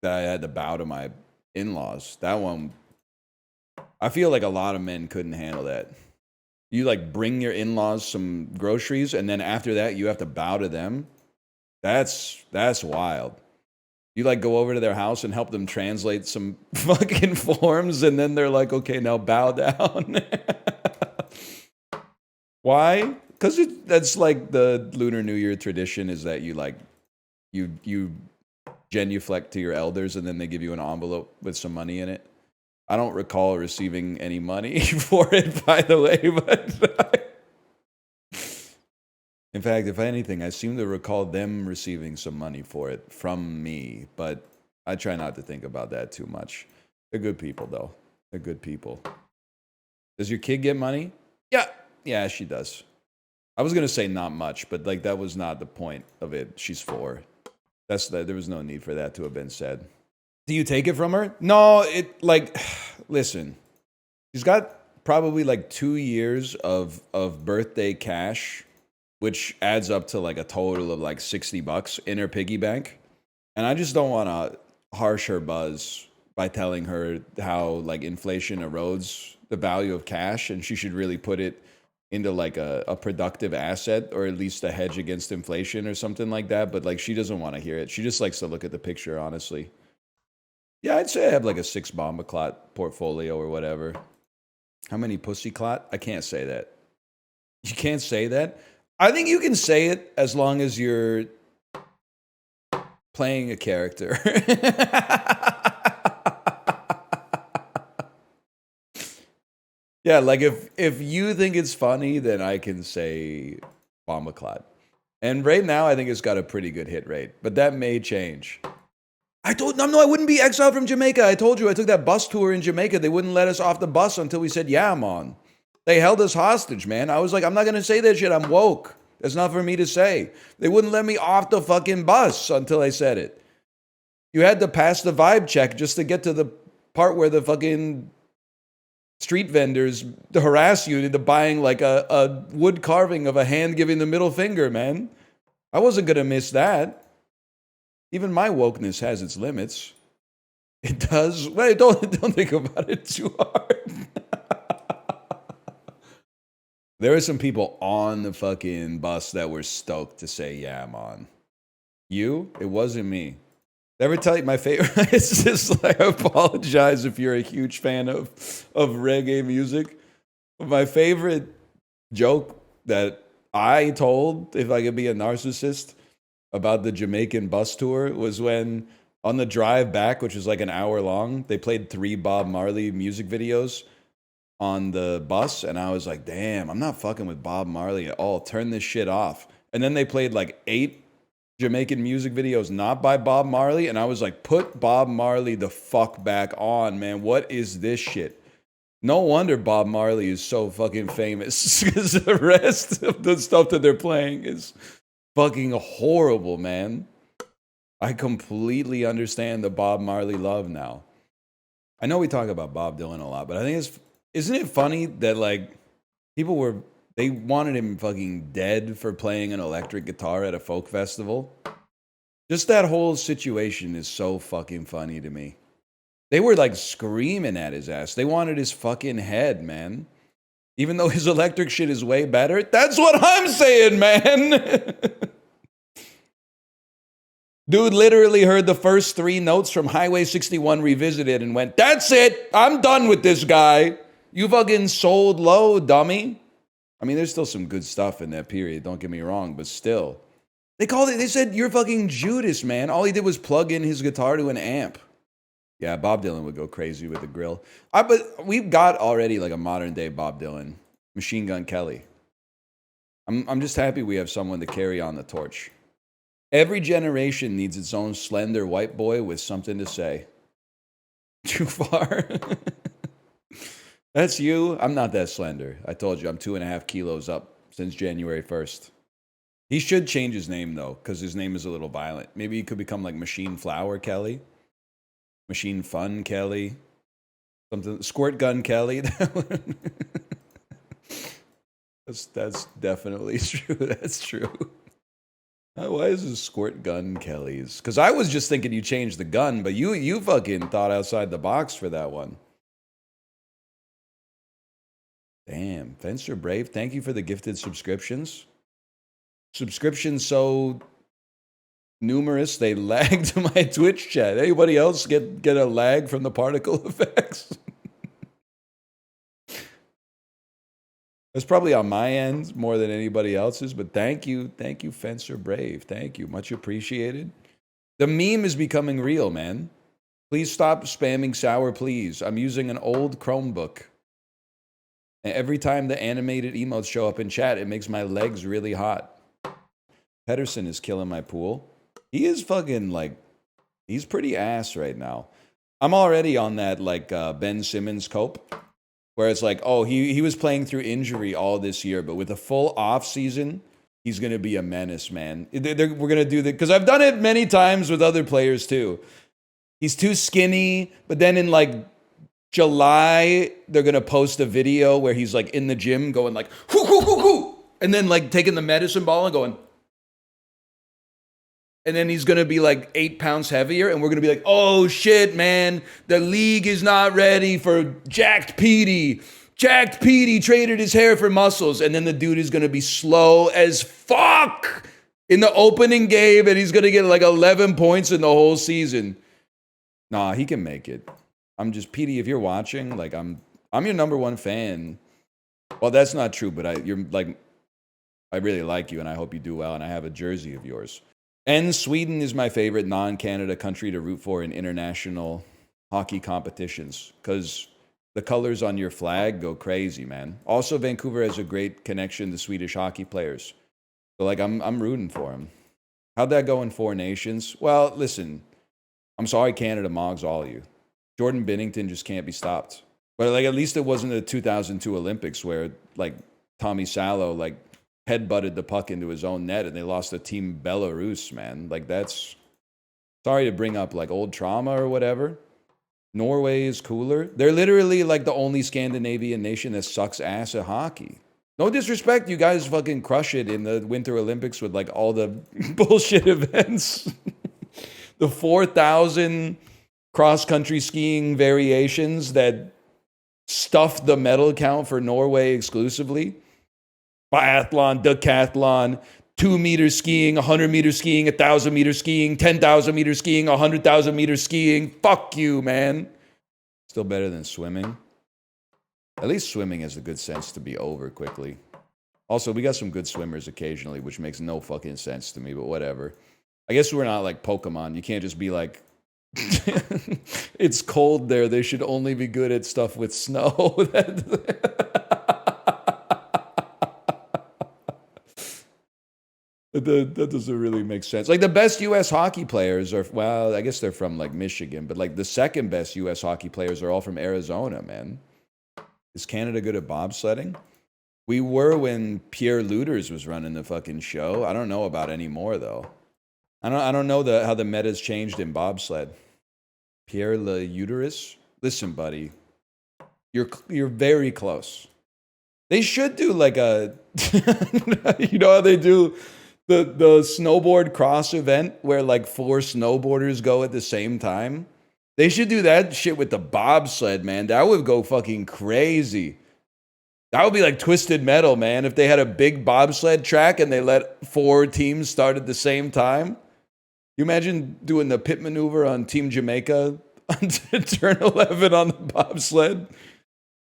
that I had to bow to my in-laws. That one, I feel like a lot of men couldn't handle that. You like bring your in-laws some groceries, and then after that you have to bow to them. That's wild. You like go over to their house and help them translate some fucking forms, and then they're like, okay, now bow down. Why? Because that's like the Lunar New Year tradition is that you like, you genuflect to your elders and then they give you an envelope with some money in it. I don't recall receiving any money for it, by the way, but in fact, if anything, I seem to recall them receiving some money for it from me, but I try not to think about that too much. They're good people, though. They're good people. Does your kid get money? Yeah, she does. I was going to say not much, but like that was not the point of it. She's 4. There was no need for that to have been said. Do you take it from her? No, listen, she's got probably like 2 years of birthday cash, which adds up to like a total of like $60 in her piggy bank. And I just don't want to harsh her buzz by telling her how like inflation erodes the value of cash, and she should really put it into like a productive asset, or at least a hedge against inflation or something like that. But like she doesn't want to hear it. She just likes to look at the picture, honestly. Yeah, I'd say I have like a 6 bomba clot portfolio or whatever. How many pussy clot? I can't say that. You can't say that? I think you can say it as long as you're playing a character. Yeah, like if you think it's funny, then I can say bomba clot. And right now, I think it's got a pretty good hit rate, but that may change. I wouldn't be exiled from Jamaica. I told you I took that bus tour in Jamaica. They wouldn't let us off the bus until we said, yeah, I'm on. They held us hostage, man. I was like, I'm not going to say that shit. I'm woke. That's not for me to say. They wouldn't let me off the fucking bus until I said it. You had to pass the vibe check just to get to the part where the fucking street vendors harass you into buying like a wood carving of a hand giving the middle finger, man. I wasn't going to miss that. Even my wokeness has its limits. It does. Wait, don't think about it too hard. There were some people on the fucking bus that were stoked to say, yeah, I'm on. You? It wasn't me. Ever tell you my favorite? It's just like, I apologize if you're a huge fan of reggae music. My favorite joke that I told, if I could be a narcissist, about the Jamaican bus tour was when on the drive back, which was like an hour long, they played 3 Bob Marley music videos on the bus. And I was like, damn, I'm not fucking with Bob Marley at all. Turn this shit off. And then they played like 8 Jamaican music videos not by Bob Marley, and I was like, put Bob Marley the fuck back on, man. What is this shit? No wonder Bob Marley is so fucking famous, because the rest of the stuff that they're playing is fucking horrible, man. I completely understand the Bob Marley love now. I know we talk about Bob Dylan a lot, but I think isn't it funny that like they wanted him fucking dead for playing an electric guitar at a folk festival? Just that whole situation is so fucking funny to me. They were like screaming at his ass. They wanted his fucking head, man. Even though his electric shit is way better. That's what I'm saying, man. Dude literally heard the first 3 notes from Highway 61 Revisited and went, that's it. I'm done with this guy. You fucking sold low, dummy. I mean, there's still some good stuff in that period, don't get me wrong, but still. They said, you're fucking Judas, man. All he did was plug in his guitar to an amp. Yeah, Bob Dylan would go crazy with the grill. But we've got already like a modern day Bob Dylan, Machine Gun Kelly. I'm just happy we have someone to carry on the torch. Every generation needs its own slender white boy with something to say. Too far? That's you? I'm not that slender. I told you, I'm 2.5 kilos up since January 1st. He should change his name, though, because his name is a little violent. Maybe he could become like Machine Flower Kelly. Machine Fun Kelly. Something. Squirt Gun Kelly. That's definitely true. That's true. Why is this Squirt Gun Kelly's? Because I was just thinking you changed the gun, but you fucking thought outside the box for that one. Damn. Fencer Brave, thank you for the gifted subscriptions. Subscriptions so numerous, they lagged my Twitch chat. Anybody else get a lag from the particle effects? That's probably on my end more than anybody else's, but thank you, Fencer Brave. Thank you, much appreciated. The meme is becoming real, man. Please stop spamming sour, please. I'm using an old Chromebook. And every time the animated emotes show up in chat, it makes my legs really hot. Pedersen is killing my pool. He is fucking like, he's pretty ass right now. I'm already on that like Ben Simmons cope. Where it's like, oh, he was playing through injury all this year, but with a full off season, he's going to be a menace, man. We're going to do that, because I've done it many times with other players too. He's too skinny, but then in like July, they're going to post a video where he's like in the gym going like, hoo, hoo, hoo, hoo, and then like taking the medicine ball and going, and then he's going to be like 8 pounds heavier. And we're going to be like, oh shit, man. The league is not ready for Jacked Petey. Jacked Petey traded his hair for muscles. And then the dude is going to be slow as fuck in the opening game. And he's going to get like 11 points in the whole season. Nah, he can make it. I'm just, Petey, if you're watching, like I'm your number one fan. Well, that's not true, but I really like you and I hope you do well. And I have a jersey of yours. And Sweden is my favorite non-Canada country to root for in international hockey competitions because the colors on your flag go crazy, man. Also, Vancouver has a great connection to Swedish hockey players. So, like, I'm rooting for them. How'd that go in Four Nations? Well, listen, I'm sorry Canada mogs all of you. Jordan Binnington just can't be stopped. But, like, at least it wasn't the 2002 Olympics where, like, Tommy Salo, like, headbutted the puck into his own net and they lost to Team Belarus, man. Like, that's, sorry to bring up like old trauma or whatever. Norway is cooler. They're literally like the only Scandinavian nation that sucks ass at hockey. No disrespect, you guys fucking crush it in the Winter Olympics with like all the bullshit events. The 4,000 cross-country skiing variations that stuffed the medal count for Norway exclusively. Biathlon, decathlon, 2 meter skiing, 100 meter skiing, 1,000 meter skiing, 10,000 meter skiing, 100,000 meter skiing. Fuck you, man. Still better than swimming. At least swimming has the good sense to be over quickly. Also, we got some good swimmers occasionally, which makes no fucking sense to me, but whatever. I guess we're not like Pokemon. You can't just be like, it's cold there. They should only be good at stuff with snow. That doesn't really make sense. Like the best U.S. hockey players are, well, I guess they're from like Michigan, but like the second best U.S. hockey players are all from Arizona, man. Is Canada good at bobsledding? We were when Pierre Lueders was running the fucking show. I don't know about anymore though. I don't know how the meta's changed in bobsled. Pierre Lueders? Listen, buddy, you're very close. They should do like a, you know how they do the snowboard cross event where like 4 snowboarders go at the same time? They should do that shit with the bobsled, man. That would go fucking crazy. That would be like Twisted Metal, man. If they had a big bobsled track and they let 4 teams start at the same time. You imagine doing the pit maneuver on Team Jamaica on turn 11 on the bobsled?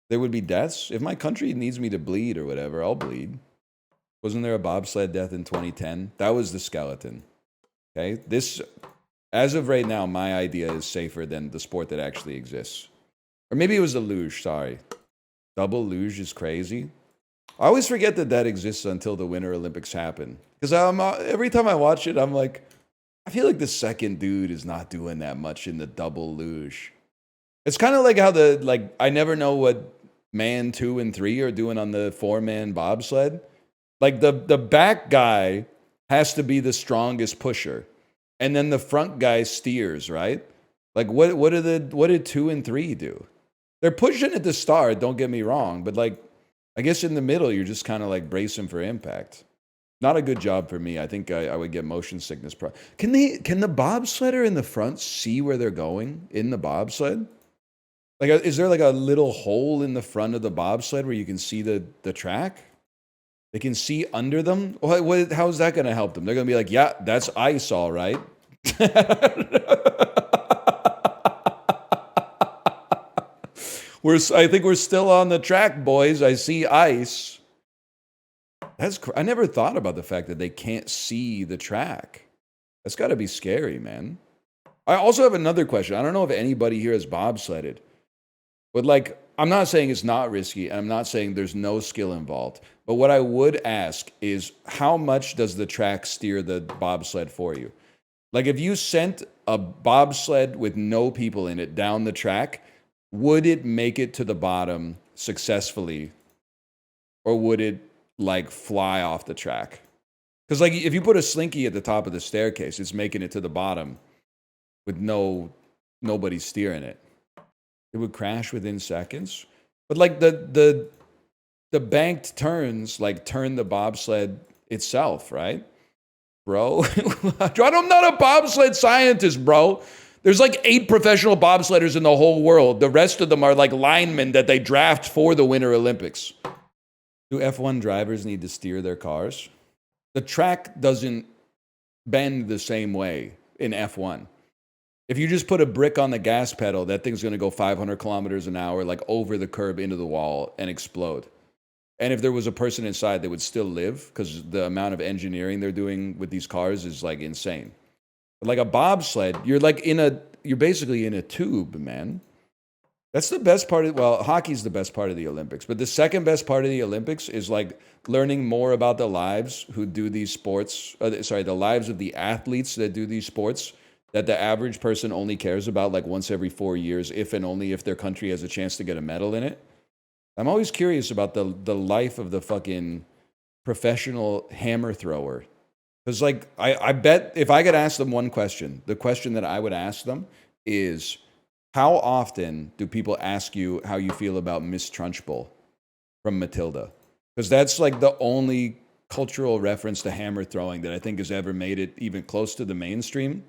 There would be deaths. If my country needs me to bleed or whatever, I'll bleed. Wasn't there a bobsled death in 2010? That was the skeleton. Okay? This, as of right now, my idea is safer than the sport that actually exists. Or maybe it was the luge, sorry. Double luge is crazy. I always forget that exists until the Winter Olympics happen. Because every time I watch it, I'm like, I feel like the second dude is not doing that much in the double luge. It's kind of like how I never know what man 2 and 3 are doing on the 4-man bobsled. Like the back guy has to be the strongest pusher, and then the front guy steers, right? Like what did 2 and 3 do? They're pushing at the start, don't get me wrong, but like I guess in the middle you're just kind of like bracing for impact. Not a good job for me. I think I would get motion sickness. Can the bobsledder in the front see where they're going in the bobsled? Like, is there like a little hole in the front of the bobsled where you can see the track? They can see under them? How's that going to help them? They're going to be like, yeah, that's ice, all right. I think we're still on the track, boys. I see ice. I never thought about the fact that they can't see the track. That's got to be scary, man. I also have another question. I don't know if anybody here has bobsledded, but like, I'm not saying it's not risky, and I'm not saying there's no skill involved. But what I would ask is, how much does the track steer the bobsled for you? Like, if you sent a bobsled with no people in it down the track, would it make it to the bottom successfully, or would it like fly off the track? Because like if you put a slinky at the top of the staircase, it's making it to the bottom with nobody steering it. It would crash within seconds. But like the banked turns like turn the bobsled itself, right? Bro, I'm not a bobsled scientist, bro. There's like 8 professional bobsledders in the whole world. The rest of them are like linemen that they draft for the Winter Olympics. Do F1 drivers need to steer their cars? The track doesn't bend the same way in F1. If you just put a brick on the gas pedal, that thing's going to go 500 kilometers an hour, like over the curb into the wall and explode. And if there was a person inside, they would still live, because the amount of engineering they're doing with these cars is like insane. But like a bobsled, you're basically in a tube, man. That's the best part of, well, hockey's the best part of the Olympics. But the second best part of the Olympics is like learning more about the lives who do these sports. The lives of the athletes that do these sports that the average person only cares about like once every 4 years, if and only if their country has a chance to get a medal in it. I'm always curious about the life of the fucking professional hammer thrower. Because like, I bet if I could ask them one question, the question that I would ask them is, how often do people ask you how you feel about Miss Trunchbull from Matilda? Because that's like the only cultural reference to hammer throwing that I think has ever made it even close to the mainstream.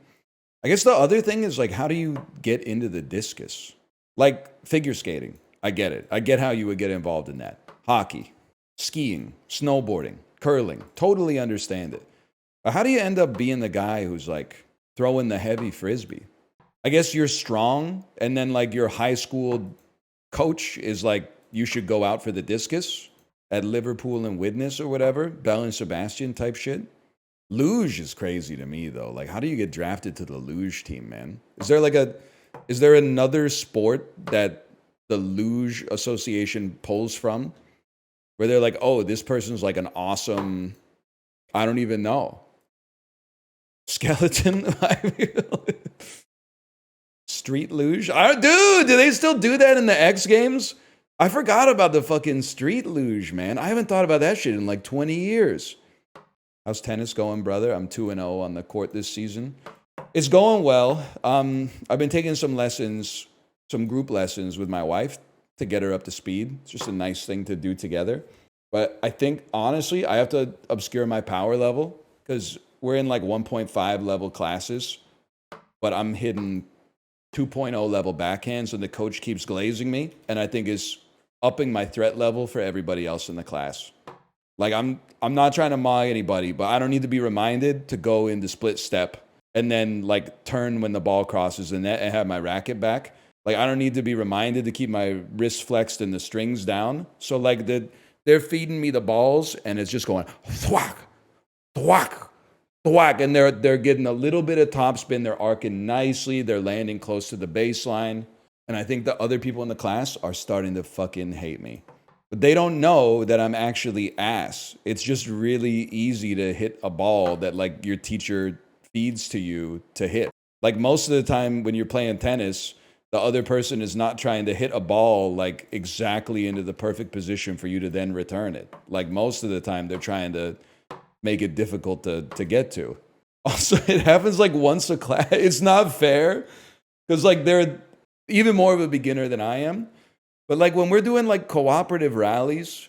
I guess the other thing is like, how do you get into the discus? Like figure skating. I get it. I get how you would get involved in that. Hockey, skiing, snowboarding, curling. Totally understand it. But how do you end up being the guy who's like throwing the heavy frisbee? I guess you're strong, and then like your high school coach is like, you should go out for the discus at Liverpool and Widnes or whatever, Bell and Sebastian type shit. Luge is crazy to me though. Like, how do you get drafted to the luge team, man? Is there another sport that the luge association pulls from where they're like, oh, this person's like an awesome, I don't even know, skeleton? Street luge? Dude, do they still do that in the X Games? I forgot about the fucking street luge, man. I haven't thought about that shit in like 20 years. How's tennis going, brother? I'm 2-0 on the court this season. It's going well. I've been taking some lessons, some group lessons with my wife to get her up to speed. It's just a nice thing to do together. But I think, honestly, I have to obscure my power level because we're in like 1.5 level classes, but I'm hitting 2.0 level backhands, and the coach keeps glazing me, and I think is upping my threat level for everybody else in the class. Like, I'm not trying to mock anybody, but I don't need to be reminded to go into split step and then like turn when the ball crosses the net and have my racket back. Like, I don't need to be reminded to keep my wrist flexed and the strings down. So like they're feeding me the balls and it's just going thwack, thwack, thwack, and they're getting a little bit of topspin. They're arcing nicely. They're landing close to the baseline. And I think the other people in the class are starting to fucking hate me. But they don't know that I'm actually ass. It's just really easy to hit a ball that like your teacher feeds to you to hit. Like most of the time when you're playing tennis, The other person is not trying to hit a ball like exactly into the perfect position for you to then return it. Like most of the time, they're trying to make it difficult to get to. Also, it happens like once a class. It's not fair because like they're even more of a beginner than I am. But like when we're doing like cooperative rallies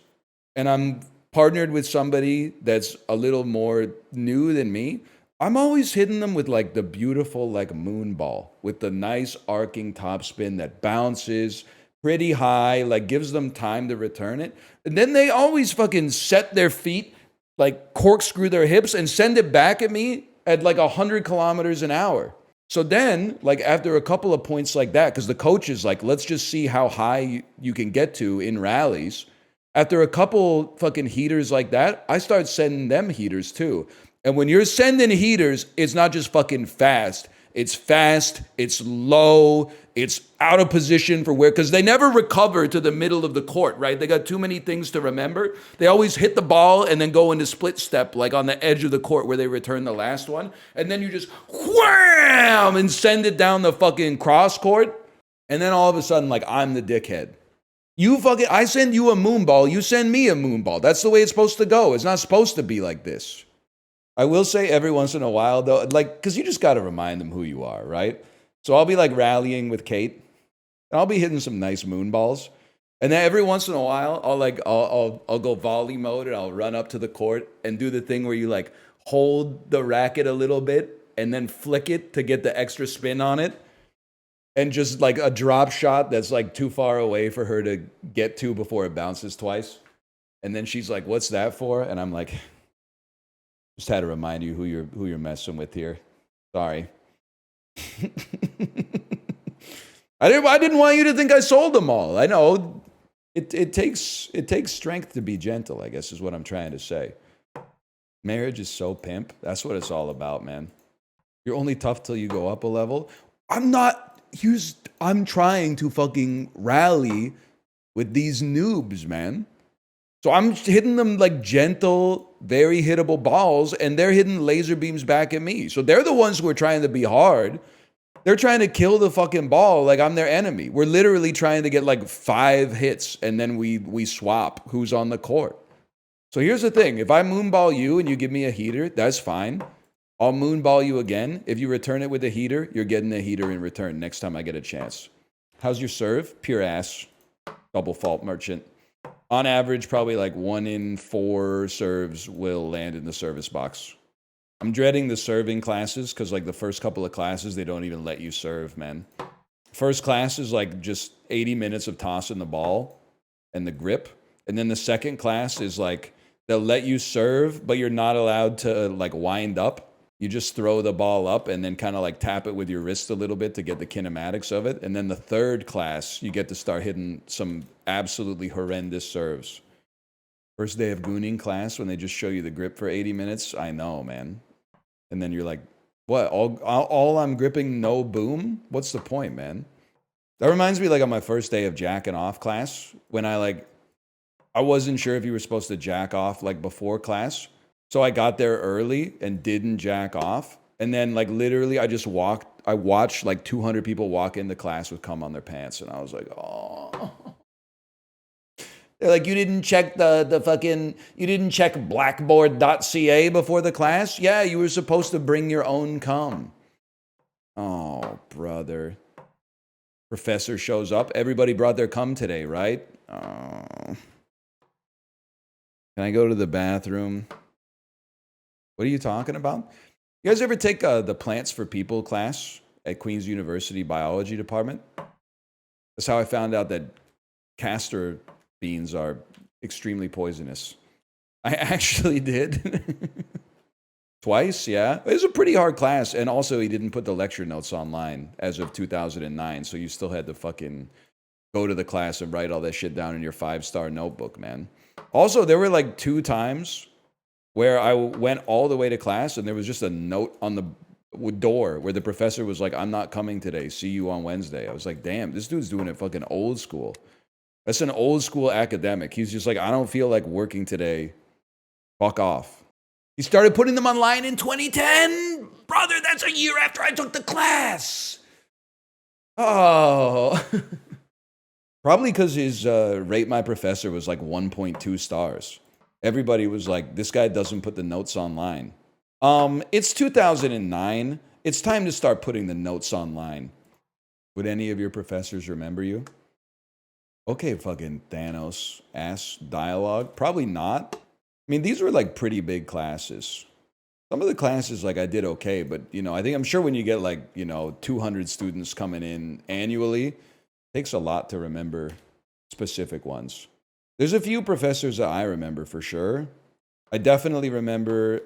and I'm partnered with somebody that's a little more new than me, I'm always hitting them with like the beautiful like moon ball with the nice arcing topspin that bounces pretty high, like gives them time to return it. And then they always fucking set their feet, like corkscrew their hips and send it back at me at like 100 kilometers an hour. So then, like after a couple of points like that, because the coach is like, let's just see how high you can get to in rallies. After a couple fucking heaters like that, I start sending them heaters too. And when you're sending heaters, it's not just fucking fast. It's low, it's out of position for where, because they never recover to the middle of the court, right? They got too many things to remember. They always hit the ball and then go into split step, like on the edge of the court where they return the last one. And then you just wham and send it down the fucking cross court. And then all of a sudden, like, I'm the dickhead. I send you a moon ball, you send me a moon ball. That's the way it's supposed to go. It's not supposed to be like this. I will say every once in a while, though, like, because you just got to remind them who you are, right? So I'll be like rallying with Kate, and I'll be hitting some nice moon balls. And then every once in a while, I'll go volley mode, and I'll run up to the court and do the thing where you like hold the racket a little bit and then flick it to get the extra spin on it. And just like a drop shot that's like too far away for her to get to before it bounces twice. And then she's like, "What's that for?" And I'm like, just had to remind you who you're messing with here. Sorry. I didn't want you to think I sold them all. I know it takes strength to be gentle, I guess is what I'm trying to say. Marriage is so pimp. That's what it's all about, man. You're only tough till you go up a level. I'm trying to fucking rally with these noobs, man. So I'm hitting them like gentle, very hittable balls, and they're hitting laser beams back at me. So they're the ones who are trying to be hard. They're trying to kill the fucking ball like I'm their enemy. We're literally trying to get like 5 hits, and then we swap who's on the court. So here's the thing. If I moonball you and you give me a heater, that's fine. I'll moonball you again. If you return it with a heater, you're getting a heater in return next time I get a chance. How's your serve? Pure ass. Double fault merchant. On average, probably like 1 in 4 serves will land in the service box. I'm dreading the serving classes because like the first couple of classes, they don't even let you serve, man. First class is like just 80 minutes of tossing the ball and the grip. And then the second class is like they'll let you serve, but you're not allowed to like wind up. You just throw the ball up and then kind of like tap it with your wrist a little bit to get the kinematics of it. And then the third class, you get to start hitting some absolutely horrendous serves. First day of gooning class, when they just show you the grip for 80 minutes, I know, man. And then you're like, what? All I'm gripping, no boom? What's the point, man? That reminds me like on my first day of jacking off class, when I wasn't sure if you were supposed to jack off like before class. So I got there early and didn't jack off. And then like literally I watched like 200 people walk into class with cum on their pants. And I was like, oh. They're like, you didn't check you didn't check blackboard.ca before the class? Yeah, you were supposed to bring your own cum. Oh, brother. Professor shows up. Everybody brought their cum today, right? Oh. Can I go to the bathroom? What are you talking about? You guys ever take the Plants for People class at Queen's University Biology Department? That's how I found out that castor beans are extremely poisonous. I actually did. Twice, yeah. It was a pretty hard class. And also, he didn't put the lecture notes online as of 2009. So you still had to fucking go to the class and write all that shit down in your 5-star notebook, man. Also, there were like 2 times where I went all the way to class and there was just a note on the door where the professor was like, I'm not coming today. See you on Wednesday. I was like, damn, this dude's doing it fucking old school. That's an old school academic. He's just like, I don't feel like working today. Fuck off. He started putting them online in 2010. Brother, that's a year after I took the class. Oh, probably because his Rate My Professor was like 1.2 stars. Everybody was like, this guy doesn't put the notes online. It's 2009. It's time to start putting the notes online. Would any of your professors remember you? Okay, fucking Thanos ass dialogue. Probably not. I mean, these were like pretty big classes. Some of the classes, like I did okay, but I'm sure when you get like 200 students coming in annually, it takes a lot to remember specific ones. There's a few professors that I remember for sure. I definitely remember,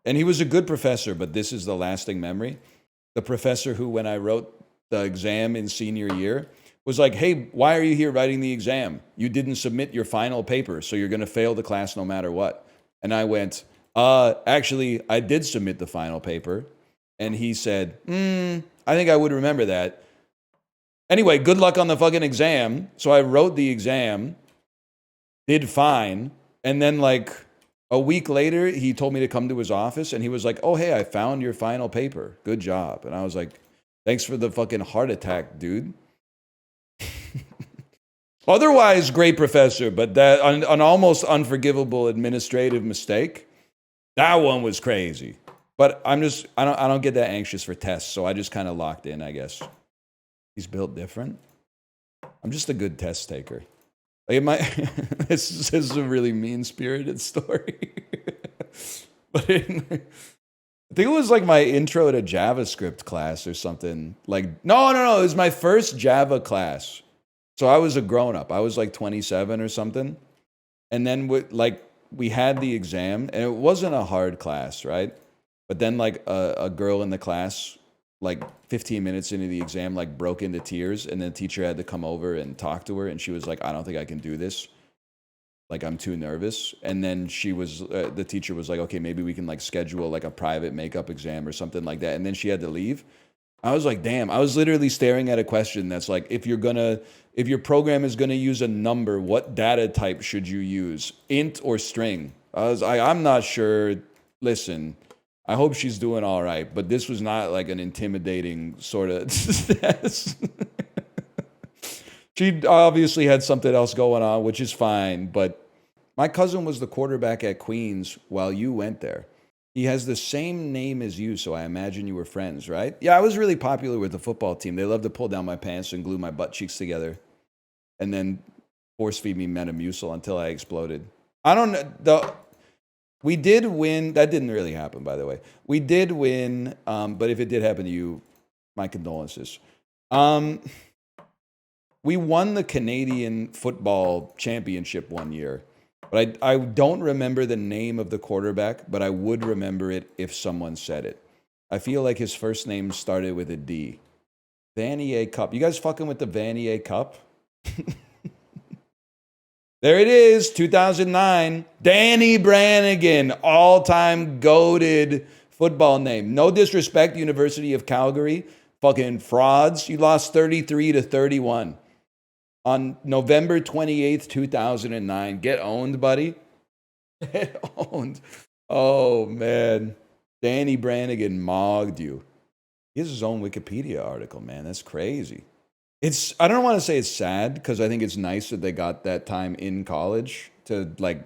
and he was a good professor, but this is the lasting memory. The professor who, when I wrote the exam in senior year, was like, hey, why are you here writing the exam? You didn't submit your final paper, so you're going to fail the class no matter what. And I went, actually, I did submit the final paper. And he said, I think I would remember that. Anyway, good luck on the fucking exam. So I wrote the exam, did fine. And then like a week later, he told me to come to his office and he was like, oh, hey, I found your final paper. Good job. And I was like, thanks for the fucking heart attack, dude. Otherwise, great professor, but that an almost unforgivable administrative mistake, that one was crazy. But I don't get that anxious for tests, so I just kind of locked in, I guess. He's built different. I'm just a good test taker. Like this is a really mean-spirited story. But I think it was like my intro to JavaScript class or something. Like, no, it was my first Java class. So I was a grown-up. I was like 27 or something. And then we had the exam, and it wasn't a hard class, right? But then like a girl in the class, like 15 minutes into the exam, like broke into tears, and then the teacher had to come over and talk to her, and she was like, I don't think I can do this. Like, I'm too nervous. And then the teacher was like, okay, maybe we can like schedule like a private makeup exam or something like that. And then she had to leave. I was like, damn, I was literally staring at a question that's like, if your program is gonna use a number, what data type should you use? Int or string? I'm not sure. Listen, I hope she's doing all right, but this was not like an intimidating sort of test. She obviously had something else going on, which is fine, but my cousin was the quarterback at Queens while you went there. He has the same name as you, so I imagine you were friends, right? Yeah, I was really popular with the football team. They loved to pull down my pants and glue my butt cheeks together and then force feed me Metamucil until I exploded. I don't know. We did win. That didn't really happen, by the way. We did win, but if it did happen to you, my condolences. We won the Canadian football championship one year. But I don't remember the name of the quarterback, but I would remember it if someone said it. I feel like his first name started with a D. Vanier Cup. You guys fucking with the Vanier Cup? There it is, 2009. Danny Brannigan, all-time goated football name. No disrespect, University of Calgary. Fucking frauds. You lost 33-31. On November 28th, 2009. Get owned, buddy. Get owned. Oh, man. Danny Brannigan mogged you. He has his own Wikipedia article, man. That's crazy. I don't want to say it's sad, because I think it's nice that they got that time in college to, like,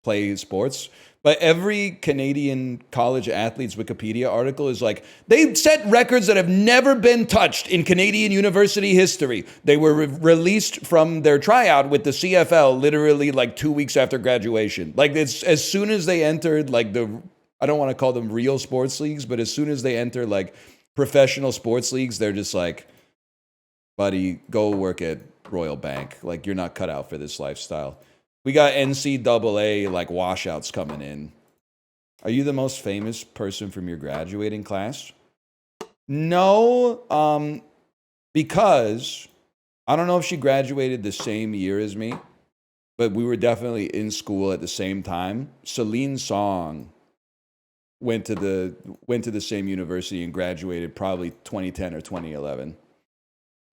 play sports. But every Canadian college athlete's Wikipedia article is like, they set records that have never been touched in Canadian university history. They were released from their tryout with the CFL literally like 2 weeks after graduation. Like, it's as soon as they entered like I don't want to call them real sports leagues, but as soon as they enter like professional sports leagues, they're just like, buddy, go work at Royal Bank. Like, you're not cut out for this lifestyle. We got NCAA like washouts coming in. Are you the most famous person from your graduating class? No, because I don't know if she graduated the same year as me, but we were definitely in school at the same time. Celine Song went to the same university and graduated probably 2010 or 2011.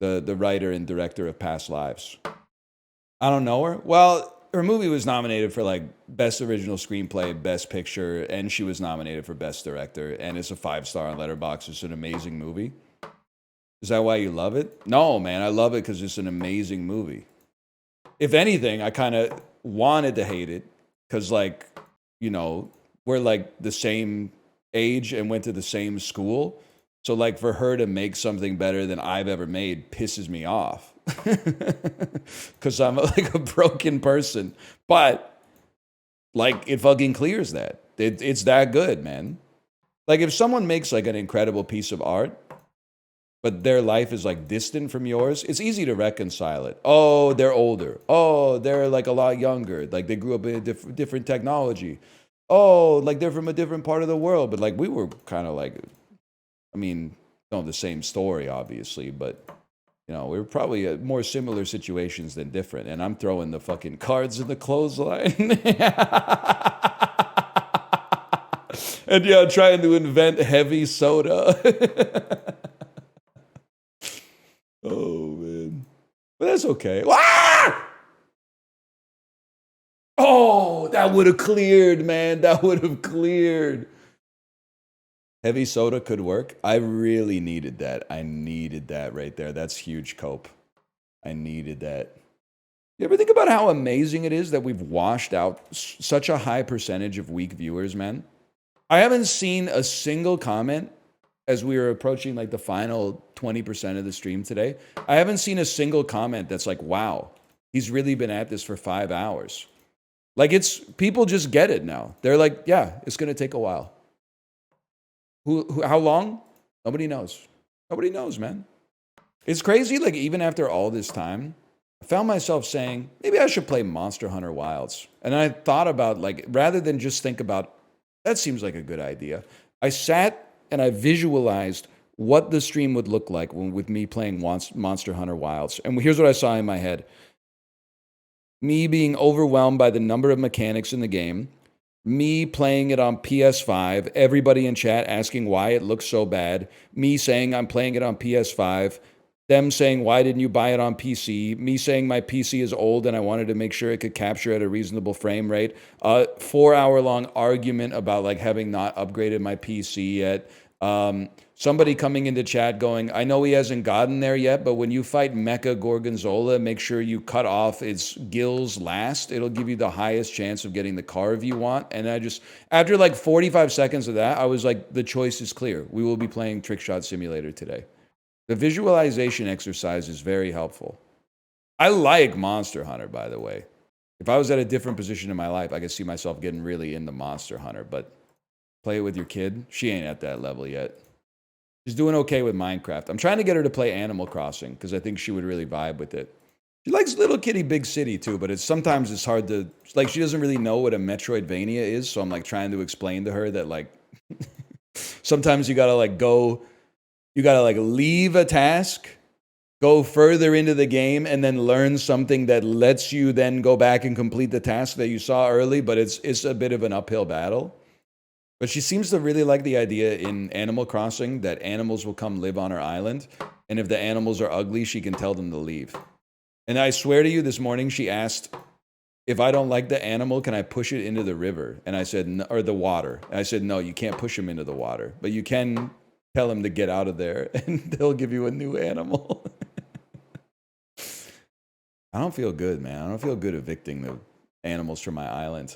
The writer and director of Past Lives. I don't know her. Well, her movie was nominated for like Best Original Screenplay, Best Picture, and she was nominated for Best Director. And it's a 5-star on Letterboxd. It's an amazing movie. Is that why you love it? No, man, I love it because it's an amazing movie. If anything, I kind of wanted to hate it because, like, you know, we're like the same age and went to the same school. So, like, for her to make something better than I've ever made pisses me off because I'm like a broken person. But, like, it fucking clears that. It's that good, man. Like, if someone makes like an incredible piece of art, but their life is like distant from yours, it's easy to reconcile it. Oh, they're older. Oh, they're like a lot younger. Like they grew up in a different technology. Oh, like they're from a different part of the world. But like we were kind of like, I mean, the same story, obviously, but you know, we were probably more similar situations than different. And I'm throwing the fucking cards in the clothesline. And yeah, trying to invent heavy soda. Oh, man. But that's okay. Ah! Oh, that would have cleared, man. That would have cleared. Heavy soda could work. I really needed that. I needed that right there. That's huge, Cope. I needed that. You ever think about how amazing it is that we've washed out such a high percentage of weak viewers, man? I haven't seen a single comment as we were approaching like the final 20% of the stream today. I haven't seen a single comment that's like, wow, he's really been at this for 5 hours. Like it's, people just get it now. They're like, yeah, it's going to take a while. How long? Nobody knows. Nobody knows, man. It's crazy. Like even after all this time, I found myself saying, maybe I should play Monster Hunter Wilds. And I thought about like, rather than just think about, that seems like a good idea. I sat and I visualized what the stream would look like with me playing Monster Hunter Wilds. And here's what I saw in my head. Me being overwhelmed by the number of mechanics in the game. Me playing it on PS5. Everybody in chat asking why it looks so bad. Me saying I'm playing it on PS5. Them saying, why didn't you buy it on PC? Me saying my PC is old and I wanted to make sure it could capture at a reasonable frame rate. 4-hour-long argument about like having not upgraded my PC yet. Somebody coming into chat going, I know he hasn't gotten there yet, but when you fight Mecha Gorgonzola, make sure you cut off its gills last. It'll give you the highest chance of getting the carve you want. And I just, after like 45 seconds of that, I was like, the choice is clear. We will be playing Trickshot Simulator today. The visualization exercise is very helpful. I like Monster Hunter, by the way. If I was at a different position in my life, I could see myself getting really into Monster Hunter, but play it with your kid. She ain't at that level yet. She's doing okay with Minecraft. I'm trying to get her to play Animal Crossing because I think she would really vibe with it. She likes Little Kitty Big City too, but sometimes it's hard to, like she doesn't really know what a Metroidvania is, so I'm like trying to explain to her that like sometimes you gotta like go, you gotta like leave a task, go further into the game, and then learn something that lets you then go back and complete the task that you saw early, but it's a bit of an uphill battle. But she seems to really like the idea in Animal Crossing that animals will come live on her island, and if the animals are ugly, she can tell them to leave. And I swear to you, this morning she asked, if I don't like the animal, can I push it into the river? And I said, no, or the water. And I said, no, you can't push him into the water, but you can tell him to get out of there, and they'll give you a new animal. I don't feel good, man. I don't feel good evicting the animals from my island.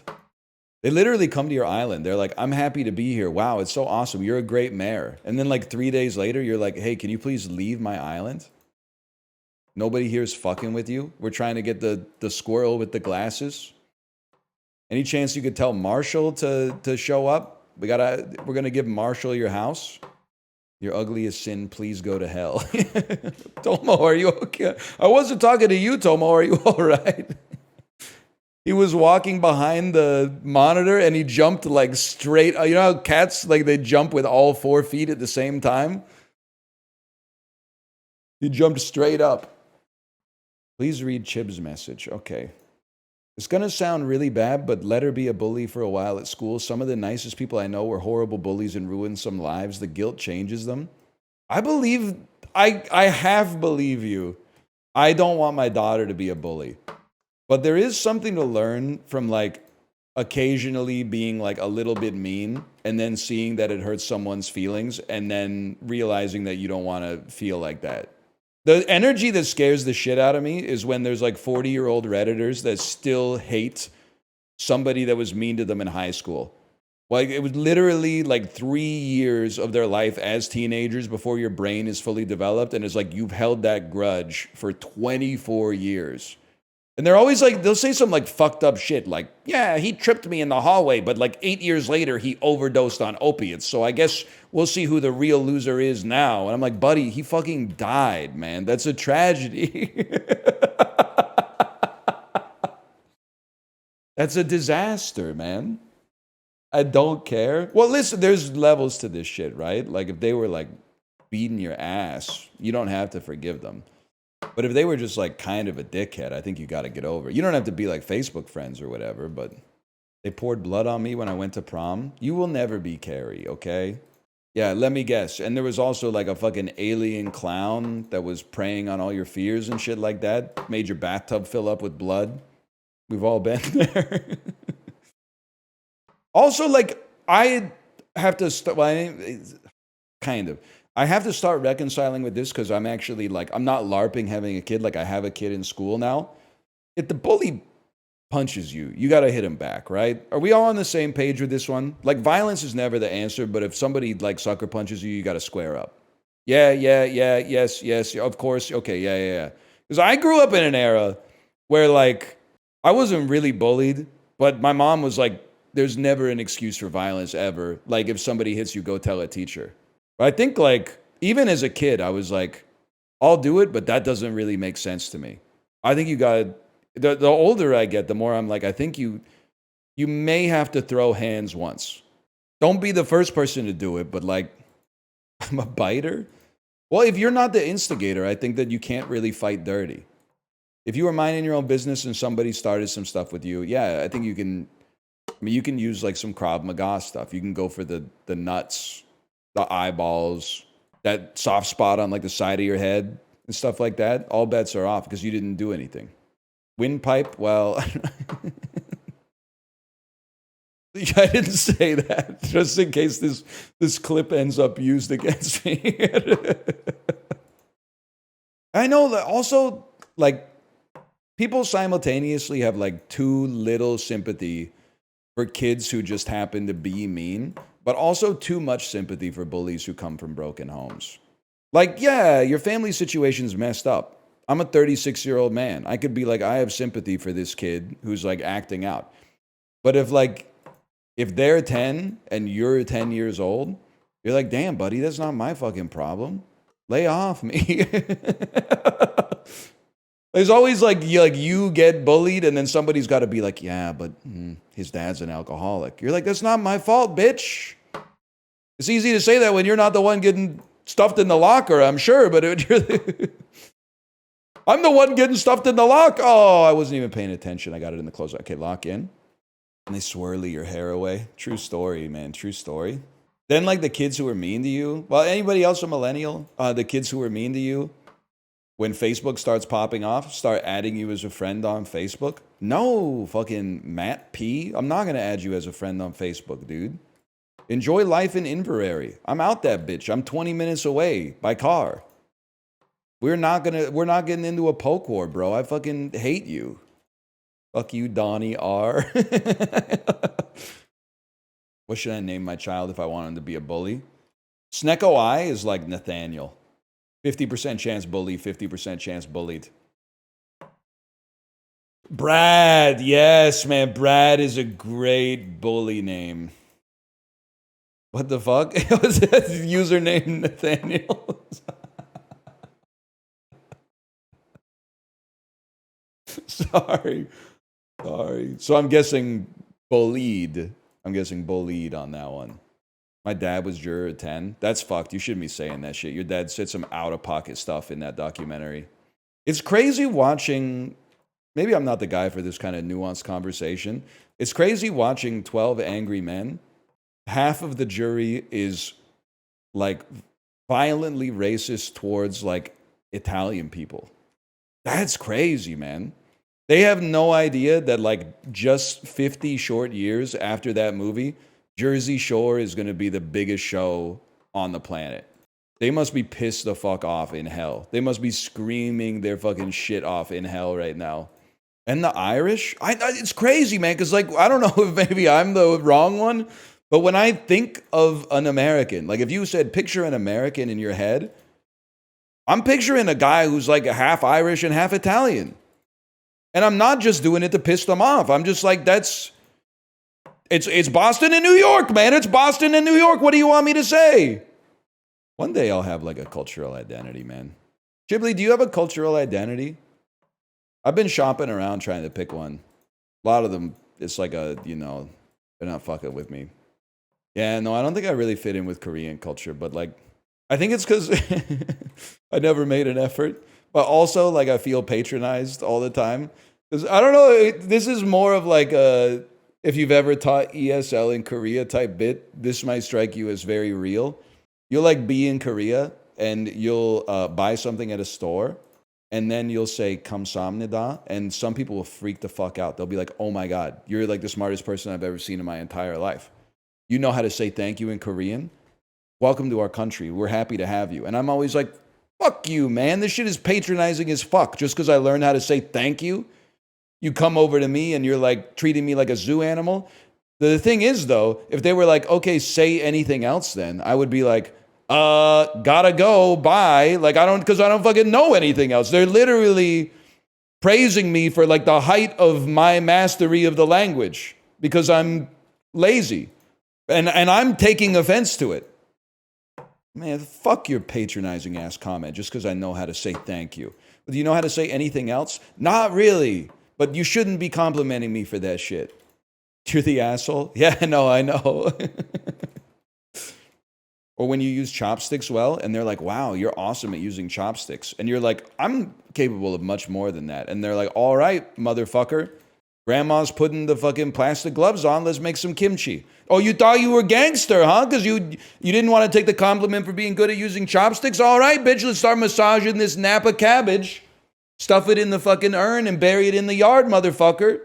They literally come to your island. They're like, I'm happy to be here. Wow, it's so awesome. You're a great mayor. And then like 3 days later, you're like, hey, can you please leave my island? Nobody here is fucking with you. We're trying to get the squirrel with the glasses. Any chance you could tell Marshall to show up? We're gonna give Marshall your house. Your ugliest sin, please go to hell. Tomo, are you okay? I wasn't talking to you, Tomo. Are you all right? He was walking behind the monitor and he jumped like straight. You know how cats, like they jump with all 4 feet at the same time? He jumped straight up. Please read Chib's message. Okay. It's going to sound really bad, but let her be a bully for a while at school. Some of the nicest people I know were horrible bullies and ruined some lives. The guilt changes them. I believe, I half believe you. I don't want my daughter to be a bully. But there is something to learn from like occasionally being like a little bit mean and then seeing that it hurts someone's feelings and then realizing that you don't want to feel like that. The energy that scares the shit out of me is when there's like 40-year-old Redditors that still hate somebody that was mean to them in high school. Like, it was literally like 3 years of their life as teenagers before your brain is fully developed. And it's like you've held that grudge for 24 years. And they're always like, they'll say some like fucked up shit like, yeah, he tripped me in the hallway, but like 8 years later, he overdosed on opiates. So I guess we'll see who the real loser is now. And I'm like, buddy, he fucking died, man. That's a tragedy. That's a disaster, man. I don't care. Well, listen, there's levels to this shit, right? Like if they were like beating your ass, you don't have to forgive them. But if they were just like kind of a dickhead, I think you got to get over it. You don't have to be like Facebook friends or whatever, but they poured blood on me when I went to prom. You will never be Carrie, okay? Yeah, let me guess. And there was also like a fucking alien clown that was preying on all your fears and shit like that. Made your bathtub fill up with blood. We've all been there. Also, like, I have to start, well, kind of. I have to start reconciling with this because I'm actually like, I'm not LARPing having a kid. Like, I have a kid in school now. If the bully punches you, you got to hit him back, right? Are we all on the same page with this one? Like, violence is never the answer, but if somebody like sucker punches you, you got to square up. Yeah, yes, of course. Okay, yeah. Because I grew up in an era where like, I wasn't really bullied, but my mom was like, there's never an excuse for violence ever. Like, if somebody hits you, go tell a teacher. But I think, like, even as a kid, I was like, I'll do it, but that doesn't really make sense to me. I think you got the older I get, the more I'm like, I think you may have to throw hands once. Don't be the first person to do it, but like, I'm a biter. Well, if you're not the instigator, I think that you can't really fight dirty. If you were minding your own business and somebody started some stuff with you, yeah, I think you can. I mean, you can use like some Krav Maga stuff. You can go for the nuts, the eyeballs, that soft spot on like the side of your head and stuff like that. All bets are off because you didn't do anything. Windpipe, well, I didn't say that. Just in case this clip ends up used against me. I know that also, like, people simultaneously have like too little sympathy for kids who just happen to be mean, but also too much sympathy for bullies who come from broken homes. Like, yeah, your family situation's messed up. I'm a 36-year-old man. I could be like, I have sympathy for this kid who's like acting out. But if they're 10 and you're 10 years old, you're like, damn, buddy, that's not my fucking problem. Lay off me. There's always like you get bullied and then somebody's got to be like, yeah, but his dad's an alcoholic. You're like, that's not my fault, bitch. It's easy to say that when you're not the one getting stuffed in the locker, I'm sure, but I'm the one getting stuffed in the lock. Oh, I wasn't even paying attention. I got it in the closet. Okay, lock in. And they swirly your hair away. True story, man. True story. Then like the kids who were mean to you. Well, anybody else a millennial? The kids who were mean to you. When Facebook starts popping off, start adding you as a friend on Facebook. No, fucking Matt P. I'm not going to add you as a friend on Facebook, dude. Enjoy life in Inverary. I'm out that bitch. I'm 20 minutes away by car. We're not getting into a poke war, bro. I fucking hate you. Fuck you, Donnie R. What should I name my child if I want him to be a bully? Snecko I is like Nathaniel. 50% chance bully, 50% chance bullied. Brad, yes, man. Brad is a great bully name. What the fuck? Was that username Nathaniel? Sorry. So I'm guessing bullied. I'm guessing bullied on that one. My dad was juror 10. That's fucked. You shouldn't be saying that shit. Your dad said some out-of-pocket stuff in that documentary. It's crazy watching... Maybe I'm not the guy for this kind of nuanced conversation. It's crazy watching 12 Angry Men. Half of the jury is, like, violently racist towards, like, Italian people. That's crazy, man. They have no idea that like just 50 short years after that movie, Jersey Shore is going to be the biggest show on the planet. They must be pissed the fuck off in hell. They must be screaming their fucking shit off in hell right now. And the Irish, it's crazy, man, because like, I don't know if maybe I'm the wrong one, but when I think of an American, like if you said picture an American in your head, I'm picturing a guy who's like a half Irish and half Italian. And I'm not just doing it to piss them off. I'm just like, it's Boston and New York, man. It's Boston and New York. What do you want me to say? One day I'll have like a cultural identity, man. Ghibli, do you have a cultural identity? I've been shopping around trying to pick one. A lot of them, it's like they're not fucking with me. Yeah, no, I don't think I really fit in with Korean culture, but like, I think it's because I never made an effort. But also, like, I feel patronized all the time. Because, I don't know, this is more of like a, if you've ever taught ESL in Korea type bit, this might strike you as very real. You'll, like, be in Korea, and you'll buy something at a store, and then you'll say, 감사합니다, and some people will freak the fuck out. They'll be like, oh my God, you're, like, the smartest person I've ever seen in my entire life. You know how to say thank you in Korean? Welcome to our country. We're happy to have you. And I'm always like, fuck you, man. This shit is patronizing as fuck. Just because I learned how to say thank you, you come over to me and you're like treating me like a zoo animal. The thing is, though, if they were like, okay, say anything else then, I would be like, gotta go, bye. Like, because I don't fucking know anything else. They're literally praising me for like the height of my mastery of the language because I'm lazy. And I'm taking offense to it. Man, fuck your patronizing ass comment just because I know how to say thank you. Do you know how to say anything else? Not really. But you shouldn't be complimenting me for that shit. You're the asshole? Yeah, no, I know. Or when you use chopsticks well, and they're like, wow, you're awesome at using chopsticks. And you're like, I'm capable of much more than that. And they're like, all right, motherfucker. Grandma's putting the fucking plastic gloves on. Let's make some kimchi. Oh, you thought you were gangster, huh? Because you didn't want to take the compliment for being good at using chopsticks? All right, bitch, let's start massaging this Napa cabbage. Stuff it in the fucking urn and bury it in the yard, motherfucker.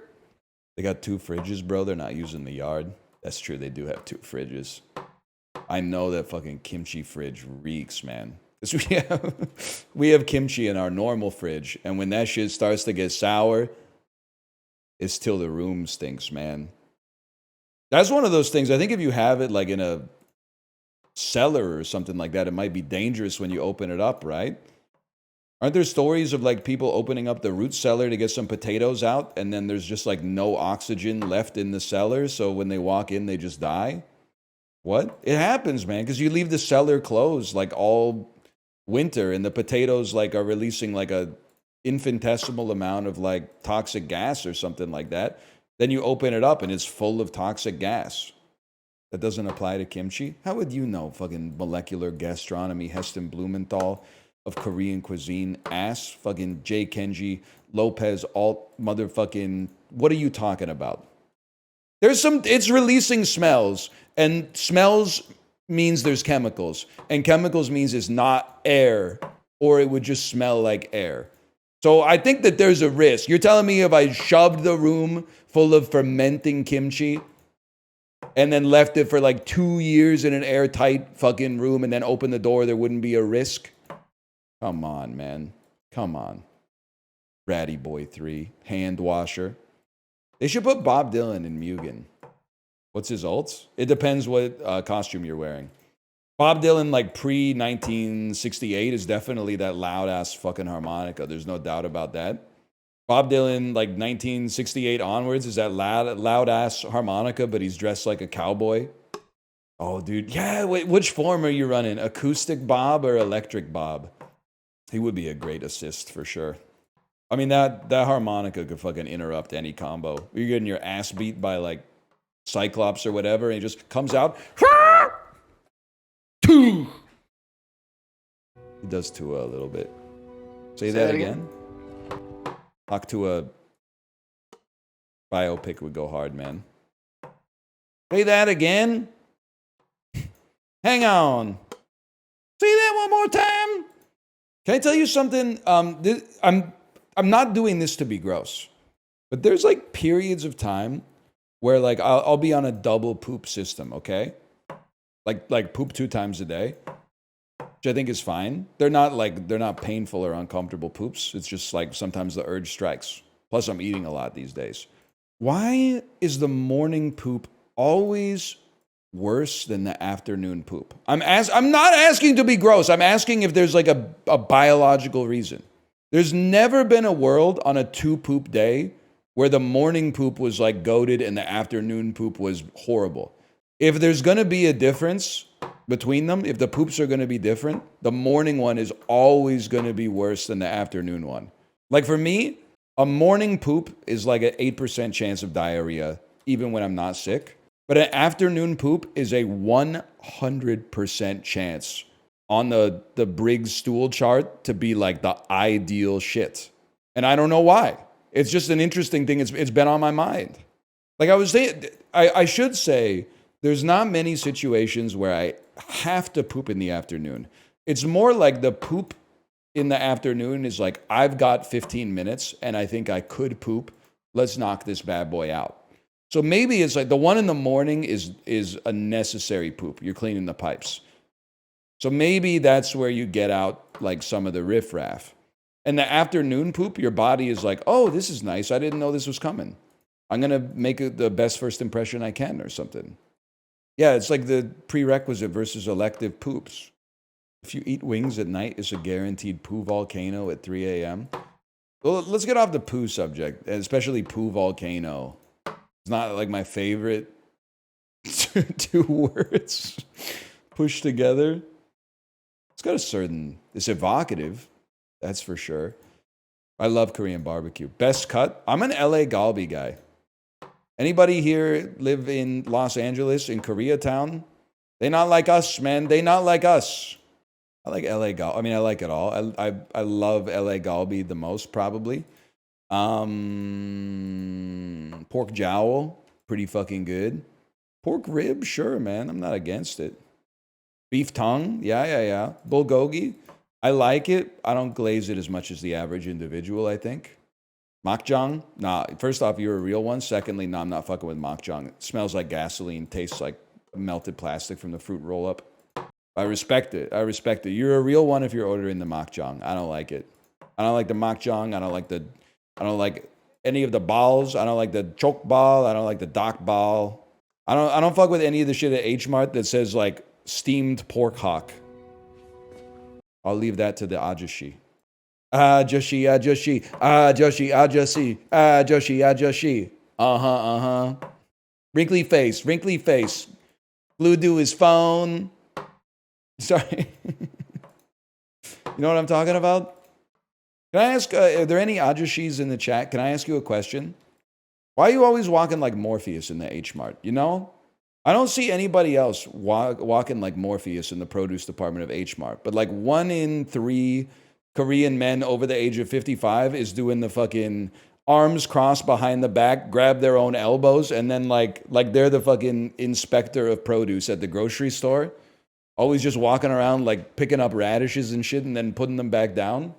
They got 2 fridges, bro. They're not using the yard. That's true. They do have 2 fridges. I know that fucking kimchi fridge reeks, man. Because we have kimchi in our normal fridge. And when that shit starts to get sour, it's till the room stinks, man. That's one of those things. I think if you have it like in a cellar or something like that, it might be dangerous when you open it up, right? Aren't there stories of like people opening up the root cellar to get some potatoes out and then there's just like no oxygen left in the cellar, so when they walk in, they just die? What? It happens, man, because you leave the cellar closed like all winter and the potatoes like are releasing like a infinitesimal amount of like toxic gas or something like that. Then you open it up and it's full of toxic gas. That doesn't apply to kimchi? How would you know? Fucking molecular gastronomy, Heston Blumenthal of Korean cuisine, ass, fucking J. Kenji, Lopez, alt motherfucking, what are you talking about? It's releasing smells, and smells means there's chemicals, and chemicals means it's not air, or it would just smell like air. So I think that there's a risk. You're telling me if I shoved the room full of fermenting kimchi and then left it for like 2 years in an airtight fucking room and then opened the door, there wouldn't be a risk? Come on, man. Come on. Ratty Boy 3, hand washer. They should put Bob Dylan in Mugen. What's his ults? It depends what costume you're wearing. Bob Dylan, like pre-1968, is definitely that loud-ass fucking harmonica. There's no doubt about that. Bob Dylan, like 1968 onwards, is that loud-ass harmonica, but he's dressed like a cowboy. Oh, dude. Yeah, wait, which form are you running? Acoustic Bob or electric Bob? He would be a great assist for sure. I mean, that harmonica could fucking interrupt any combo. You're getting your ass beat by, like, Cyclops or whatever, and he just comes out. He does Tua a little bit. Say that again. Tua biopic would go hard, man. Say that again. Hang on. Say that one more time. Can I tell you something? I'm not doing this to be gross. But there's like periods of time where like I'll be on a double poop system, okay? Like poop 2 times a day, which I think is fine. They're not painful or uncomfortable poops. It's just like sometimes the urge strikes. Plus I'm eating a lot these days. Why is the morning poop always worse than the afternoon poop? I'm not asking to be gross. I'm asking if there's like a biological reason. There's never been a world on a 2 poop day where the morning poop was like goated and the afternoon poop was horrible. If there's going to be a difference between them, if the poops are going to be different, the morning one is always going to be worse than the afternoon one. Like for me, a morning poop is like an 8% chance of diarrhea, even when I'm not sick. But an afternoon poop is a 100% chance on the Briggs stool chart to be like the ideal shit. And I don't know why. It's just an interesting thing. It's been on my mind. Like I was saying, I should say, there's not many situations where I have to poop in the afternoon. It's more like the poop in the afternoon is like, I've got 15 minutes and I think I could poop. Let's knock this bad boy out. So maybe it's like the one in the morning is a necessary poop. You're cleaning the pipes. So maybe that's where you get out like some of the riffraff. And the afternoon poop, your body is like, oh, this is nice. I didn't know this was coming. I'm going to make it the best first impression I can or something. Yeah, it's like the prerequisite versus elective poops. If you eat wings at night, it's a guaranteed poo volcano at 3 a.m. Well, let's get off the poo subject, especially poo volcano. It's not like my favorite 2 words pushed together. It's got a certain, it's evocative, that's for sure. I love Korean barbecue. Best cut? I'm an LA Galbi guy. Anybody here live in Los Angeles, in Koreatown? They not like us, man. They not like us. I like LA Galbi. I mean, I like it all. I love LA Galbi the most, probably. Pork jowl, pretty fucking good. Pork rib, sure, man. I'm not against it. Beef tongue, yeah. Bulgogi, I like it. I don't glaze it as much as the average individual, I think. Makjang, nah. First off, you're a real one. Secondly, nah, I'm not fucking with makjang. It smells like gasoline, tastes like melted plastic from the fruit roll-up. I respect it. You're a real one if you're ordering the makjang. I don't like it. I don't like the makjang. I don't like any of the balls. I don't like the choke ball. I don't like the dak ball. I don't fuck with any of the shit at H Mart that says like steamed pork hock. I'll leave that to the Ahjussi. Ahjussi. Uh-huh. Wrinkly face. Glued to his phone. Sorry. You know what I'm talking about? Can I ask, are there any Ahjussis in the chat? Can I ask you a question? Why are you always walking like Morpheus in the H Mart? You know? I don't see anybody else walking like Morpheus in the produce department of H Mart. But like 1 in 3 Korean men over the age of 55 is doing the fucking arms crossed behind the back, grab their own elbows, and then like they're the fucking inspector of produce at the grocery store. Always just walking around like picking up radishes and shit and then putting them back down.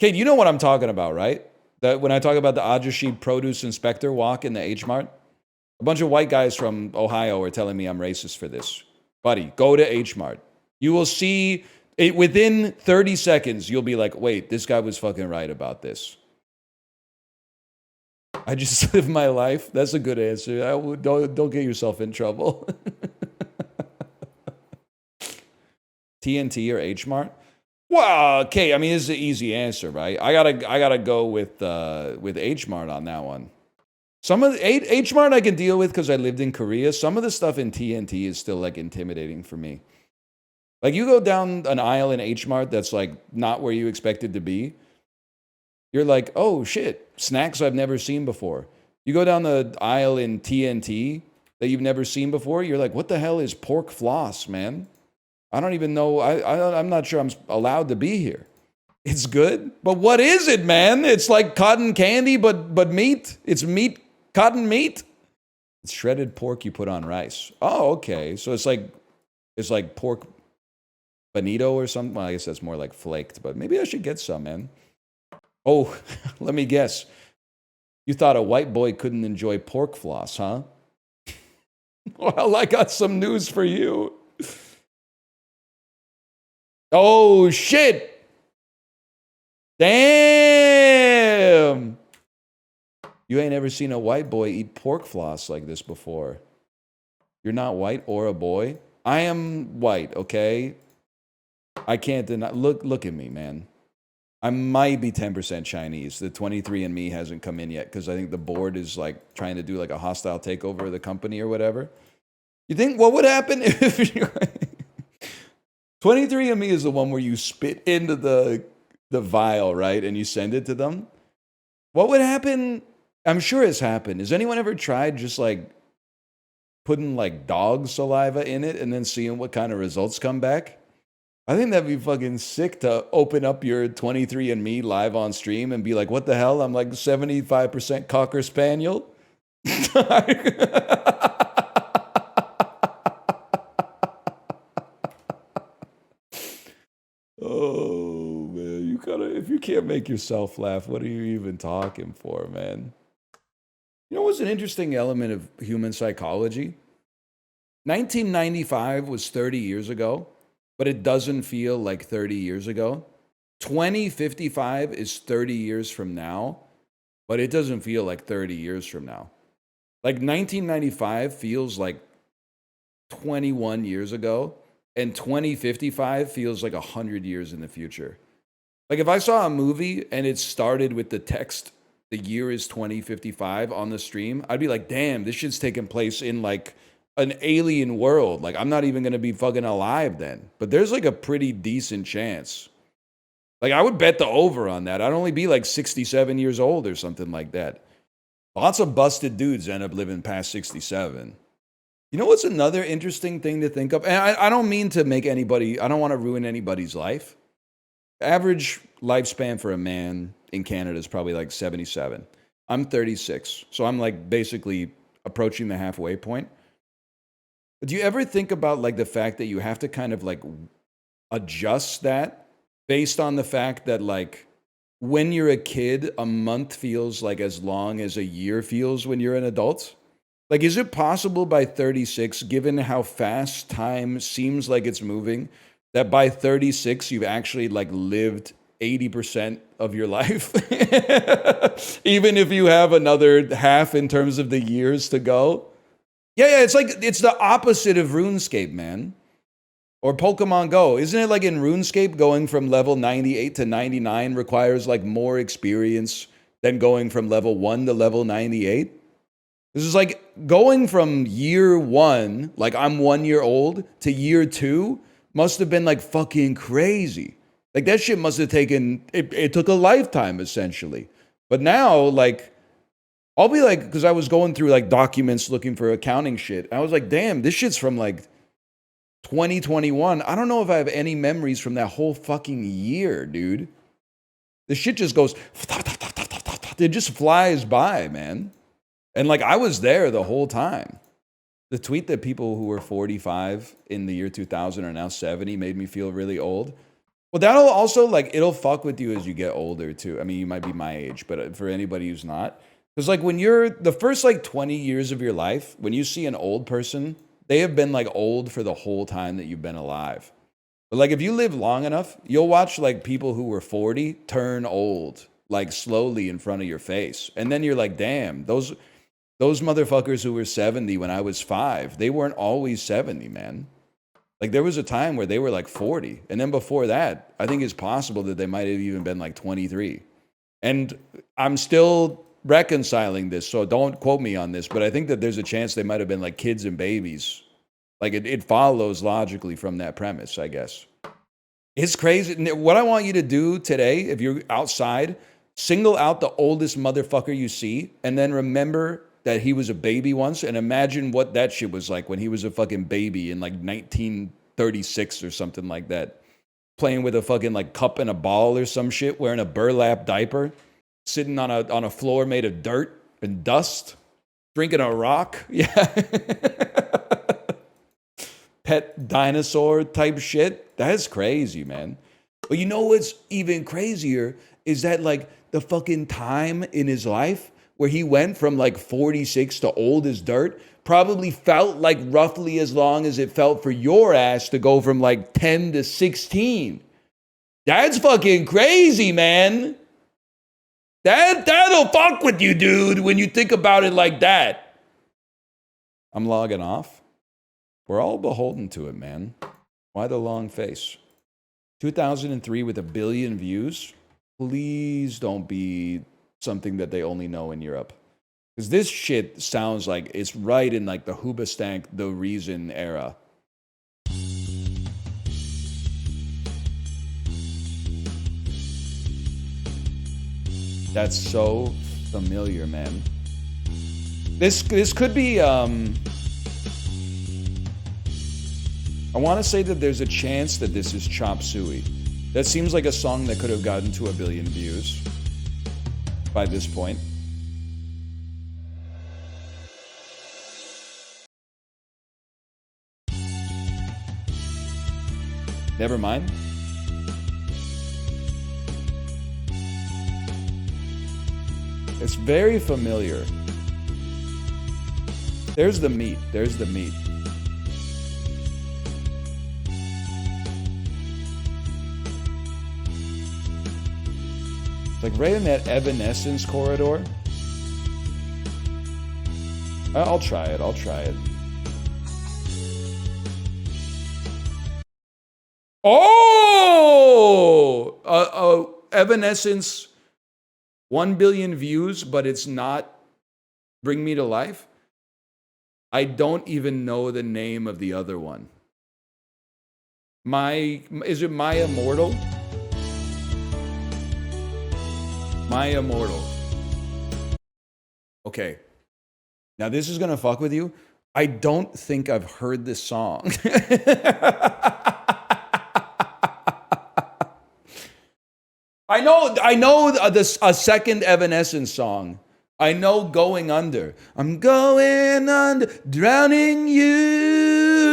Kate, you know what I'm talking about, right? That when I talk about the Ahjussi produce inspector walk in the H Mart, a bunch of white guys from Ohio are telling me I'm racist for this. Buddy, go to H Mart. You will see it within 30 seconds. You'll be like, wait, this guy was fucking right about this. I just live my life. That's a good answer. Don't get yourself in trouble. TNT or H Mart? Well, okay. I mean, this is an easy answer, right? I gotta go with H Mart on that one. Some of the H Mart I can deal with because I lived in Korea. Some of the stuff in TNT is still like intimidating for me. Like you go down an aisle in H Mart that's like not where you expected to be. You're like, oh shit, snacks I've never seen before. You go down the aisle in TNT that you've never seen before. You're like, what the hell is pork floss, man? I don't even know. I'm not sure I'm allowed to be here. It's good, but what is it, man? It's like cotton candy, but meat. It's meat, cotton meat. It's shredded pork you put on rice. Oh, okay. So it's like pork bonito or something. Well, I guess that's more like flaked, but maybe I should get some, man. Oh, let me guess. You thought a white boy couldn't enjoy pork floss, huh? Well, I got some news for you. Oh, shit. Damn. You ain't ever seen a white boy eat pork floss like this before. You're not white or a boy. I am white, okay? I can't deny. Look at me, man. I might be 10% Chinese. The 23andMe hasn't come in yet because I think the board is like trying to do like a hostile takeover of the company or whatever. You think what would happen if 23andMe is the one where you spit into the vial, right? And you send it to them? What would happen? I'm sure it's happened. Has anyone ever tried just like putting like dog saliva in it and then seeing what kind of results come back? I think that'd be fucking sick to open up your 23andMe live on stream and be like, what the hell? I'm like 75% Cocker Spaniel. Oh, man. You gotta, if you can't make yourself laugh, what are you even talking for, man? You know what's an interesting element of human psychology? 1995 was 30 years ago, but it doesn't feel like 30 years ago. 2055 is 30 years from now, but it doesn't feel like 30 years from now. Like 1995 feels like 21 years ago, and 2055 feels like 100 years in the future. Like if I saw a movie and it started with the text, the year is 2055 on the stream, I'd be like, damn, this shit's taking place in like an alien world. Like I'm not even going to be fucking alive then. But there's like a pretty decent chance. Like I would bet the over on that. I'd only be like 67 years old or something like that. Lots of busted dudes end up living past 67. You know what's another interesting thing to think of? And I don't mean to make anybody, I don't want to ruin anybody's life. Average lifespan for a man in Canada is probably like 77. I'm 36. So I'm like basically approaching the halfway point. Do you ever think about like the fact that you have to kind of like adjust that based on the fact that like when you're a kid, a month feels like as long as a year feels when you're an adult? Like, is it possible by 36, given how fast time seems like it's moving, that by 36 you've actually like lived 80% of your life? Even if you have another half in terms of the years to go? Yeah, it's like, it's the opposite of RuneScape, man. Or Pokemon Go. Isn't it like in RuneScape, going from level 98 to 99 requires like more experience than going from level 1 to level 98? This is like going from year 1, like I'm 1 year old, to year 2 must have been like fucking crazy. Like that shit must have taken, it took a lifetime essentially. But now, like, I'll be like, because I was going through like documents looking for accounting shit. I was like, damn, this shit's from like 2021. I don't know if I have any memories from that whole fucking year, dude. The shit just goes, it just flies by, man. And like I was there the whole time. The tweet that people who were 45 in the year 2000 are now 70 made me feel really old. Well, that'll also like, it'll fuck with you as you get older too. I mean, you might be my age, but for anybody who's not, because like when you're the first like 20 years of your life, when you see an old person, they have been like old for the whole time that you've been alive. But like if you live long enough, you'll watch like people who were 40 turn old, like slowly in front of your face. And then you're like, damn, those motherfuckers who were 70 when I was 5, they weren't always 70, man. Like there was a time where they were like 40. And then before that, I think it's possible that they might have even been like 23. And I'm still reconciling this, so don't quote me on this, but I think that there's a chance they might have been like kids and babies. Like it follows logically from that premise, I guess. It's crazy. What I want you to do today, if you're outside, single out the oldest motherfucker you see, and then remember that he was a baby once, and imagine what that shit was like when he was a fucking baby in like 1936 or something like that. Playing with a fucking like cup and a ball or some shit, wearing a burlap diaper, sitting on a floor made of dirt and dust, drinking a rock. Yeah. Pet dinosaur type shit. That's crazy, man. But you know what's even crazier is that like the fucking time in his life where he went from like 46 to old as dirt probably felt like roughly as long as it felt for your ass to go from like 10 to 16. That's fucking crazy, man. That'll fuck with you, dude, when you think about it like that. I'm logging off. We're all beholden to it, man. Why the long face? 2003 with 1 billion views. Please don't be something that they only know in Europe. Because this shit sounds like it's right in like the Hoobastank, the Reason era. That's so familiar, man. This could be, I want to say that there's a chance that this is Chop Suey. That seems like a song that could have gotten to 1 billion views by this point. Never mind. It's very familiar. There's the meat. There's the meat. It's like right in that Evanescence corridor. I'll try it. I'll try it. Oh! Evanescence, 1 billion views, but it's not Bring Me to Life. I don't even know the name of the other one. Is it My Immortal? My Immortal. Okay. Now this is gonna fuck with you. I don't think I've heard this song. I know a second Evanescence song. I know Going Under. I'm going under, drowning you.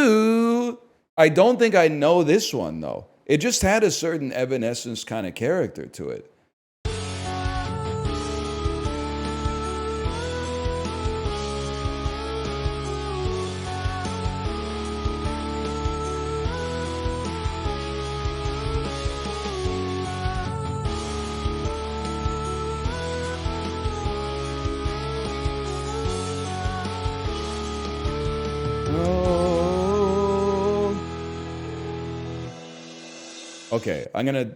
I don't think I know this one though. It just had a certain Evanescence kind of character to it. Okay, I'm gonna,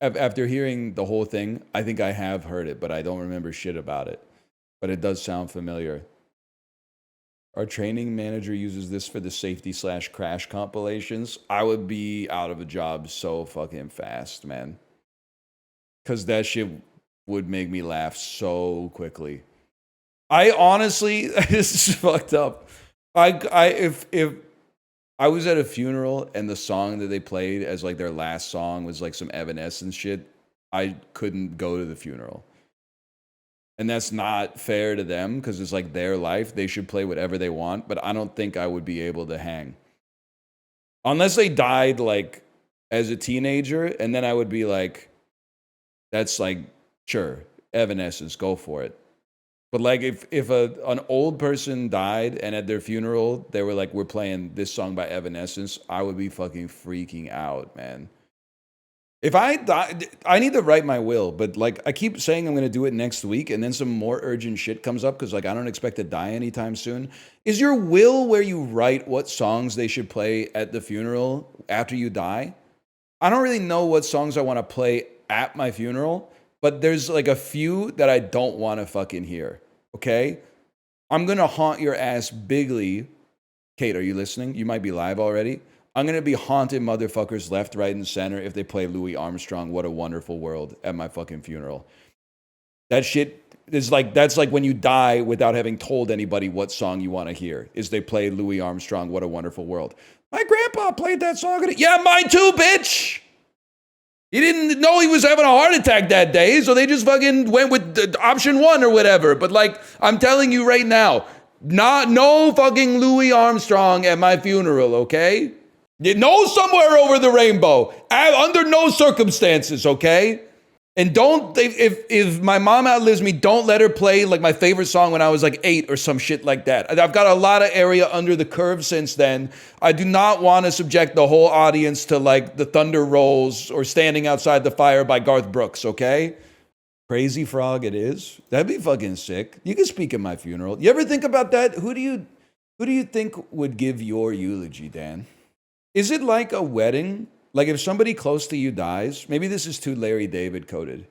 after hearing the whole thing, I think I have heard it, but I don't remember shit about it. But it does sound familiar. Our training manager uses this for the safety/crash compilations. I would be out of a job so fucking fast, man. Because that shit would make me laugh so quickly. I honestly, this is fucked up. If I was at a funeral and the song that they played as like their last song was like some Evanescence shit, I couldn't go to the funeral. And that's not fair to them because it's like their life. They should play whatever they want, but I don't think I would be able to hang. Unless they died like as a teenager, and then I would be like, that's like, sure, Evanescence, go for it. But like if an old person died and at their funeral, they were like, we're playing this song by Evanescence, I would be fucking freaking out, man. If I die, I need to write my will, but like I keep saying I'm going to do it next week and then some more urgent shit comes up because like I don't expect to die anytime soon. Is your will where you write what songs they should play at the funeral after you die? I don't really know what songs I want to play at my funeral, but there's like a few that I don't want to fucking hear. Okay? I'm going to haunt your ass bigly. Kate, are you listening? You might be live already. I'm going to be haunting motherfuckers left, right, and center if they play Louis Armstrong, What a Wonderful World at my fucking funeral. That shit is like, that's like when you die without having told anybody what song you want to hear, is they play Louis Armstrong, What a Wonderful World. My grandpa played that song. Yeah, mine too, bitch. He didn't know he was having a heart attack that day, so they just fucking went with option one or whatever. But like, I'm telling you right now, no fucking Louis Armstrong at my funeral, okay? No Somewhere Over the Rainbow. Under no circumstances, okay? And don't, if my mom outlives me, don't let her play like my favorite song when I was like 8 or some shit like that. I've got a lot of area under the curve since then. I do not want to subject the whole audience to like the Thunder Rolls or Standing Outside the Fire by Garth Brooks, okay? Crazy Frog it is. That'd be fucking sick. You can speak at my funeral. You ever think about that? Who do you think would give your eulogy, Dan? Is it like a wedding? Like if somebody close to you dies, maybe this is too Larry David coded.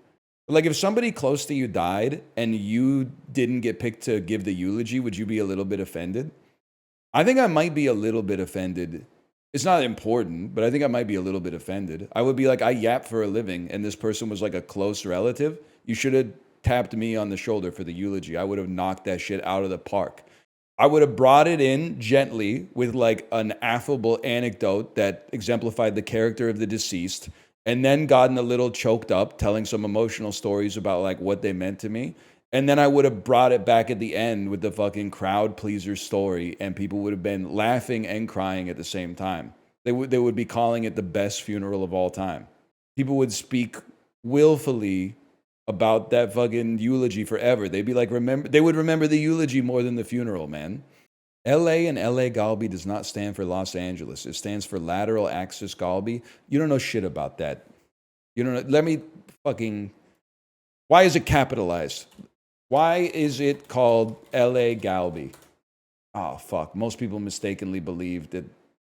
But like if somebody close to you died and you didn't get picked to give the eulogy, would you be a little bit offended? I think I might be a little bit offended. It's not important, but I think I might be a little bit offended. I would be like, I yap for a living and this person was like a close relative. You should have tapped me on the shoulder for the eulogy. I would have knocked that shit out of the park. I would have brought it in gently with like an affable anecdote that exemplified the character of the deceased, and then gotten a little choked up telling some emotional stories about like what they meant to me. And then I would have brought it back at the end with the fucking crowd pleaser story, and people would have been laughing and crying at the same time. They would be calling it the best funeral of all time. People would speak willfully about that fucking eulogy forever. They'd be like, they would remember the eulogy more than the funeral, man. LA and LA Galbi does not stand for Los Angeles. It stands for lateral axis Galbi. You don't know shit about that. You don't know. Let me fucking, why is it capitalized? Why is it called LA Galbi? Oh, fuck. Most people mistakenly believe that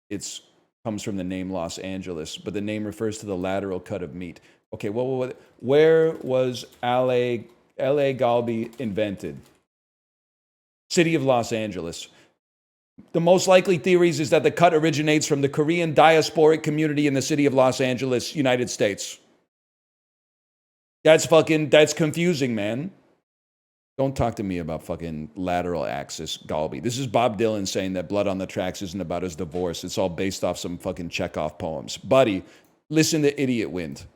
it's comes from the name Los Angeles, but the name refers to the lateral cut of meat. Okay, well, where was LA Galbi invented? City of Los Angeles. The most likely theories is that the cut originates from the Korean diasporic community in the city of Los Angeles, United States. That's confusing, man. Don't talk to me about fucking lateral axis Galbi. This is Bob Dylan saying that Blood on the Tracks isn't about his divorce. It's all based off some fucking Chekhov poems. Buddy, listen to Idiot Wind.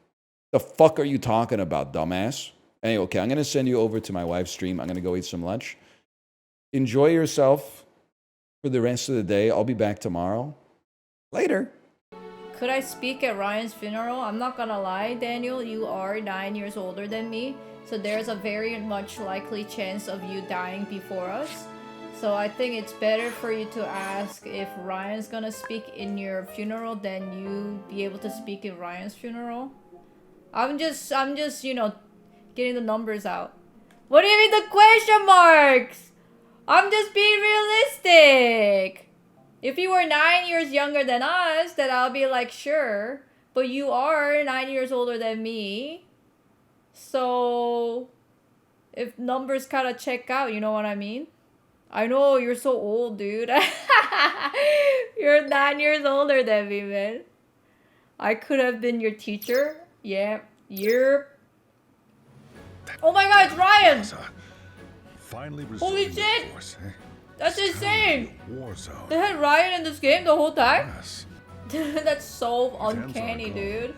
The fuck are you talking about, dumbass? Anyway, okay, I'm going to send you over to my wife's stream. I'm going to go eat some lunch. Enjoy yourself for the rest of the day. I'll be back tomorrow. Later. Could I speak at Ryan's funeral? I'm not gonna lie, Daniel, you are 9 years older than me, so there's a very much likely chance of you dying before us. So I think it's better for you to ask if Ryan's gonna speak in your funeral than you be able to speak in Ryan's funeral. I'm just, you know, getting the numbers out. What do you mean the question marks? I'm just being realistic. If you were 9 years younger than us, then I'll be like, sure. But you are 9 years older than me. So, if numbers kind of check out, you know what I mean? I know, you're so old, dude. You're 9 years older than me, man. I could have been your teacher. Yeah, you're... Oh my god, it's Ryan! Holy shit! That's insane! They had Ryan in this game the whole time? Yes. That's so uncanny, dude.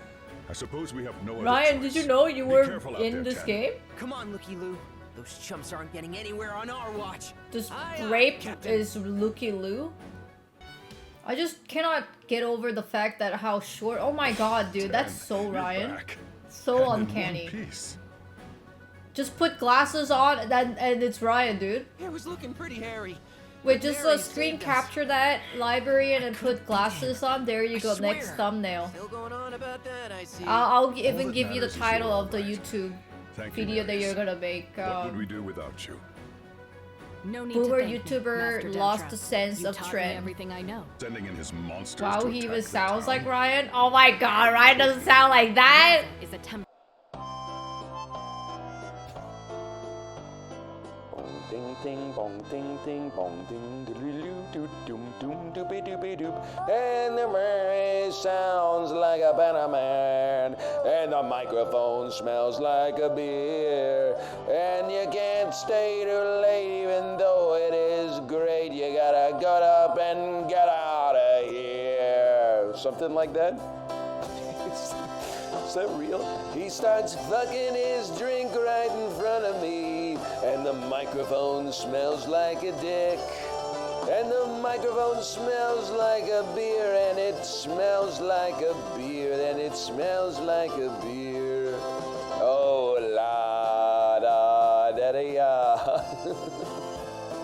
I suppose we have no Ryan, did you know you were in this game? Come on, Looky Loo. Those chumps aren't getting anywhere on our watch. This rape is Looky Loo? I just cannot get over the fact that how short... Oh my god, dude, that's so Ryan. So uncanny. Just put glasses on and it's Ryan, dude. It was looking pretty hairy. Wait, just screen capture that library and put glasses on. There you go, next thumbnail. Still going on about that, I see. I'll even give you the title of the YouTube video that you're gonna make. What would we do without you? No need Boomer to YouTuber lost the sense of trend. Everything I know. Sending in his monsters. Wow, he even sounds like Ryan. Oh my god, Ryan doesn't sound like that. Is a temp. Ding ding bong ding ding bong ding doo doom doom doopy doopy doop, and the Murray sounds like a Panaman, and the microphone smells like a beer, and you can't stay too late even though it is great. You gotta get up and get out of here. Something like that. Is that real? He starts fucking his drink right in front of me, and the microphone smells like a dick, and the microphone smells like a beer, and it smells like a beer, and it smells like a beer. Oh la da da da ya.